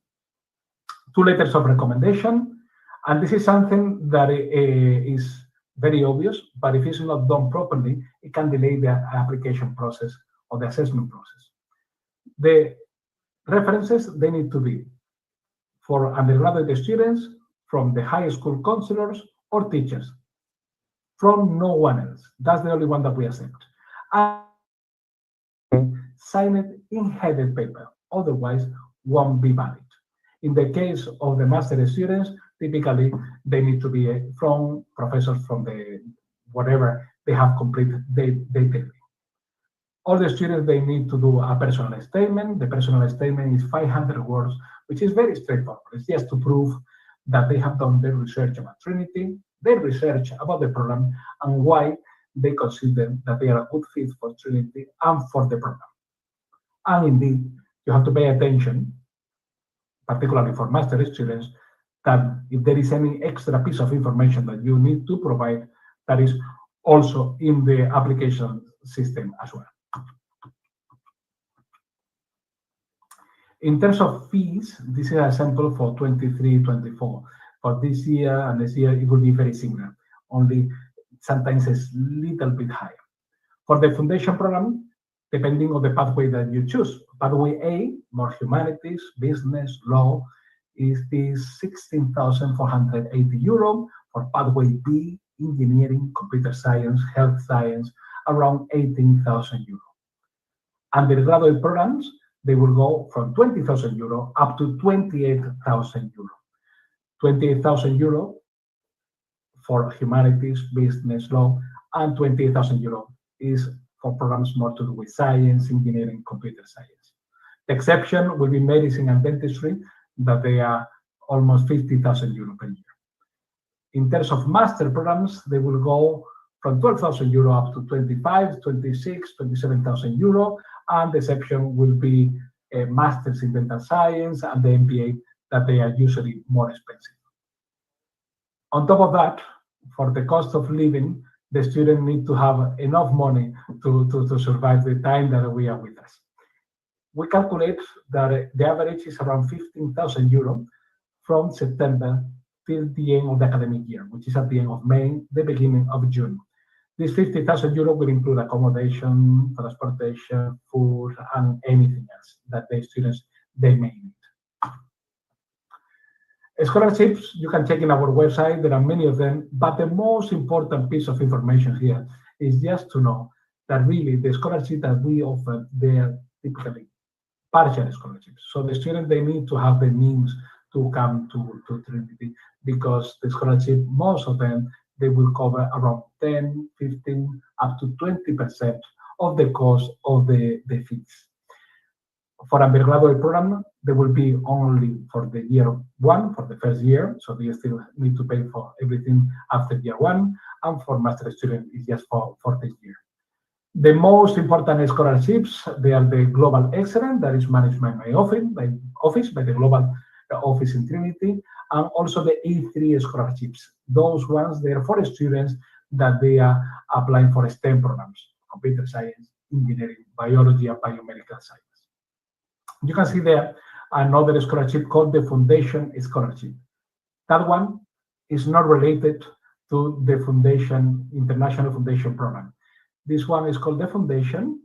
2 letters of recommendation, and this is something that is very obvious, but if it's not done properly, it can delay the application process or the assessment process. The references, they need to be for undergraduate students, from the high school counselors or teachers, from no one else. That's the only one that we accept. And sign it in headed paper, otherwise won't be valid. In the case of the master students, typically they need to be from professors from the whatever they have completed their degree. All the students, they need to do a personal statement. The personal statement is 500 words, which is very straightforward. It's just to prove that they have done their research about Trinity, their research about the program, and why they consider that they are a good fit for Trinity and for the program. And indeed, you have to pay attention, particularly for master students, that if there is any extra piece of information that you need to provide, that is also in the application system as well. In terms of fees, this is a sample for 23-24. For this year and next year, it will be very similar, only sometimes it's a little bit higher. For the foundation program, depending on the pathway that you choose. Pathway A, more humanities, business, law, is this 16,480 euro. For pathway B, engineering, computer science, health science, around 18,000 euro. Undergraduate programs, they will go from 20,000 euro up to 28,000 euro. 28,000 euro for humanities, business, law, and 28,000 euro is for programs more to do with science, engineering, computer science. The exception will be medicine and dentistry, that they are almost 50,000 euro per year. In terms of master programs, they will go from 12,000 euro up to 25, 26, 27,000 euro, and the exception will be a master's in dental science and the MBA, that they are usually more expensive. On top of that, for the cost of living, the student need to have enough money to survive the time that we are with us. We calculate that the average is around 15,000 euro from September till the end of the academic year, which is at the end of May, the beginning of June. This 50,000 euro will include accommodation, transportation, food, and anything else that the students they may need. Scholarships, you can check in our website, there are many of them, but the most important piece of information here is just to know that really the scholarship that we offer, they are typically partial scholarships. So the students, they need to have the means to come to Trinity, because the scholarship, most of them, they will cover around 10, 15, up to 20% of the cost of the fees. For undergraduate program, they will be only for the year one, for the first year, so they still need to pay for everything after year one, and for master student, it's just for this year. The most important scholarships, they are the Global Excellence, that is managed by my office, by the Global Office in Trinity, and also the E3 scholarships. Those ones, they are for students that they are applying for STEM programs, computer science, engineering, biology, and biomedical science. You can see there another scholarship called the Foundation Scholarship. That one is not related to the Foundation, International Foundation Program. This one is called the Foundation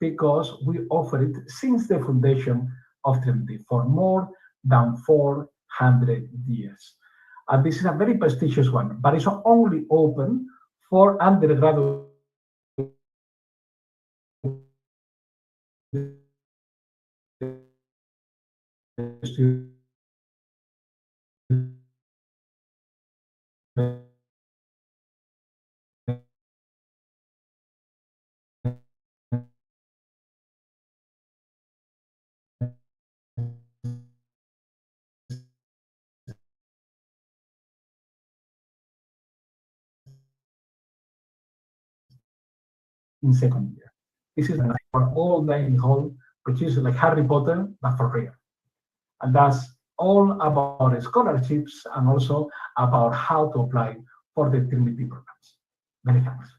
because we offer it since the foundation of Trinity for more than 400 years. And this is a very prestigious one, but it's only open for undergraduate students. In second year. This is for all dining hall, which is like Harry Potter, but for real. And that's all about scholarships and also about how to apply for the Trinity programs. Many thanks.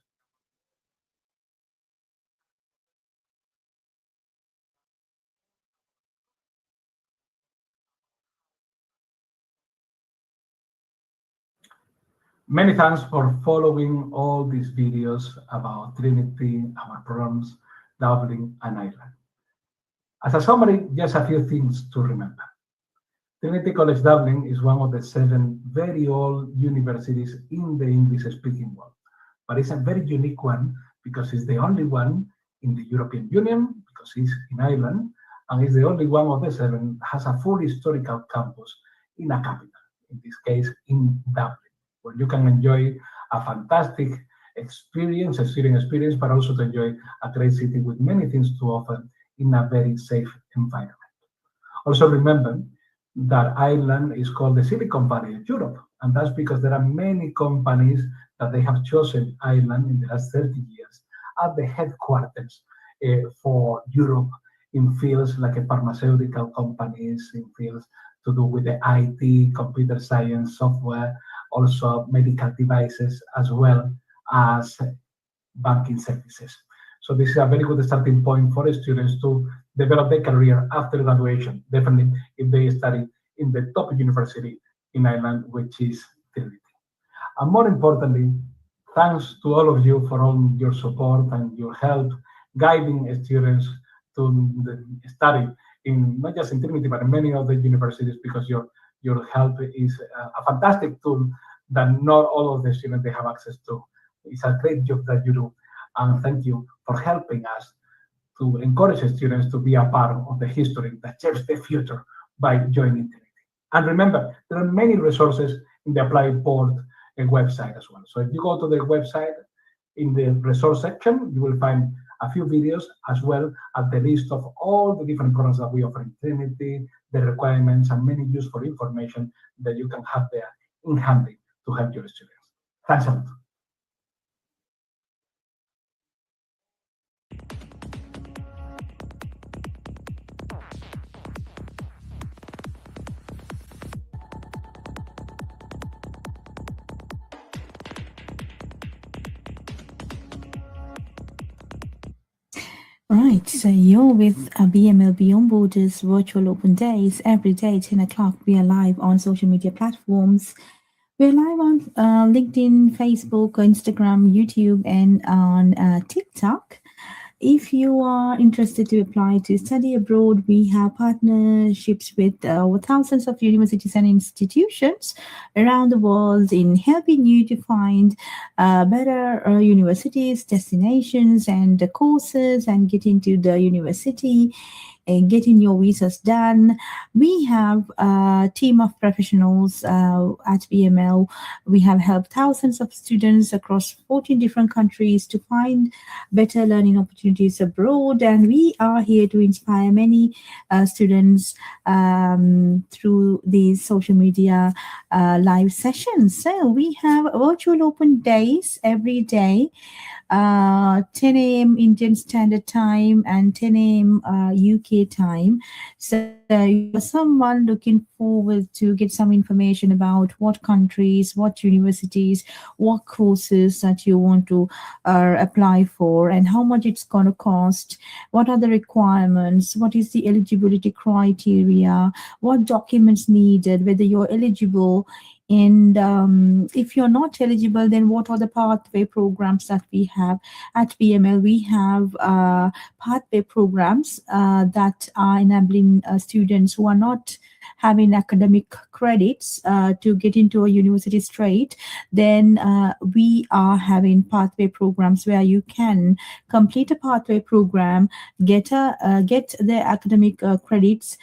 Many thanks for following all these videos about Trinity, our programs, Dublin, and Ireland. As a summary, just a few things to remember. Trinity College Dublin is one of the 7 very old universities in the English-speaking world, but it's a very unique one because it's the only one in the European Union, because it's in Ireland, and it's the only one of the 7 that has a full historical campus in a capital, in this case in Dublin, where you can enjoy a fantastic experience, a student experience, but also to enjoy a great city with many things to offer in a very safe environment. Also remember that Ireland is called the Silicon Valley of Europe, and that's because there are many companies that they have chosen Ireland in the last 30 years as the headquarters for Europe in fields like pharmaceutical companies, in fields to do with the IT, computer science, software, also medical devices, as well as banking services. So this is a very good starting point for students to develop their career after graduation, definitely if they study in the top university in Ireland, which is Trinity. And more importantly, thanks to all of you for all your support and your help guiding students to study in not just in Trinity, but in many other universities, because your help is a fantastic tool that not all of the students they have access to. It's a great job that you do, and thank you for helping us to encourage students to be a part of the history that shapes the future by joining Trinity. And remember, there are many resources in the Applied Board website as well. So if you go to the website, in the resource section, you will find a few videos as well as the list of all the different programs that we offer in Trinity, the requirements, and many useful information that you can have there in handy to help your students. Thanks a lot. Right, so you're with BML Beyond Borders Virtual Open Days. Every day, 10 o'clock, we are live on social media platforms. We're live on LinkedIn, Facebook, Instagram, YouTube, and on TikTok. If you are interested to apply to study abroad, we have partnerships with thousands of universities and institutions around the world in helping you to find better universities, destinations, and courses, and get into the university and getting your visas done. We have a team of professionals at BML. We have helped thousands of students across 14 different countries to find better learning opportunities abroad. And we are here to inspire many students through these social media live sessions. So we have virtual open days every day. 10 a.m. Indian Standard Time and 10 a.m. UK time. So you're someone looking forward to get some information about what countries, what universities, what courses that you want to apply for, and how much it's going to cost, what are the requirements, what is the eligibility criteria, what documents needed, whether you're eligible. And if you're not eligible, then what are the pathway programs that we have at BML? We have pathway programs that are enabling students who are not having academic credits to get into a university straight. Then we are having pathway programs where you can complete a pathway program, get the academic credits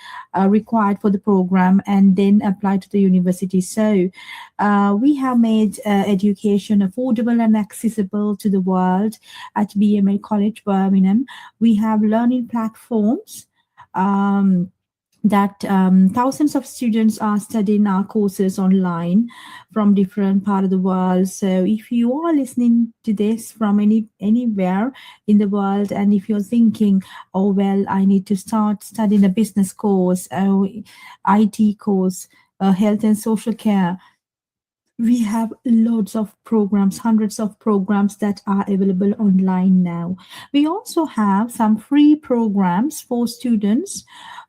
required for the program, and then apply to the university. So we have made education affordable and accessible to the world at BML College Birmingham. We have learning platforms that thousands of students are studying our courses online from different part of the world. So if you are listening to this from anywhere in the world, and if you're thinking, oh well, I need to start studying a business course, IT course, health and social care, we have loads of programs, hundreds of programs that are available online now. We also have some free programs for students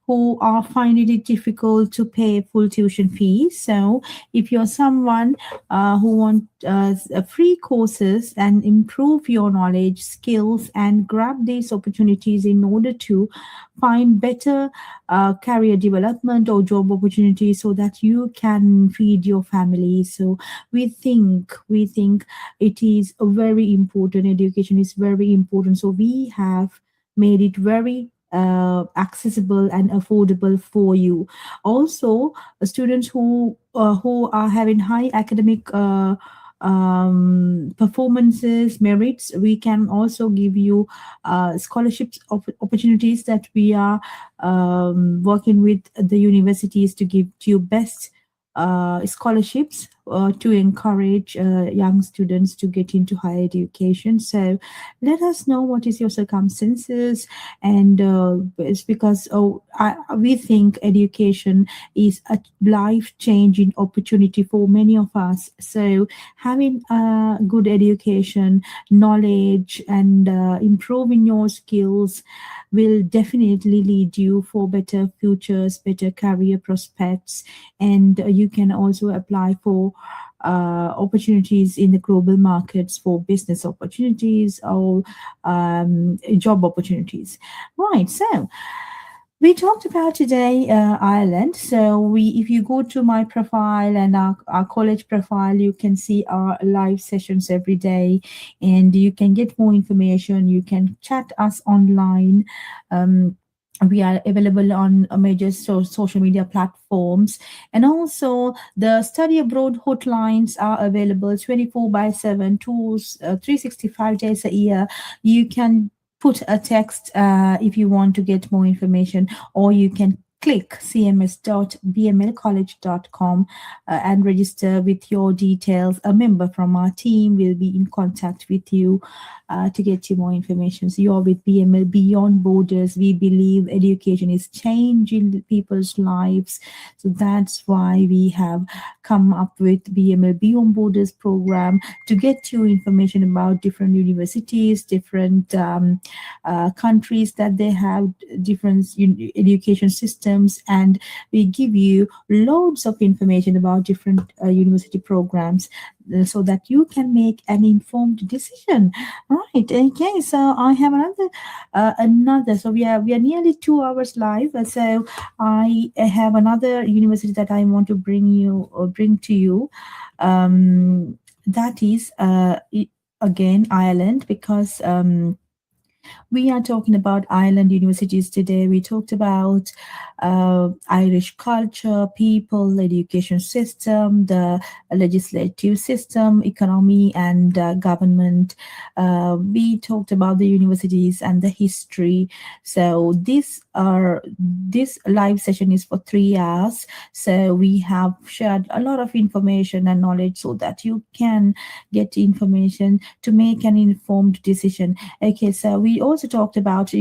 who are finding it difficult to pay full tuition fees. So if you're someone who wants free courses and improve your knowledge, skills, and grab these opportunities in order to find better career development or job opportunities so that you can feed your family. So we think it is very important. Education is very important. So we have made it very accessible and affordable for you. Also, students who are having high academic performances, merits, we can also give you scholarships opportunities that we are working with the universities to give you best scholarships to encourage young students to get into higher education. So let us know what is your circumstances, and it's because we think education is a life-changing opportunity for many of us. So having good education, knowledge, and improving your skills will definitely lead you for better futures, better career prospects, and you can also apply for opportunities in the global markets for business opportunities or job opportunities. Right. So we talked about today Ireland. So if you go to my profile and our college profile, you can see our live sessions every day, and you can get more information. You can chat us online. We are available on major social media platforms, and also the study abroad hotlines are available 24/7, 365 days a year. You can put a text if you want to get more information, or you can click cms.bmlcollege.com and register with your details. A member from our team will be in contact with you to get you more information. So you're with BML Beyond Borders. We believe education is changing people's lives. So that's why we have come up with BML Beyond Borders program to get you information about different universities, different countries that they have different education systems, and we give you loads of information about different university programs so that you can make an informed decision. Right. Okay. So I have another. So we are nearly 2 hours live. So I have another university that I want to bring to you. That is again Ireland, because we are talking about Ireland universities today. We talked about Irish culture, people, education system, the legislative system, economy, and government. We talked about the universities and the history. So this live session is for 3 hours. So we have shared a lot of information and knowledge so that you can get information to make an informed decision. Okay, so we also talked about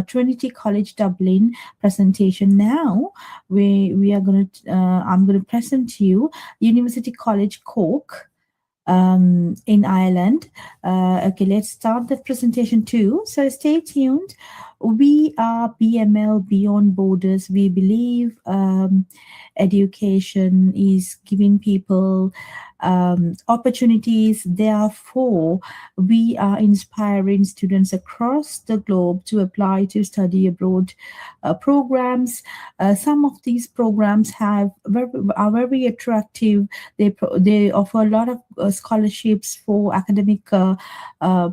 Trinity College Dublin presentation. Now I'm going to present to you University College Cork in Ireland. Okay, let's start the presentation too. So stay tuned. We are BML Beyond Borders. We believe education is giving people opportunities. Therefore, we are inspiring students across the globe to apply to study abroad programs. Some of these programs are very attractive. They offer a lot of scholarships for academic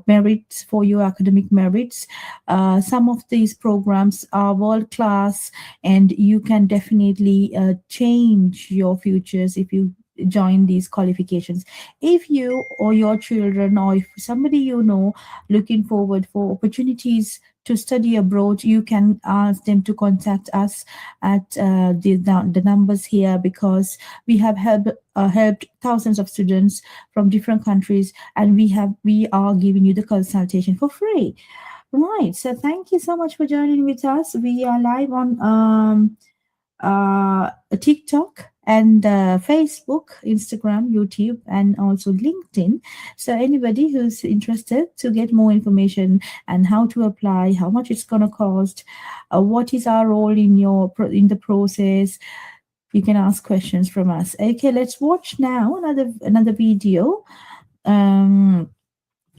merits, for your academic merits. Some of these programs are world class, and you can definitely change your futures if you join these qualifications. If you or your children, or if somebody you know looking forward for opportunities to study abroad, you can ask them to contact us at the numbers here, because we have helped thousands of students from different countries, and we are giving you the consultation for free. Right. So thank you so much for joining with us. We are live on TikTok and Facebook, Instagram, YouTube, and also LinkedIn. So anybody who's interested to get more information and how to apply, how much it's going to cost, what is our role in the process, you can ask questions from us. Okay, let's watch now another video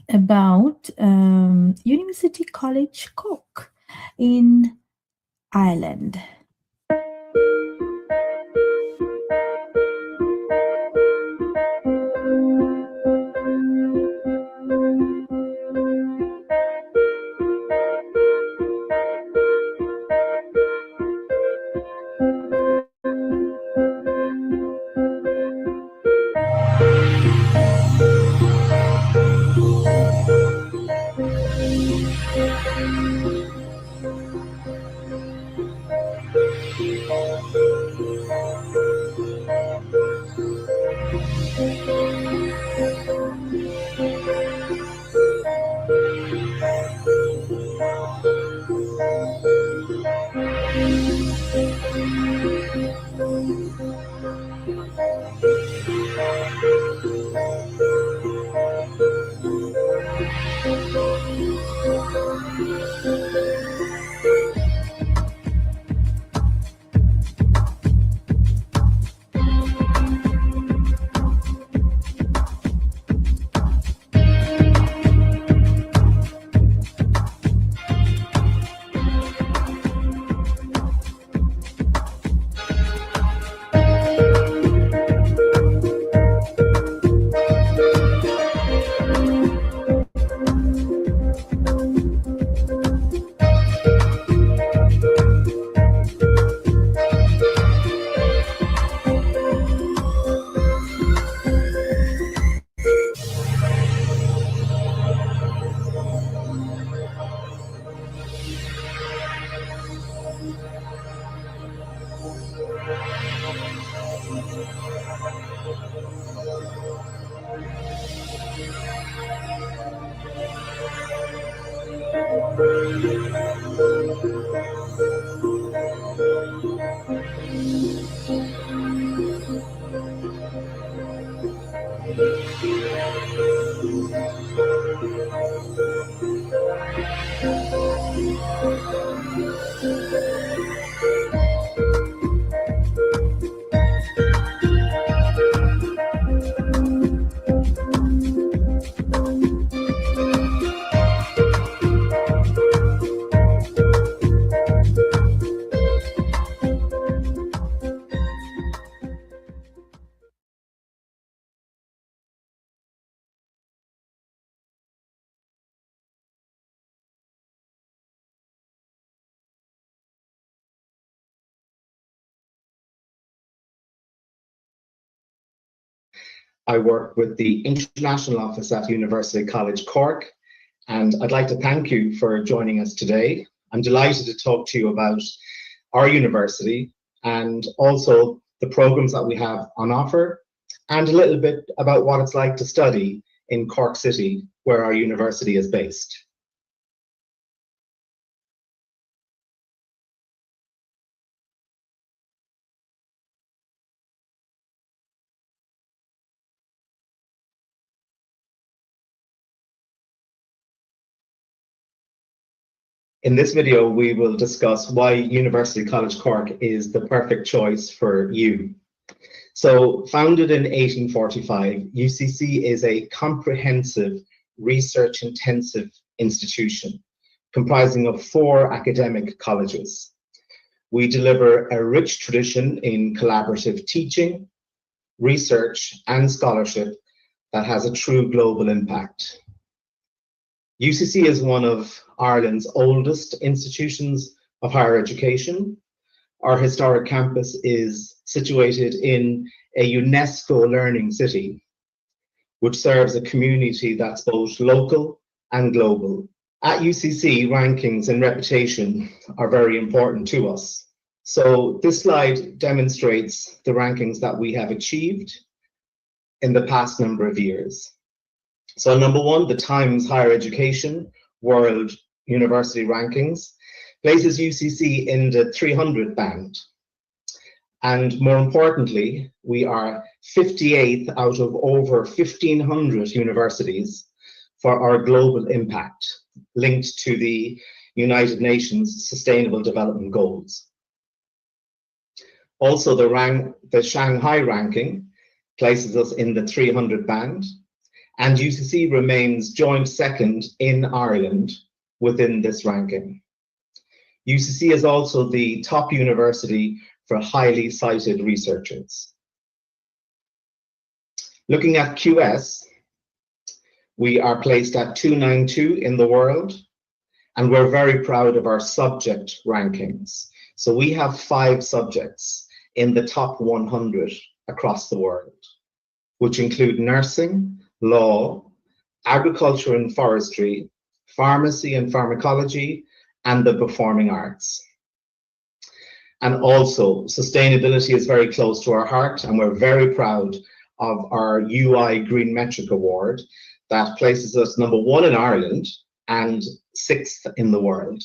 about University College Cork in Ireland. I work with the International Office at University College Cork, and I'd like to thank you for joining us today. I'm delighted to talk to you about our university and also the programs that we have on offer, and a little bit about what it's like to study in Cork City, where our university is based. In this video, we will discuss why University College Cork is the perfect choice for you. So, founded in 1845, UCC is a comprehensive, research-intensive institution comprising of 4 academic colleges. We deliver a rich tradition in collaborative teaching, research, and scholarship that has a true global impact. UCC is one of Ireland's oldest institutions of higher education. Our historic campus is situated in a UNESCO learning city, which serves a community that's both local and global. At UCC, rankings and reputation are very important to us. So this slide demonstrates the rankings that we have achieved in the past number of years. So number 1, the Times Higher Education World University Rankings places UCC in the 300 band. And more importantly, we are 58th out of over 1,500 universities for our global impact linked to the United Nations Sustainable Development Goals. Also, the Shanghai ranking places us in the 300 band, and UCC remains joint second in Ireland within this ranking. UCC is also the top university for highly cited researchers. Looking at QS, we are placed at 292 in the world, and we're very proud of our subject rankings. So we have 5 subjects in the top 100 across the world, which include nursing, law, agriculture and forestry, pharmacy and pharmacology, and the performing arts. And also, sustainability is very close to our heart, and we're very proud of our UI Green Metric Award that places us number 1 in Ireland and 6th in the world.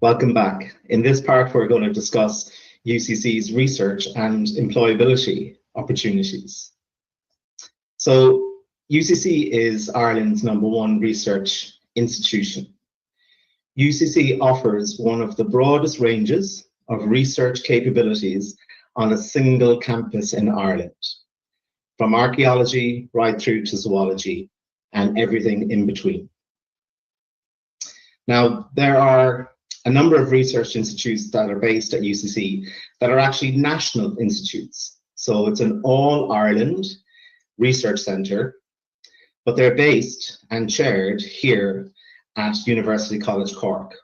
Welcome back. In this part, we're going to discuss UCC's research and employability opportunities. So UCC is Ireland's number 1 research institution. UCC offers one of the broadest ranges of research capabilities on a single campus in Ireland, from archaeology right through to zoology and everything in between. Now, there are a number of research institutes that are based at UCC that are actually national institutes. So it's an all-Ireland research centre, but they're based and chaired here at University College Cork.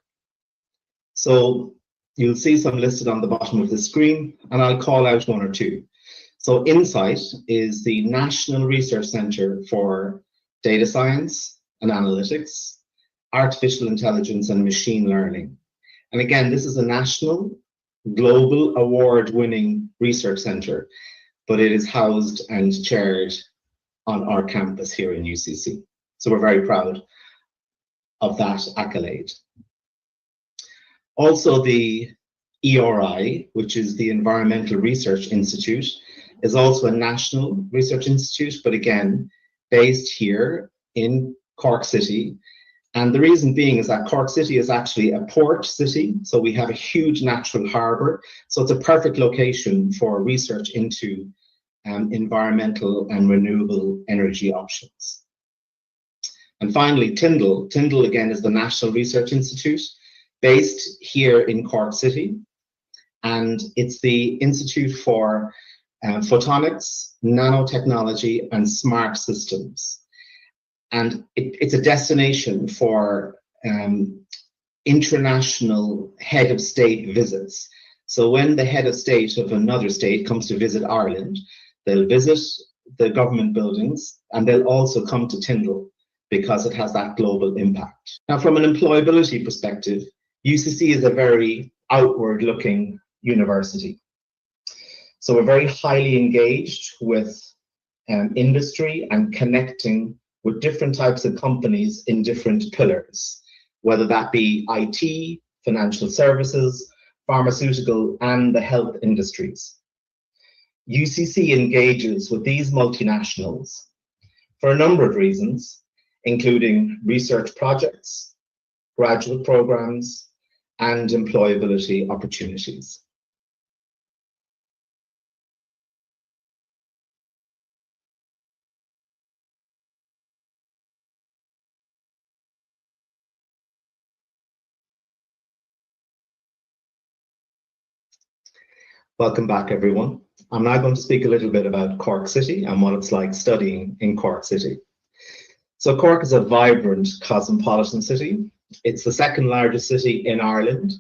So you'll see some listed on the bottom of the screen, and I'll call out 1 or 2. So Insight is the National Research Centre for Data Science, and analytics, artificial intelligence and machine learning. And again, this is a national, global award-winning research center, but it is housed and chaired on our campus here in UCC. So we're very proud of that accolade. Also, the ERI, which is the Environmental Research Institute, is also a national research institute, but again, based here in Cork City. And the reason being is that Cork City is actually a port city, so we have a huge natural harbour. So it's a perfect location for research into environmental and renewable energy options. And finally, Tyndall. Tyndall, again, is the National Research Institute based here in Cork City. And it's the Institute for Photonics, Nanotechnology, and Smart Systems. And it's a destination for international head of state visits. So when the head of state of another state comes to visit Ireland, they'll visit the government buildings and they'll also come to Tyndall because it has that global impact. Now, from an employability perspective, UCC is a very outward-looking university. So we're very highly engaged with industry and connecting with different types of companies in different pillars, whether that be IT, financial services, pharmaceutical, and the health industries. UCC engages with these multinationals for a number of reasons, including research projects, graduate programs, and employability opportunities. Welcome back, everyone. I'm now going to speak a little bit about Cork City and what it's like studying in Cork City. So Cork is a vibrant cosmopolitan city. It's the second largest city in Ireland,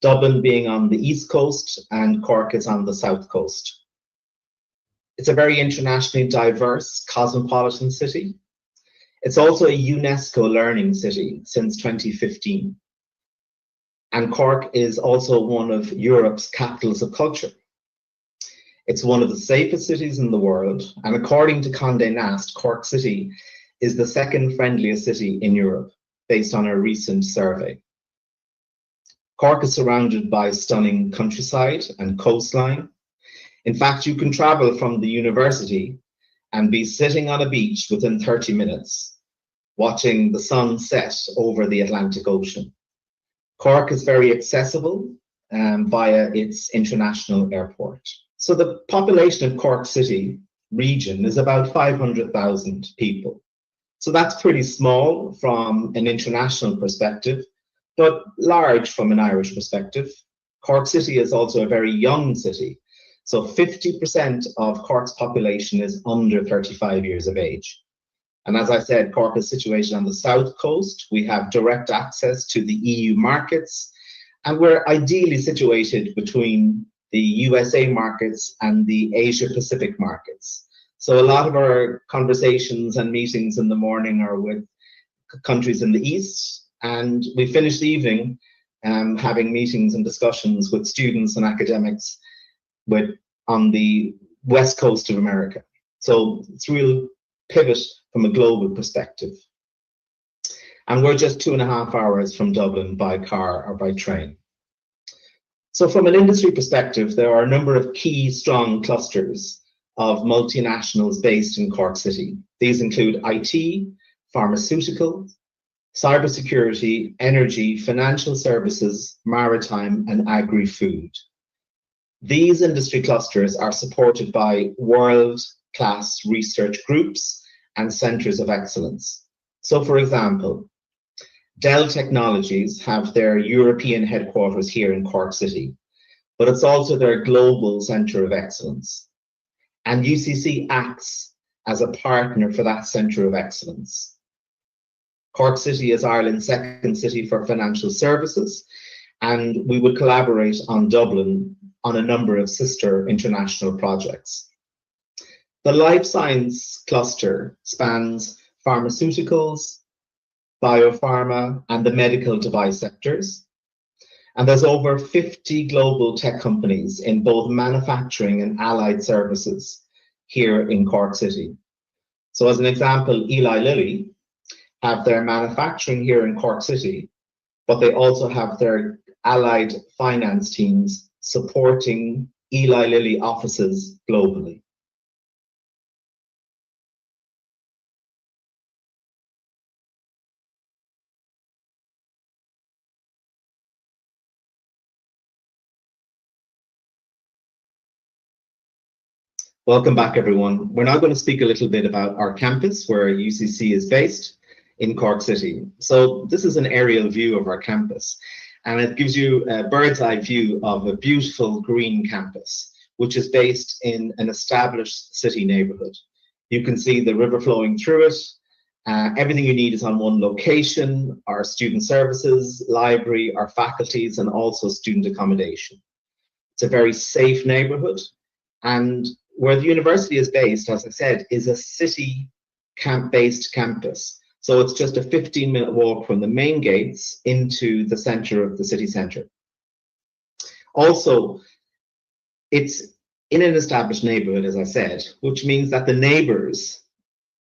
Dublin being on the east coast and Cork is on the south coast. It's a very internationally diverse cosmopolitan city. It's also a UNESCO learning city since 2015. And Cork is also one of Europe's capitals of culture. It's one of the safest cities in the world, and according to Condé Nast, Cork City is the second friendliest city in Europe, based on a recent survey. Cork is surrounded by stunning countryside and coastline. In fact, you can travel from the university and be sitting on a beach within 30 minutes, watching the sun set over the Atlantic Ocean. Cork is very accessible via its international airport. So the population of Cork City region is about 500,000 people. So that's pretty small from an international perspective, but large from an Irish perspective. Cork City is also a very young city. So 50% of Cork's population is under 35 years of age. And as I said, Cork is situated on the south coast. We have direct access to the EU markets, and we're ideally situated between the USA markets and the Asia Pacific markets. So a lot of our conversations and meetings in the morning are with countries in the East, and we finish the evening having meetings and discussions with students and academics on the West Coast of America. So it's a real pivot from a global perspective. And we're just 2.5 hours from Dublin by car or by train. So from an industry perspective, there are a number of key strong clusters of multinationals based in Cork City. These include IT, pharmaceutical, cybersecurity, energy, financial services, maritime, and agri-food. These industry clusters are supported by world-class research groups and centers of excellence. So for example, Dell Technologies have their European headquarters here in Cork City, but it's also their global center of excellence. And UCC acts as a partner for that center of excellence. Cork City is Ireland's second city for financial services, and we would collaborate on Dublin on a number of sister international projects. The life science cluster spans pharmaceuticals, biopharma, and the medical device sectors. And there's over 50 global tech companies in both manufacturing and allied services here in Cork City. So as an example, Eli Lilly have their manufacturing here in Cork City, but they also have their allied finance teams supporting Eli Lilly offices globally. Welcome back, everyone. We're now going to speak a little bit about our campus, where UCC is based in Cork City. So this is an aerial view of our campus, and it gives you a bird's eye view of a beautiful green campus, which is based in an established city neighborhood. You can see the river flowing through it. Everything you need is on one location: our student services, library, our faculties, and also student accommodation. It's a very safe neighborhood, and where the university is based, as I said, is a city based campus. So it's just a 15-minute walk from the main gates into the center of the city center. Also, it's in an established neighborhood, as I said, which means that the neighbors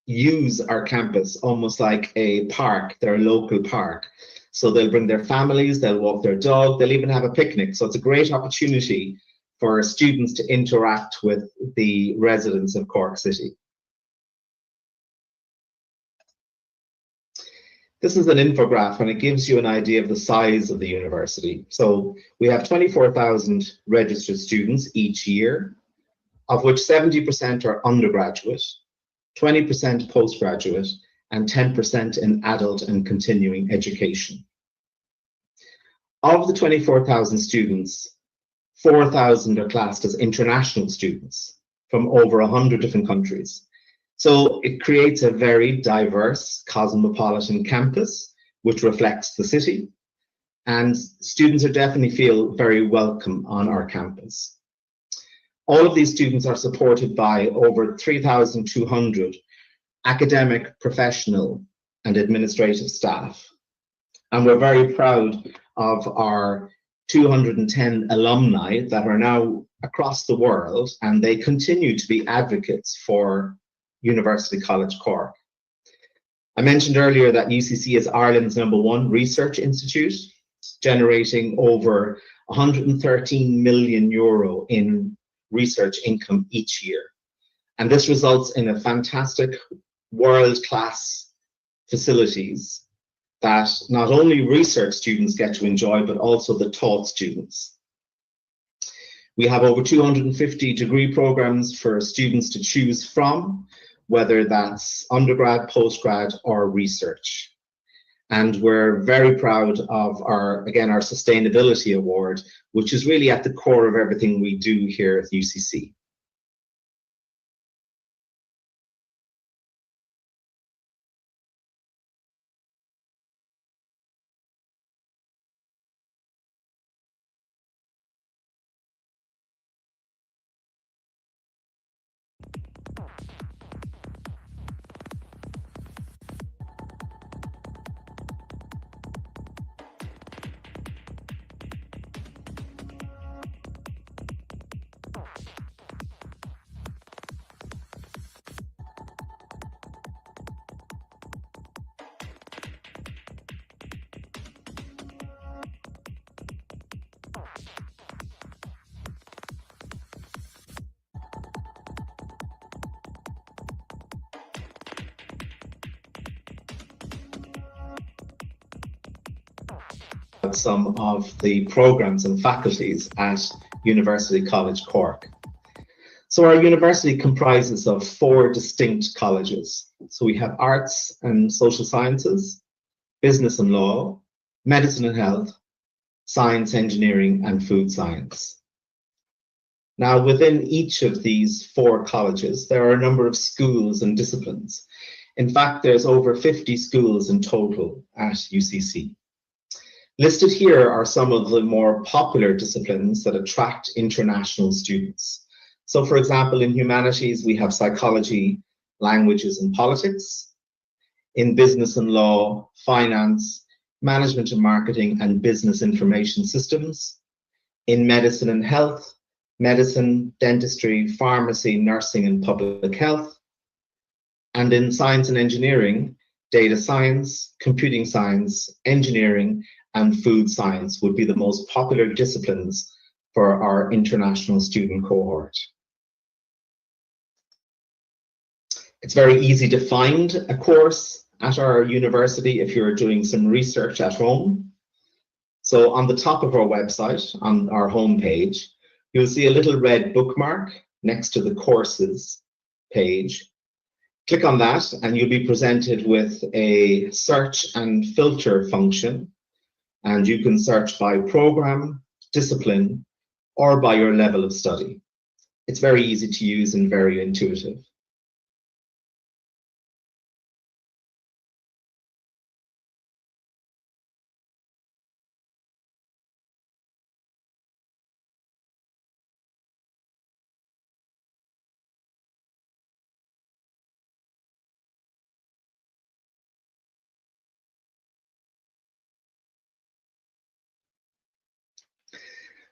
use our campus almost like a park, their local park. So they'll bring their families, they'll walk their dog, they'll even have a picnic. So it's a great opportunity for students to interact with the residents of Cork City. This is an infographic, and it gives you an idea of the size of the university. So we have 24,000 registered students each year, of which 70% are undergraduate, 20% postgraduate, and 10% in adult and continuing education. Of the 24,000 students, 4,000 are classed as international students from over 100 different countries. So it creates a very diverse, cosmopolitan campus, which reflects the city. And students definitely feel very welcome on our campus. All of these students are supported by over 3,200 academic, professional, and administrative staff. And we're very proud of our 210 alumni that are now across the world, and they continue to be advocates for University College Cork. I mentioned earlier that UCC is Ireland's #1 research institute, generating over 113 million euro in research income each year. And this results in a fantastic world-class facilities that not only research students get to enjoy, but also the taught students. We have over 250 degree programs for students to choose from, whether that's undergrad, postgrad, or research. And we're very proud of our Sustainability Award, which is really at the core of everything we do here at UCC. Some of the programs and faculties at University College Cork. So our university comprises of 4 distinct colleges. So we have Arts and Social Sciences, Business and Law, Medicine and Health, Science, Engineering, and Food Science. Now, within each of these 4 colleges, there are a number of schools and disciplines. In fact, there's over 50 schools in total at UCC. Listed here are some of the more popular disciplines that attract international students. So for example, in humanities, we have psychology, languages and politics. in business and law, finance, management and marketing, and business information systems, in medicine and health, medicine, dentistry, pharmacy, nursing, and public health, and in science and engineering, data science, computing science, engineering, and food science would be the most popular disciplines for our international student cohort. It's very easy to find a course at our university if you're doing some research at home. So on the top of our website, on our homepage, you'll see a little red bookmark next to the courses page. Click on that and you'll be presented with a search and filter function. And you can search by program, discipline, or by your level of study. It's very easy to use and very intuitive.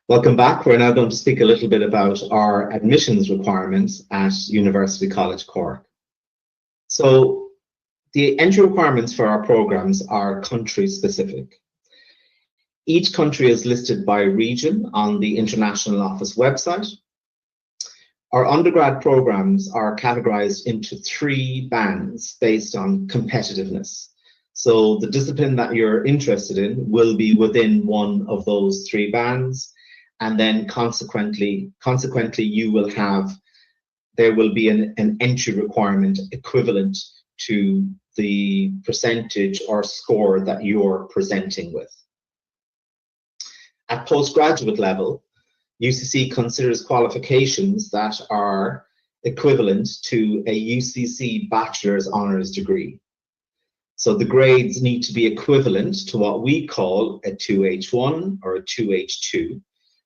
Welcome back. We're now going to speak a little bit about our admissions requirements at University College Cork. So the entry requirements for our programs are country specific. Each country is listed by region on the International Office website. Our undergrad programs are categorized into 3 bands based on competitiveness. So the discipline that you're interested in will be within one of those 3 bands. And then consequently you will have, there will be an entry requirement equivalent to the percentage or score that you're presenting with. At postgraduate level, UCC considers qualifications that are equivalent to a UCC Bachelor's Honours degree. So the grades need to be equivalent to what we call a 2H1 or a 2H2.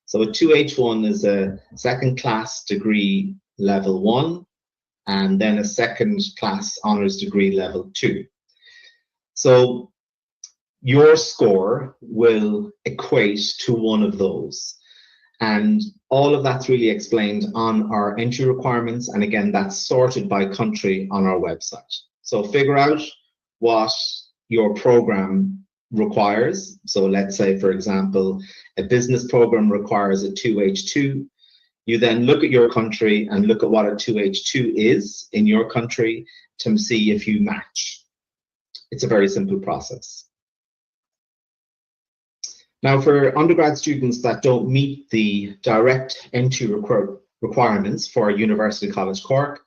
So a 2H1 is a second class degree level 1, and then a second class honours degree level 2. So your score will equate to one of those. And all of that's really explained on our entry requirements. And again, that's sorted by country on our website. So figure out what your program requires. So let's say, for example, a business program requires a 2H2. You then look at your country and look at what a 2H2 is in your country to see if you match. It's a very simple process. Now, for undergrad students that don't meet the direct entry requirements for University College Cork,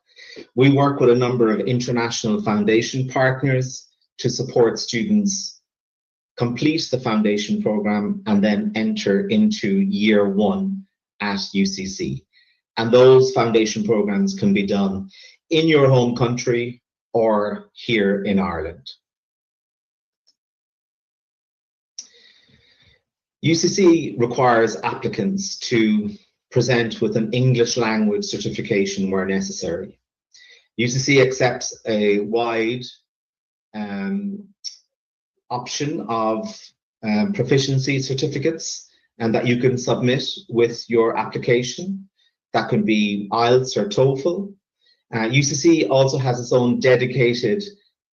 we work with a number of international foundation partners to support students complete the foundation program and then enter into year 1 at UCC. And those foundation programs can be done in your home country or here in Ireland. UCC requires applicants to present with an English language certification where necessary. UCC accepts a wide option of proficiency certificates and that you can submit with your application. That could be IELTS or TOEFL. UCC also has its own dedicated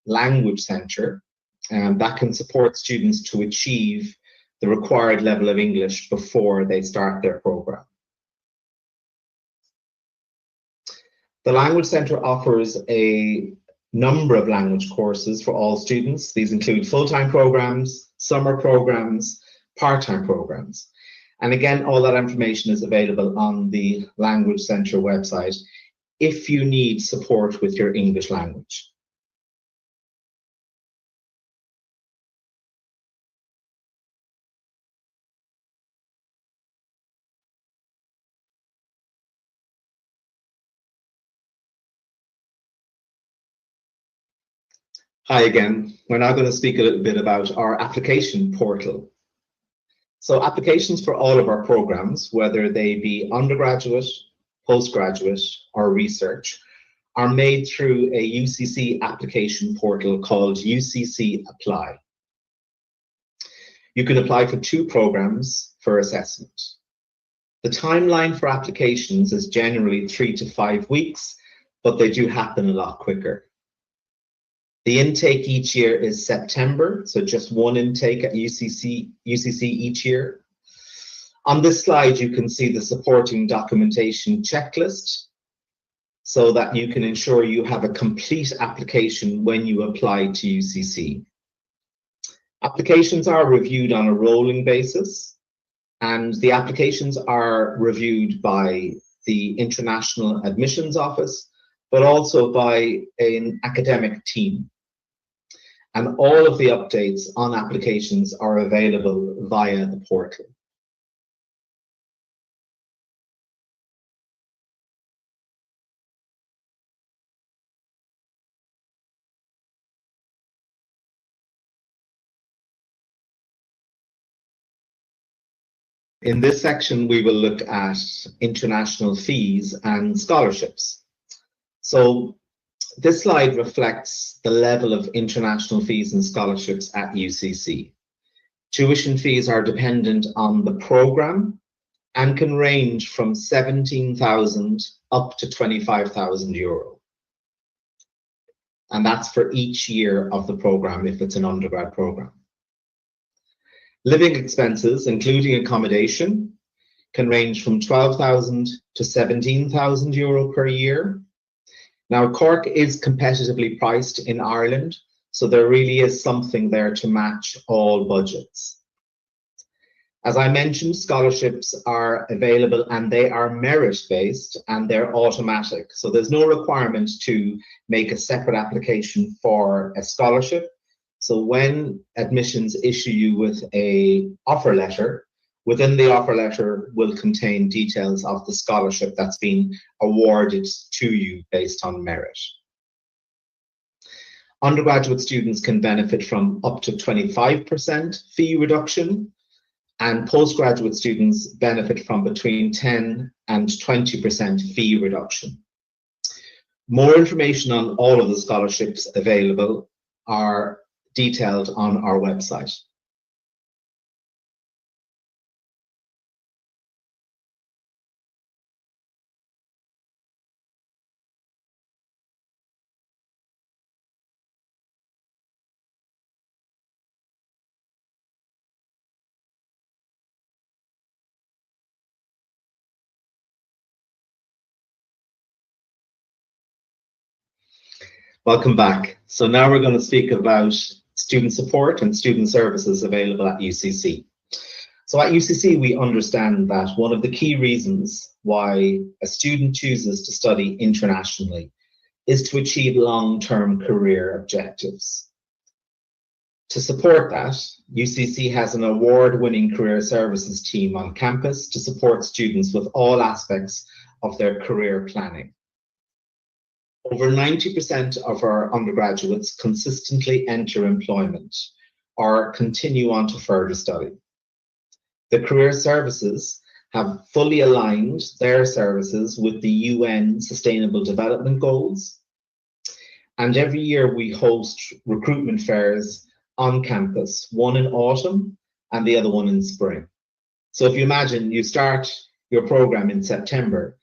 language centre that can support students to achieve the required level of English before they start their program. The Language Centre offers a number of language courses for all students. These include full-time programs, summer programs, part-time programs. And again, all that information is available on the Language Centre website if you need support with your English language. Hi again. We're now going to speak a little bit about our application portal. So applications for all of our programs, whether they be undergraduate, postgraduate, or research, are made through a UCC application portal called UCC Apply. You can apply for 2 programs for assessment. The timeline for applications is generally 3 to 5 weeks, but they do happen a lot quicker. The intake each year is September, so just one intake at UCC each year. On this slide, you can see the supporting documentation checklist so that you can ensure you have a complete application when you apply to UCC. Applications are reviewed on a rolling basis, and the applications are reviewed by the International Admissions Office, but also by an academic team. And all of the updates on applications are available via the portal. In this section, we will look at international fees and scholarships. So this slide reflects the level of international fees and scholarships at UCC. Tuition fees are dependent on the program and can range from 17,000 up to 25,000 euro. And that's for each year of the program if it's an undergrad program. Living expenses, including accommodation, can range from 12,000 to 17,000 euro per year. Now, Cork is competitively priced in Ireland, so there really is something there to match all budgets. As I mentioned, scholarships are available and they are merit-based and they're automatic. So there's no requirement to make a separate application for a scholarship. So when admissions issue you with an offer letter, within the offer letter will contain details of the scholarship that's been awarded to you based on merit. Undergraduate students can benefit from up to 25% fee reduction, and postgraduate students benefit from between 10 and 20% fee reduction. More information on all of the scholarships available are detailed on our website. Welcome back. So now we're going to speak about student support and student services available at UCC. So at UCC, we understand that one of the key reasons why a student chooses to study internationally is to achieve long-term career objectives. To support that, UCC has an award-winning career services team on campus to support students with all aspects of their career planning. Over 90% of our undergraduates consistently enter employment or continue on to further study. The career services have fully aligned their services with the UN Sustainable Development Goals. And every year we host recruitment fairs on campus, one in autumn and the other one in spring. So if you imagine you start your program in September,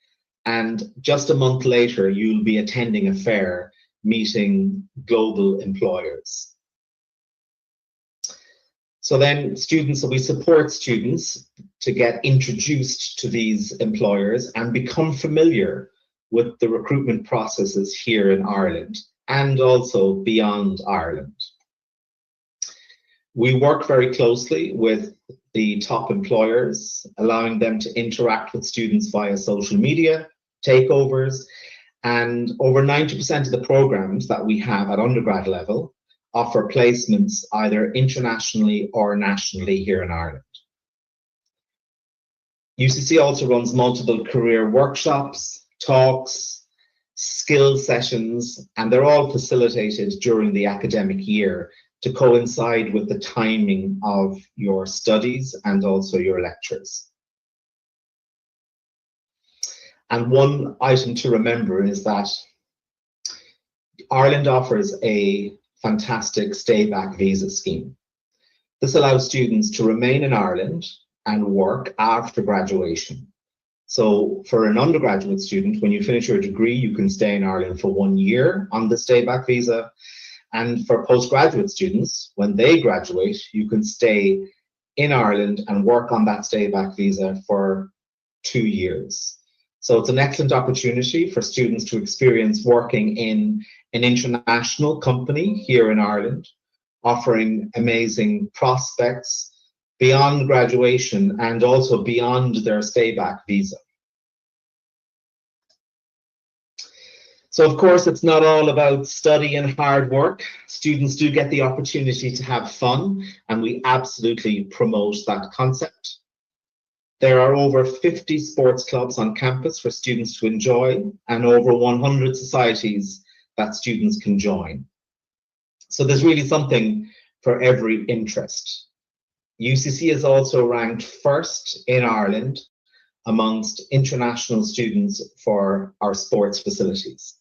and just a month later, you'll be attending a fair meeting global employers. So then we support students to get introduced to these employers and become familiar with the recruitment processes here in Ireland and also beyond Ireland. We work very closely with the top employers, allowing them to interact with students via social media, takeovers, and over 90% of the programs that we have at undergrad level offer placements either internationally or nationally here in Ireland. UCC also runs multiple career workshops, talks, skill sessions, and they're all facilitated during the academic year to coincide with the timing of your studies and also your lectures. And one item to remember is that Ireland offers a fantastic stay-back visa scheme. This allows students to remain in Ireland and work after graduation. So for an undergraduate student, when you finish your degree, you can stay in Ireland for 1 year on the stay-back visa. And for postgraduate students, when they graduate, you can stay in Ireland and work on that stay-back visa for 2 years. So it's an excellent opportunity for students to experience working in an international company here in Ireland, offering amazing prospects beyond graduation and also beyond their stay-back visa. So of course, it's not all about study and hard work. Students do get the opportunity to have fun, and we absolutely promote that concept. There are over 50 sports clubs on campus for students to enjoy, and over 100 societies that students can join. So there's really something for every interest. UCC is also ranked first in Ireland amongst international students for our sports facilities.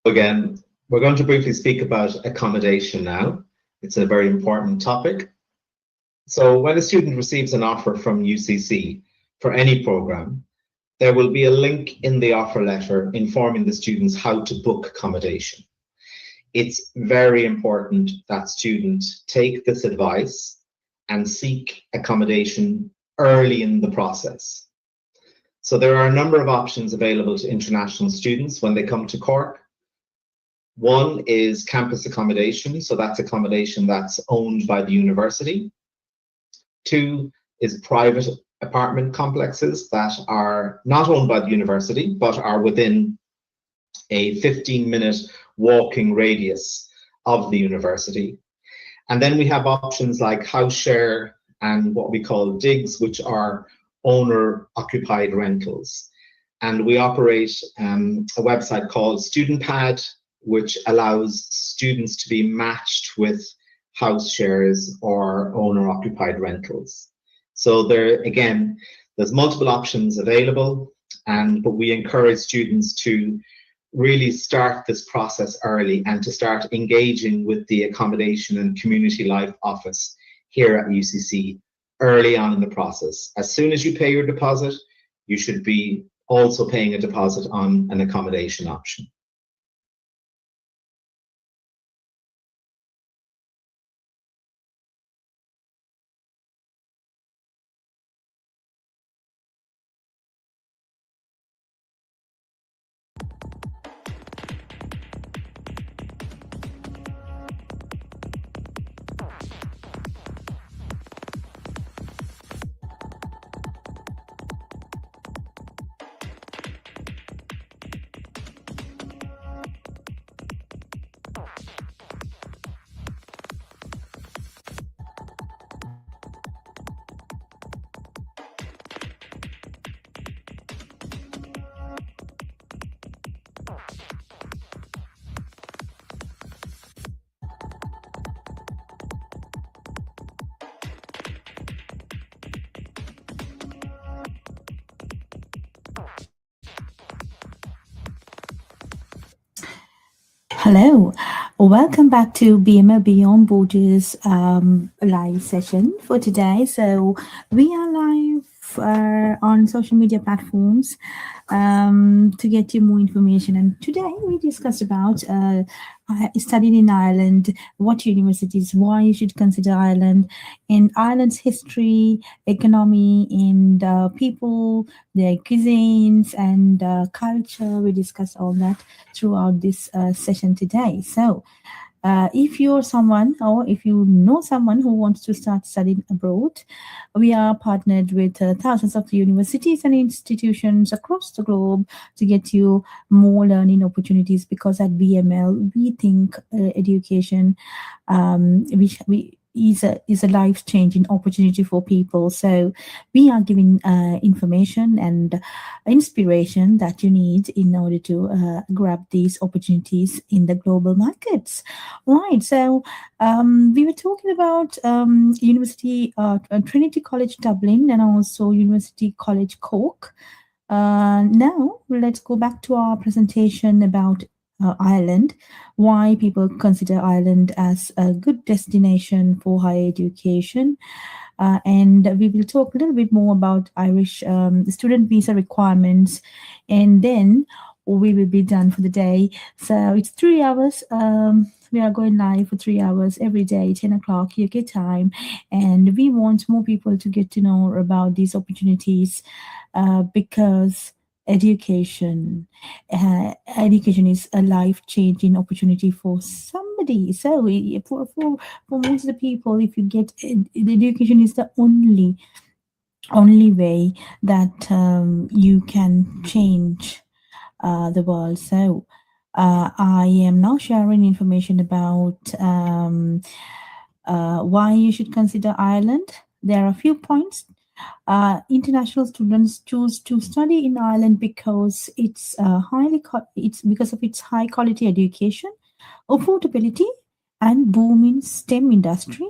Again, we're going to briefly speak about accommodation now. It's a very important topic. So when a student receives an offer from UCC for any program, there will be a link in the offer letter informing the students how to book accommodation. It's very important that students take this advice and seek accommodation early in the process. So there are a number of options available to international students when they come to Cork. One is campus accommodation, so that's accommodation that's owned by the university. Two is private apartment complexes that are not owned by the university, but are within a 15-minute walking radius of the university. And then we have options like house share and what we call digs, which are owner-occupied rentals. And we operate a website called StudentPad, which allows students to be matched with house shares or owner-occupied rentals. So there, again, there's multiple options available, but we encourage students to really start this process early and to start engaging with the Accommodation and Community Life Office here at UCC early on in the process. As soon as you pay your deposit, you should be also paying a deposit on an accommodation option. Hello, welcome back to BML Beyond Borders live session for today. So we are live on social media platforms to get you more information. And today we discussed about studying in Ireland, what universities, why you should consider Ireland, and Ireland's history, economy, and people, their cuisines, and culture. We discussed all that throughout this session today. So if you're someone, or if you know someone who wants to start studying abroad, we are partnered with thousands of universities and institutions across the globe to get you more learning opportunities, because at BML we think education, is a life-changing opportunity for people. So we are giving information and inspiration that you need in order to grab these opportunities in the global markets. Right. So we were talking about University Trinity College Dublin and also University College Cork. Now let's go back to our presentation about Ireland, why people consider Ireland as a good destination for higher education. And we will talk a little bit more about Irish student visa requirements, and then we will be done for the day. So it's 3 hours. We are going live for 3 hours every day, 10 o'clock UK time. And we want more people to get to know about these opportunities because education is a life-changing opportunity for somebody. So for most of the people, if you get the education is the only way that you can change the world. So I am now sharing information about why you should consider Ireland. There are a few points. International students choose to study in Ireland because it's because of its high quality education, affordability, and booming STEM industry,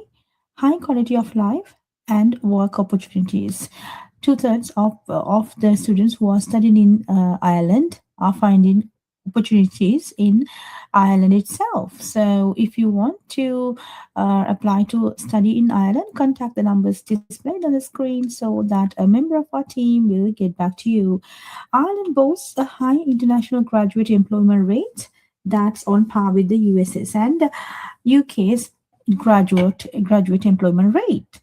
high quality of life, and work opportunities. 2/3 of the students who are studying in Ireland are finding opportunities in Ireland itself. So if you want to apply to study in Ireland, contact the numbers displayed on the screen so that a member of our team will get back to you. Ireland boasts a high international graduate employment rate that's on par with the US's and UK's graduate employment rate.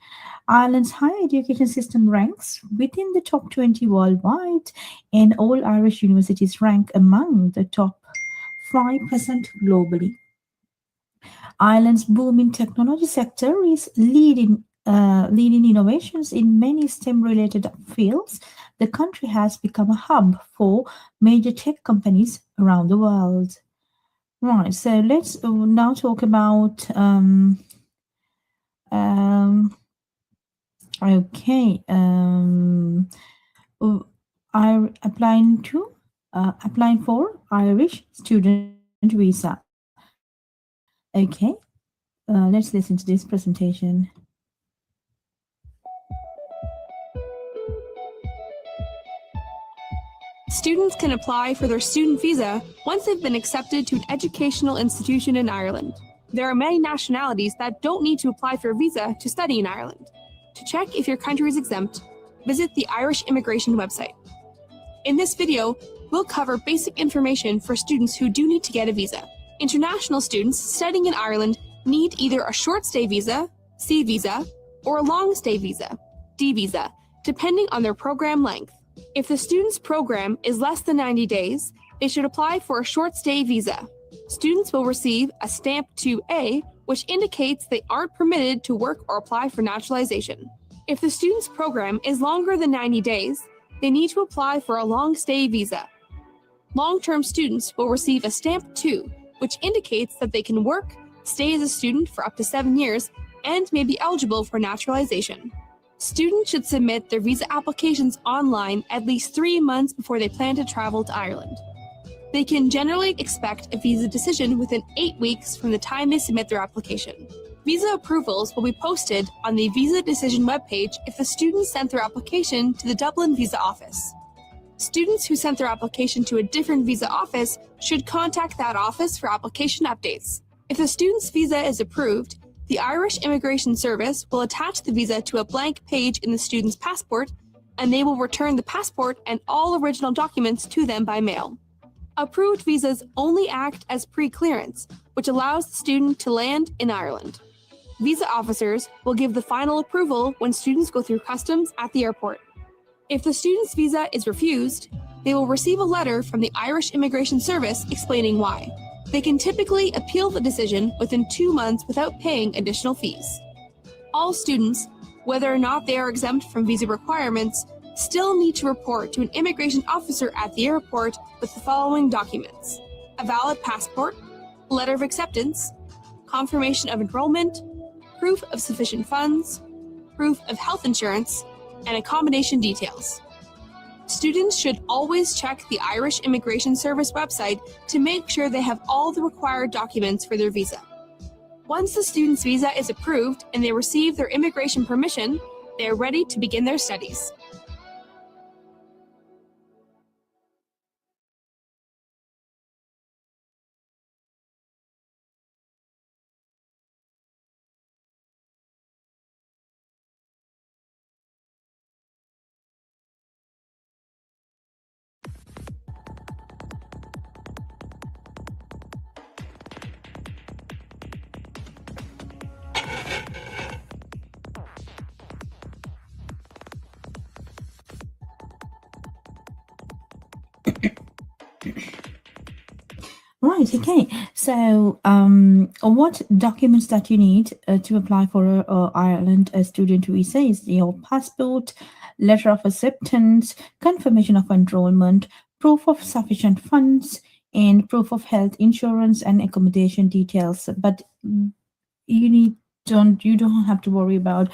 Ireland's higher education system ranks within the top 20 worldwide, and all Irish universities rank among the top 5% globally. Ireland's booming technology sector is leading innovations in many STEM-related fields. The country has become a hub for major tech companies around the world. Right, so let's now talk about okay. Applying for Irish student visa. Okay. Let's listen to this presentation. Students can apply for their student visa once they've been accepted to an educational institution in Ireland. There are many nationalities that don't need to apply for a visa to study in Ireland. To check if your country is exempt, visit the Irish immigration website. In this video, we'll cover basic information for students who do need to get a visa. International students studying in Ireland need either a short stay visa, C visa, or a long stay visa, D visa, depending on their program length. If the student's program is less than 90 days, they should apply for a short stay visa. Students will receive a stamp 2A, which indicates they aren't permitted to work or apply for naturalization. If the student's program is longer than 90 days, they need to apply for a long stay visa. Long-term students will receive a stamp 2, which indicates that they can work, stay as a student for up to 7 years, and may be eligible for naturalization. Students should submit their visa applications online at least 3 months before they plan to travel to Ireland. They can generally expect a visa decision within 8 weeks from the time they submit their application. Visa approvals will be posted on the visa decision webpage if the student sent their application to the Dublin visa office. Students who sent their application to a different visa office should contact that office for application updates. If the student's visa is approved, the Irish Immigration Service will attach the visa to a blank page in the student's passport, and they will return the passport and all original documents to them by mail. Approved visas only act as pre-clearance, which allows the student to land in Ireland. Visa officers will give the final approval when students go through customs at the airport. If the student's visa is refused, they will receive a letter from the Irish Immigration Service explaining why. They can typically appeal the decision within 2 months without paying additional fees. All students, whether or not they are exempt from visa requirements, still need to report to an immigration officer at the airport with the following documents: a valid passport, letter of acceptance, confirmation of enrollment, proof of sufficient funds, proof of health insurance, and accommodation details. Students should always check the Irish Immigration Service website to make sure they have all the required documents for their visa. Once the student's visa is approved and they receive their immigration permission, they are ready to begin their studies. Right, okay. So, what documents that you need to apply for a Ireland student visa is your passport, letter of acceptance, confirmation of enrollment, proof of sufficient funds, and proof of health insurance and accommodation details. But you don't have to worry about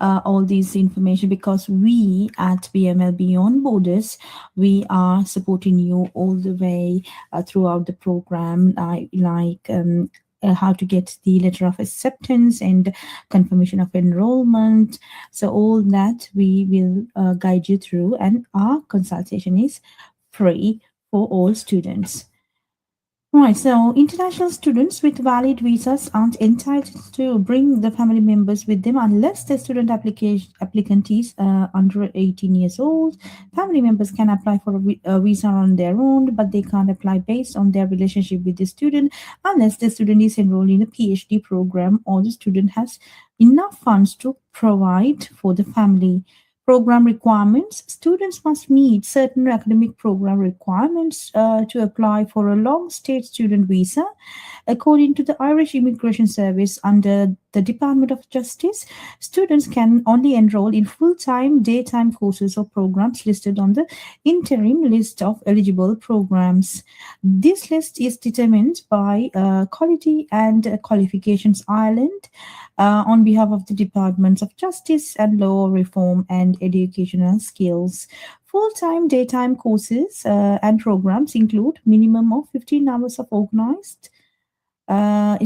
all these information, because we at BML Beyond Borders, we are supporting you all the way throughout the program, how to get the letter of acceptance and confirmation of enrollment. So all that we will guide you through, and our consultation is free for all students. Right, so international students with valid visas aren't entitled to bring the family members with them unless the student applicant is under 18 years old. Family members can apply for a visa on their own, but they can't apply based on their relationship with the student unless the student is enrolled in a PhD program or the student has enough funds to provide for the family. Program requirements. Students must meet certain academic program requirements to apply for a long-stay student visa. According to the Irish Immigration Service under the Department of Justice, students can only enroll in full-time, daytime courses or programs listed on the interim list of eligible programs. This list is determined by Quality and Qualifications Ireland on behalf of the Departments of Justice and Law Reform and Educational Skills. Full-time, daytime courses and programs include minimum of 15 hours of organized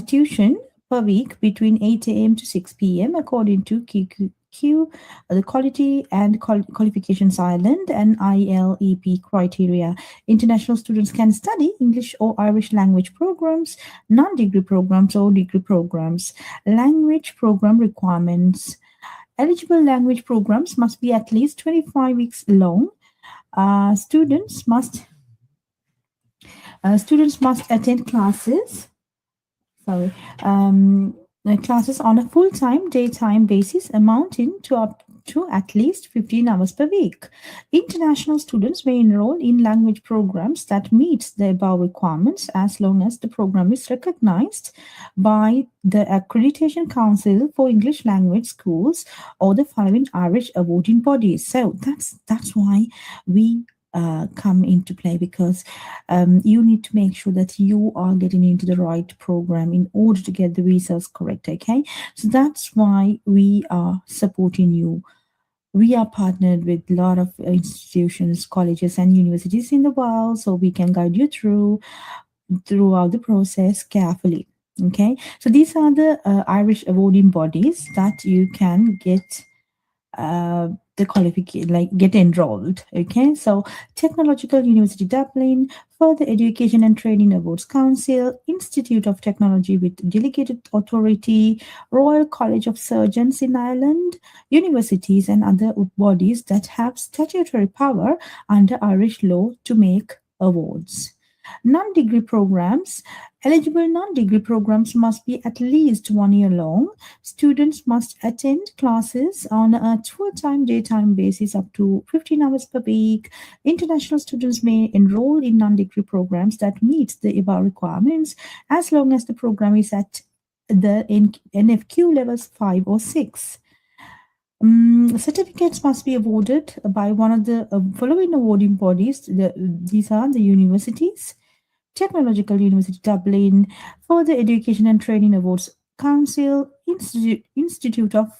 tuition per week between 8 a.m. to 6 p.m. according to QQ, the Quality and Qualifications Ireland and ILEP criteria. International students can study English or Irish language programs, non-degree programs or degree programs. Language program requirements. Eligible language programs must be at least 25 weeks long. Students must attend classes. Classes on a full-time, daytime basis amounting to up to at least 15 hours per week. International students may enroll in language programs that meet the above requirements as long as the program is recognized by the Accreditation Council for English Language Schools or the following Irish awarding bodies. So that's why we come into play, because you need to make sure that you are getting into the right program in order to get the visas correct. Okay, so that's why we are supporting you. We are partnered with a lot of institutions, colleges and universities in the world, so we can guide you throughout the process carefully. Okay, so these are the Irish awarding bodies that you can get the qualification, get enrolled. Okay, so Technological University Dublin, Further Education and Training Awards Council, Institute of Technology with Delegated Authority, Royal College of Surgeons in Ireland, universities and other bodies that have statutory power under Irish law to make awards. Non-degree programs. Eligible non-degree programs must be at least 1 year long. Students must attend classes on a full-time, daytime basis up to 15 hours per week. International students may enroll in non-degree programs that meet the above requirements as long as the program is at the NFQ levels 5 or 6. Certificates must be awarded by one of the following awarding bodies. These are the universities: Technological University Dublin, Further Education and Training Awards Council, Institute of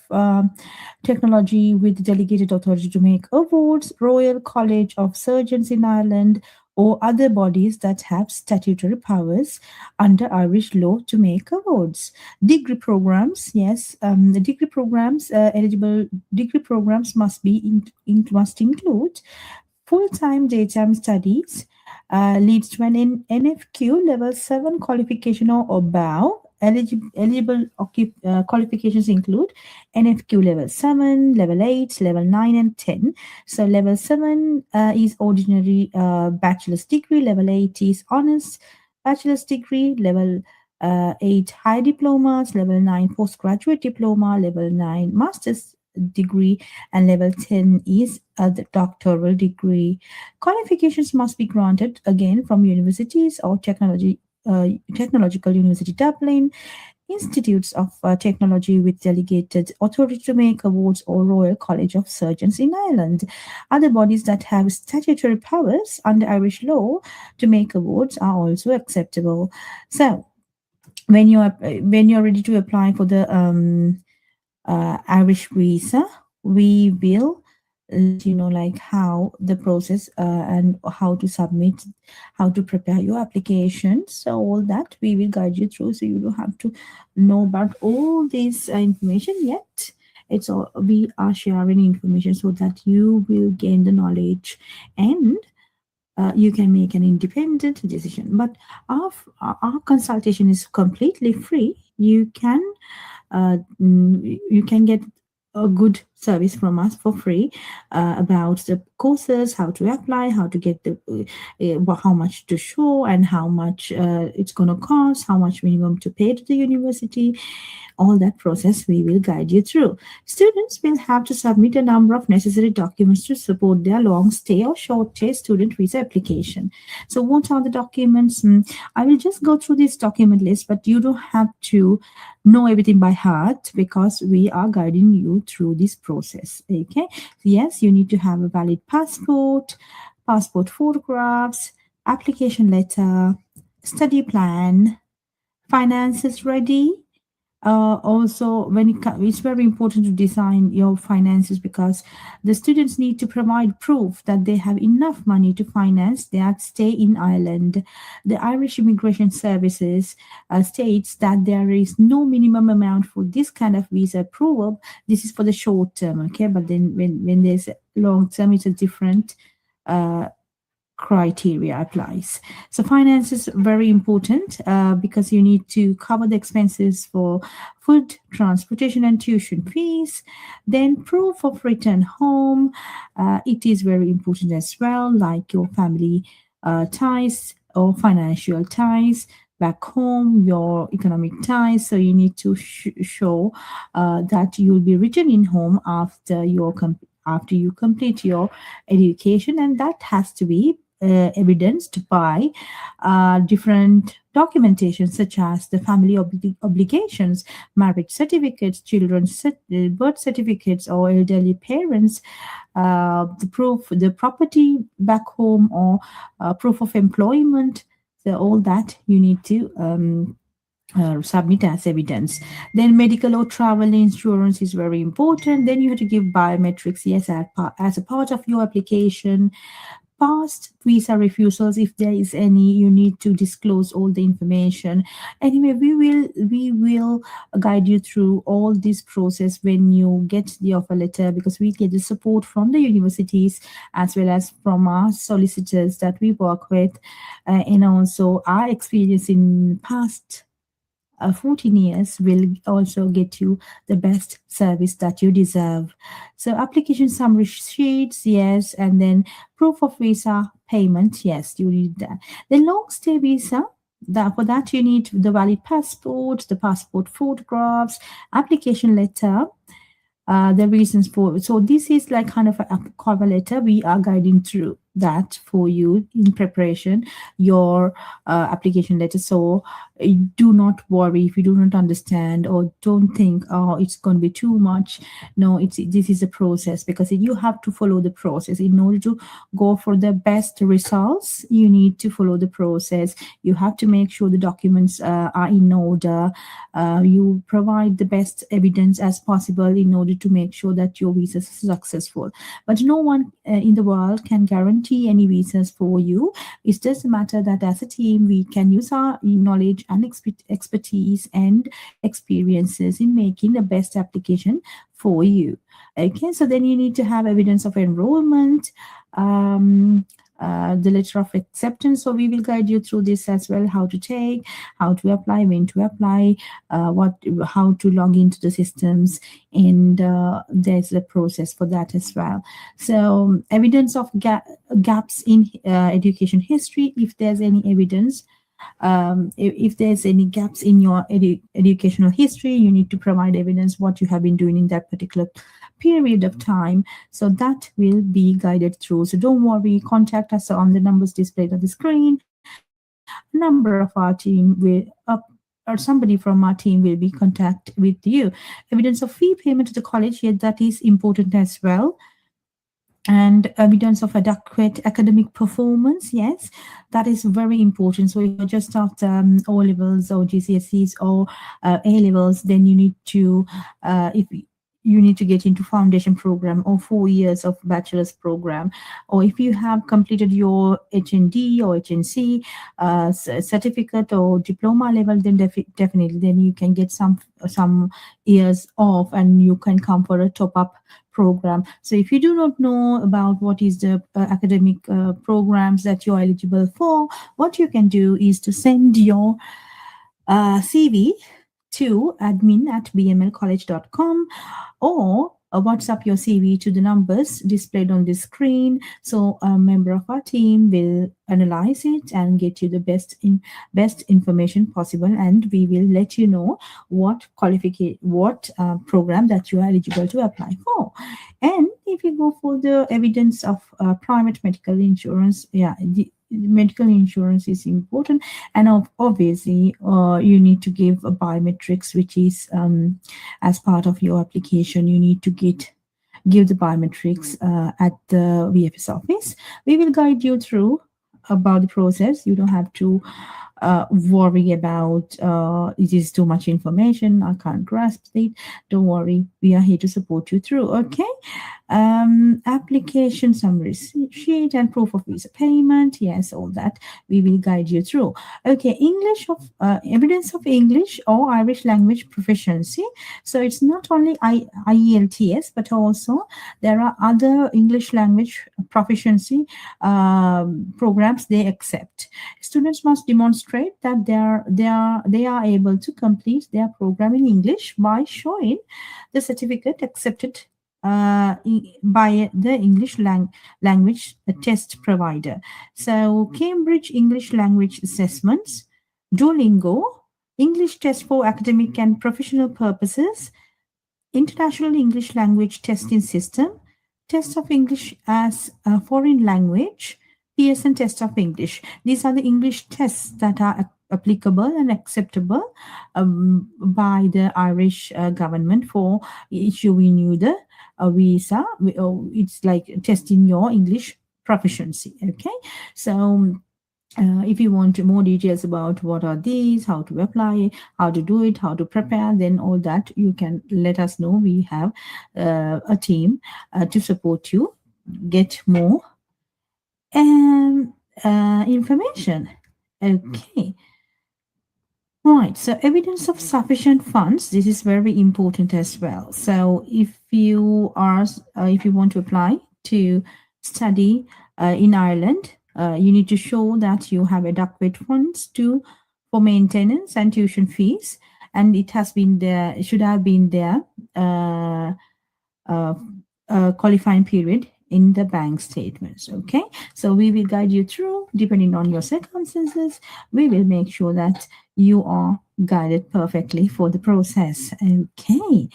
Technology with delegated authority to make awards, Royal College of Surgeons in Ireland, or other bodies that have statutory powers under Irish law to make awards. Degree programs, yes, the degree programs, eligible degree programs must must include full-time daytime studies, leads to an NFQ level 7 qualification or above. Eligible qualifications include NFQ level 7, level 8, level 9, and 10. So level 7 is ordinary bachelor's degree, level 8 is honors bachelor's degree, level 8 high diplomas, level 9 postgraduate diploma, level 9 master's degree, and level 10 is the doctoral degree. Qualifications must be granted again from universities or Technological University Dublin, Institutes of Technology with delegated authority to make awards, or Royal College of Surgeons in Ireland. Other bodies that have statutory powers under Irish law to make awards are also acceptable. So when you're ready to apply for the Irish visa, we will let you know like how the process and how to submit, how to prepare your application. So all that we will guide you through, so you don't have to know about all this information yet. It's all, we are sharing information so that you will gain the knowledge and you can make an independent decision. But our consultation is completely free. You can get a good service from us for free about the courses, how to apply, how to get the how much to show, and how much it's going to cost, how much minimum to pay to the university. All that process we will guide you through. Students will have to submit a number of necessary documents to support their long stay or short stay student visa application. So what are the documents? I will just go through this document list, but you don't have to know everything by heart because we are guiding you through this process. Okay, yes, you need to have a valid passport, passport photographs, application letter, study plan, finances ready. Also, when it's very important to design your finances, because the students need to provide proof that they have enough money to finance their stay in Ireland. The Irish Immigration Services states that there is no minimum amount for this kind of visa approval. This is for the short term, okay? But then when there's long term, it's a different criteria applies. So finance is very important because you need to cover the expenses for food, transportation, and tuition fees. Then proof of return home. It is very important as well, like your family ties or financial ties back home, your economic ties. So you need to show that you will be returning home after you complete your education, and that has to be evidenced by different documentation such as the family obligations, marriage certificates, children's birth certificates, or elderly parents, the property back home, or proof of employment. So all that you need to submit as evidence. Then medical or travel insurance is very important. Then you have to give biometrics, yes, as a part of your application. Past visa refusals, if there is any, you need to disclose all the information. Anyway, we will guide you through all this process when you get the offer letter, because we get the support from the universities as well as from our solicitors that we work with, and also our experience in past 14 years will also get you the best service that you deserve. So application summary sheets, yes, and then proof of visa payment, yes, you need that. The long stay visa, for that you need the valid passport, the passport photographs, application letter, the reasons for. So this is like kind of a cover letter we are guiding through. that for you in preparation your application letter. So do not worry if you do not understand or don't think, oh, it's going to be too much. No, this is a process, because you have to follow the process. In order to go for the best results, you need to follow the process. You have to make sure the documents are in order. You provide the best evidence as possible in order to make sure that your visa is successful. But no one in the world can guarantee any visas for you. It's just a matter that as a team, we can use our knowledge and expertise and experiences in making the best application for you. Okay, so then you need to have evidence of enrollment, the letter of acceptance. So we will guide you through this as well, how to take, how to apply, when to apply, how to log into the systems, and there's a process for that as well. So evidence of gaps in education history, if there's any evidence, if there's any gaps in your educational history, you need to provide evidence what you have been doing in that particular period of time. So that will be guided through. So don't worry, contact us on the numbers displayed on the screen. A number of our team will or somebody from our team will be in contact with you. Evidence of fee payment to the college, yeah, that is important as well. And evidence of adequate academic performance, yes, that is very important. So if you're just after O levels or GCSEs or A levels, then you need to, if you need to get into foundation program or 4 years of bachelor's program, or if you have completed your HND or HNC certificate or diploma level, then definitely then you can get some years off and you can come for a top-up program. So if you do not know about what is the academic programs that you're eligible for, what you can do is to send your CV to admin@bmlcollege.com or WhatsApp your CV to the numbers displayed on the screen. So a member of our team will analyze it and get you the best information possible, and we will let you know what program that you are eligible to apply for. And if you go for the evidence of private medical insurance, yeah, the medical insurance is important, and obviously you need to give a biometrics, which is as part of your application. You need to give the biometrics at the VFS office. We will guide you through about the process. You don't have to worry about it is too much information, I can't grasp it. Don't worry, we are here to support you through. Okay, application summary sheet and proof of visa payment, yes, all that we will guide you through. Okay, evidence of English or Irish language proficiency. So it's not only IELTS, but also there are other English language proficiency programs they accept. Students must demonstrate that they are able to complete their program in English by showing the certificate accepted by the English language test provider. So Cambridge English Language Assessments, Duolingo, English test for academic and professional purposes, International English Language Testing System, Test of English as a Foreign Language, Pearson Test of English. These are the English tests that are applicable and acceptable by the Irish government for issuing you the visa. It's like testing your English proficiency. Okay, so if you want more details about what are these, how to apply, how to do it, how to prepare, then all that you can let us know. We have a team to support you get more information. Okay. Right, so evidence of sufficient funds, this is very important as well. So if you want to apply to study in Ireland, you need to show that you have adequate funds for maintenance and tuition fees, and it has been there, it should have been there qualifying period in the bank statements. Okay, so we will guide you through depending on your circumstances. We will make sure that you are guided perfectly for the process. Okay,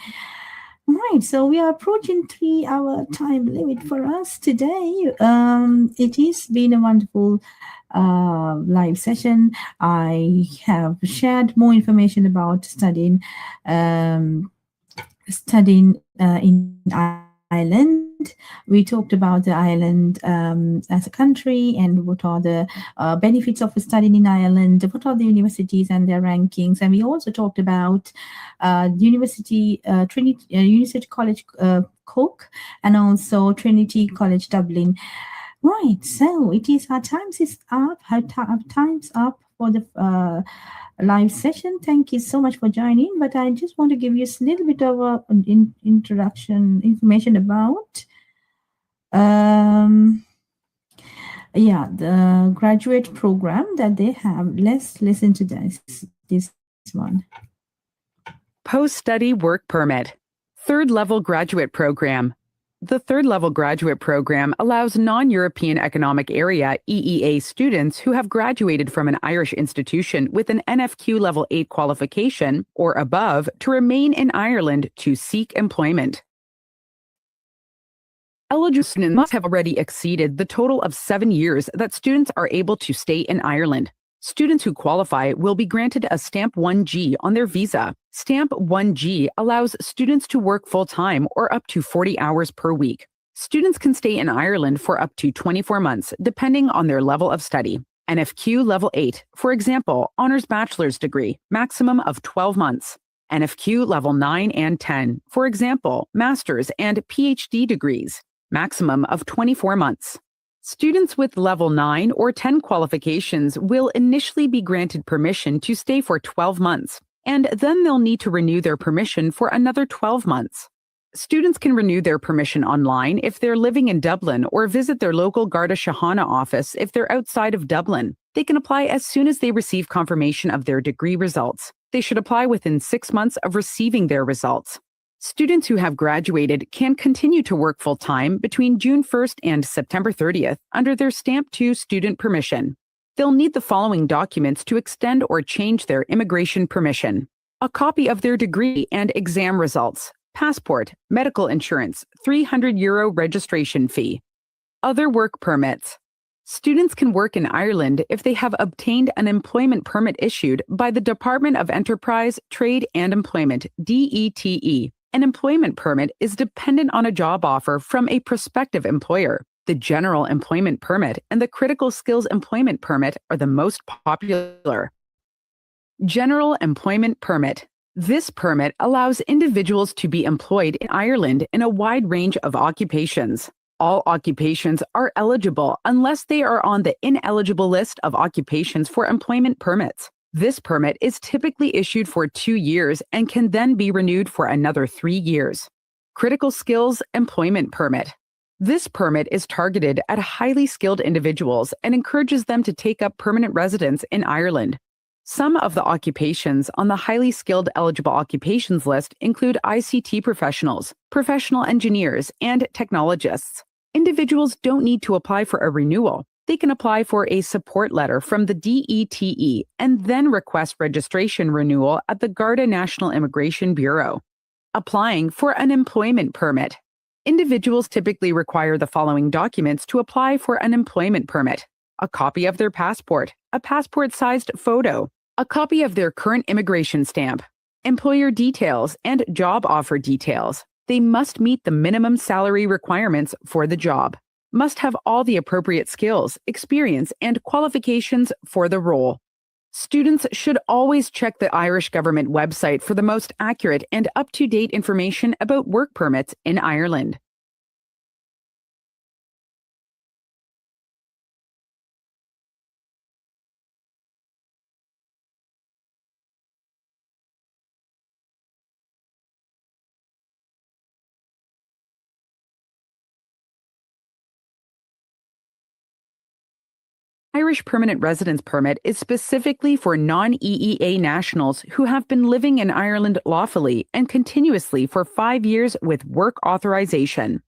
Right, so we are approaching 3 hour time limit for us today. It has been a wonderful live session. I have shared more information about studying in Ireland. We talked about the Ireland as a country and what are the benefits of studying in Ireland, what are the universities and their rankings. And we also talked about University College Cork and also Trinity College Dublin. Right, so it is our times is up. Our time's up for the live session. Thank you so much for joining. But I just want to give you a little bit of introduction information about the graduate program that they have. Let's listen to this one. Post-study work permit. Third-level graduate program. The third-level graduate program allows non-European Economic Area EEA students who have graduated from an Irish institution with an NFQ Level 8 qualification or above to remain in Ireland to seek employment. Eligible students must have already exceeded the total of 7 years that students are able to stay in Ireland. Students who qualify will be granted a Stamp 1G on their visa. Stamp 1G allows students to work full-time or up to 40 hours per week. Students can stay in Ireland for up to 24 months, depending on their level of study. NFQ Level 8, for example, honors bachelor's degree, maximum of 12 months. NFQ Level 9 and 10, for example, master's and PhD degrees, maximum of 24 months. Students with Level 9 or 10 qualifications will initially be granted permission to stay for 12 months, and then they'll need to renew their permission for another 12 months. Students can renew their permission online if they're living in Dublin or visit their local Garda Síochána office if they're outside of Dublin. They can apply as soon as they receive confirmation of their degree results. They should apply within 6 months of receiving their results. Students who have graduated can continue to work full-time between June 1st and September 30th under their Stamp 2 student permission. They'll need the following documents to extend or change their immigration permission: a copy of their degree and exam results, passport, medical insurance, €300 registration fee. Other work permits. Students can work in Ireland if they have obtained an employment permit issued by the Department of Enterprise, Trade and Employment, DETE. An employment permit is dependent on a job offer from a prospective employer. The General Employment Permit and the Critical Skills Employment Permit are the most popular. General Employment Permit. This permit allows individuals to be employed in Ireland in a wide range of occupations. All occupations are eligible unless they are on the ineligible list of occupations for employment permits. This permit is typically issued for 2 years and can then be renewed for another 3 years. Critical Skills Employment Permit. This permit is targeted at highly skilled individuals and encourages them to take up permanent residence in Ireland. Some of the occupations on the highly skilled eligible occupations list include ICT professionals, professional engineers, and technologists. Individuals don't need to apply for a renewal. They can apply for a support letter from the DETE and then request registration renewal at the Garda National Immigration Bureau. Applying for an employment permit. Individuals typically require the following documents to apply for an employment permit: a copy of their passport, a passport-sized photo, a copy of their current immigration stamp, employer details, and job offer details. They must meet the minimum salary requirements for the job, must have all the appropriate skills, experience, and qualifications for the role. Students should always check the Irish government website for the most accurate and up-to-date information about work permits in Ireland. Irish Permanent Residence Permit is specifically for non-EEA nationals who have been living in Ireland lawfully and continuously for 5 years with work authorization.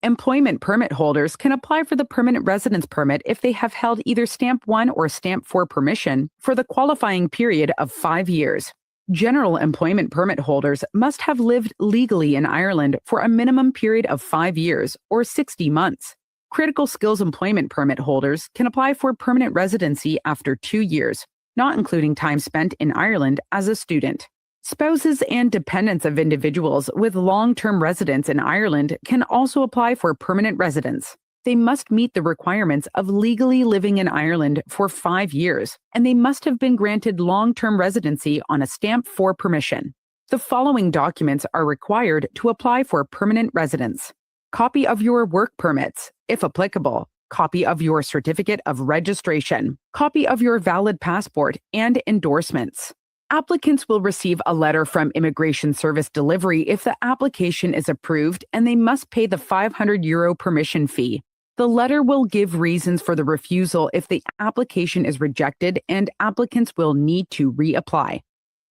Employment permit holders can apply for the permanent residence permit if they have held either Stamp 1 or Stamp 4 permission for the qualifying period of 5 years. General employment permit holders must have lived legally in Ireland for a minimum period of 5 years or 60 months. Critical skills employment permit holders can apply for permanent residency after 2 years, not including time spent in Ireland as a student. Spouses and dependents of individuals with long-term residence in Ireland can also apply for permanent residence. They must meet the requirements of legally living in Ireland for 5 years, and they must have been granted long-term residency on a stamp for permission. The following documents are required to apply for permanent residence: copy of your work permits, if applicable, copy of your certificate of registration, copy of your valid passport, and endorsements. Applicants will receive a letter from Immigration Service Delivery if the application is approved, and they must pay the €500 permission fee. The letter will give reasons for the refusal if the application is rejected, and applicants will need to reapply.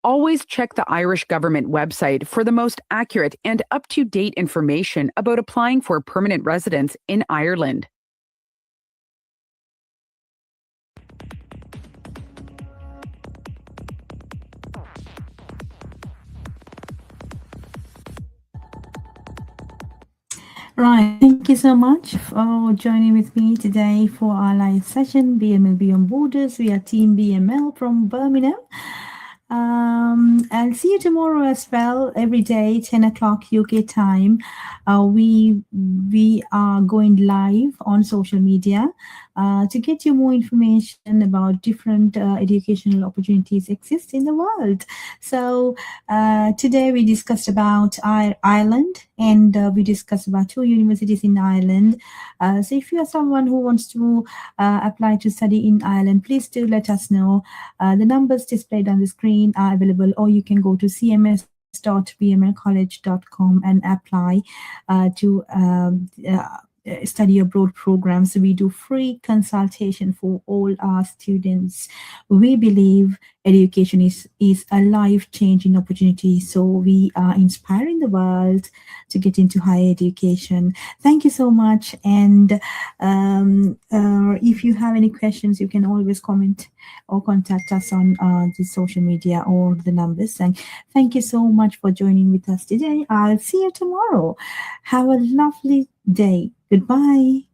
Always check the Irish government website for the most accurate and up-to-date information about applying for permanent residence in Ireland. Right, thank you so much for joining with me today for our live session, BML Beyond Borders. We are Team BML from Birmingham. I'll see you tomorrow as well, every day, 10 o'clock UK time. We are going live on social media to get you more information about different educational opportunities exist in the world. So today we discussed about Ireland, and we discussed about 2 universities in Ireland. So if you are someone who wants to apply to study in Ireland, please do let us know. The numbers displayed on the screen are available, or you can go to cms.bmlcollege.com and apply to study abroad programs. So we do free consultation for all our students. We believe education is a life-changing opportunity. So we are inspiring the world to get into higher education. Thank you so much. And if you have any questions, you can always comment or contact us on the social media or the numbers. And thank you so much for joining with us today. I'll see you tomorrow. Have a lovely day. Goodbye.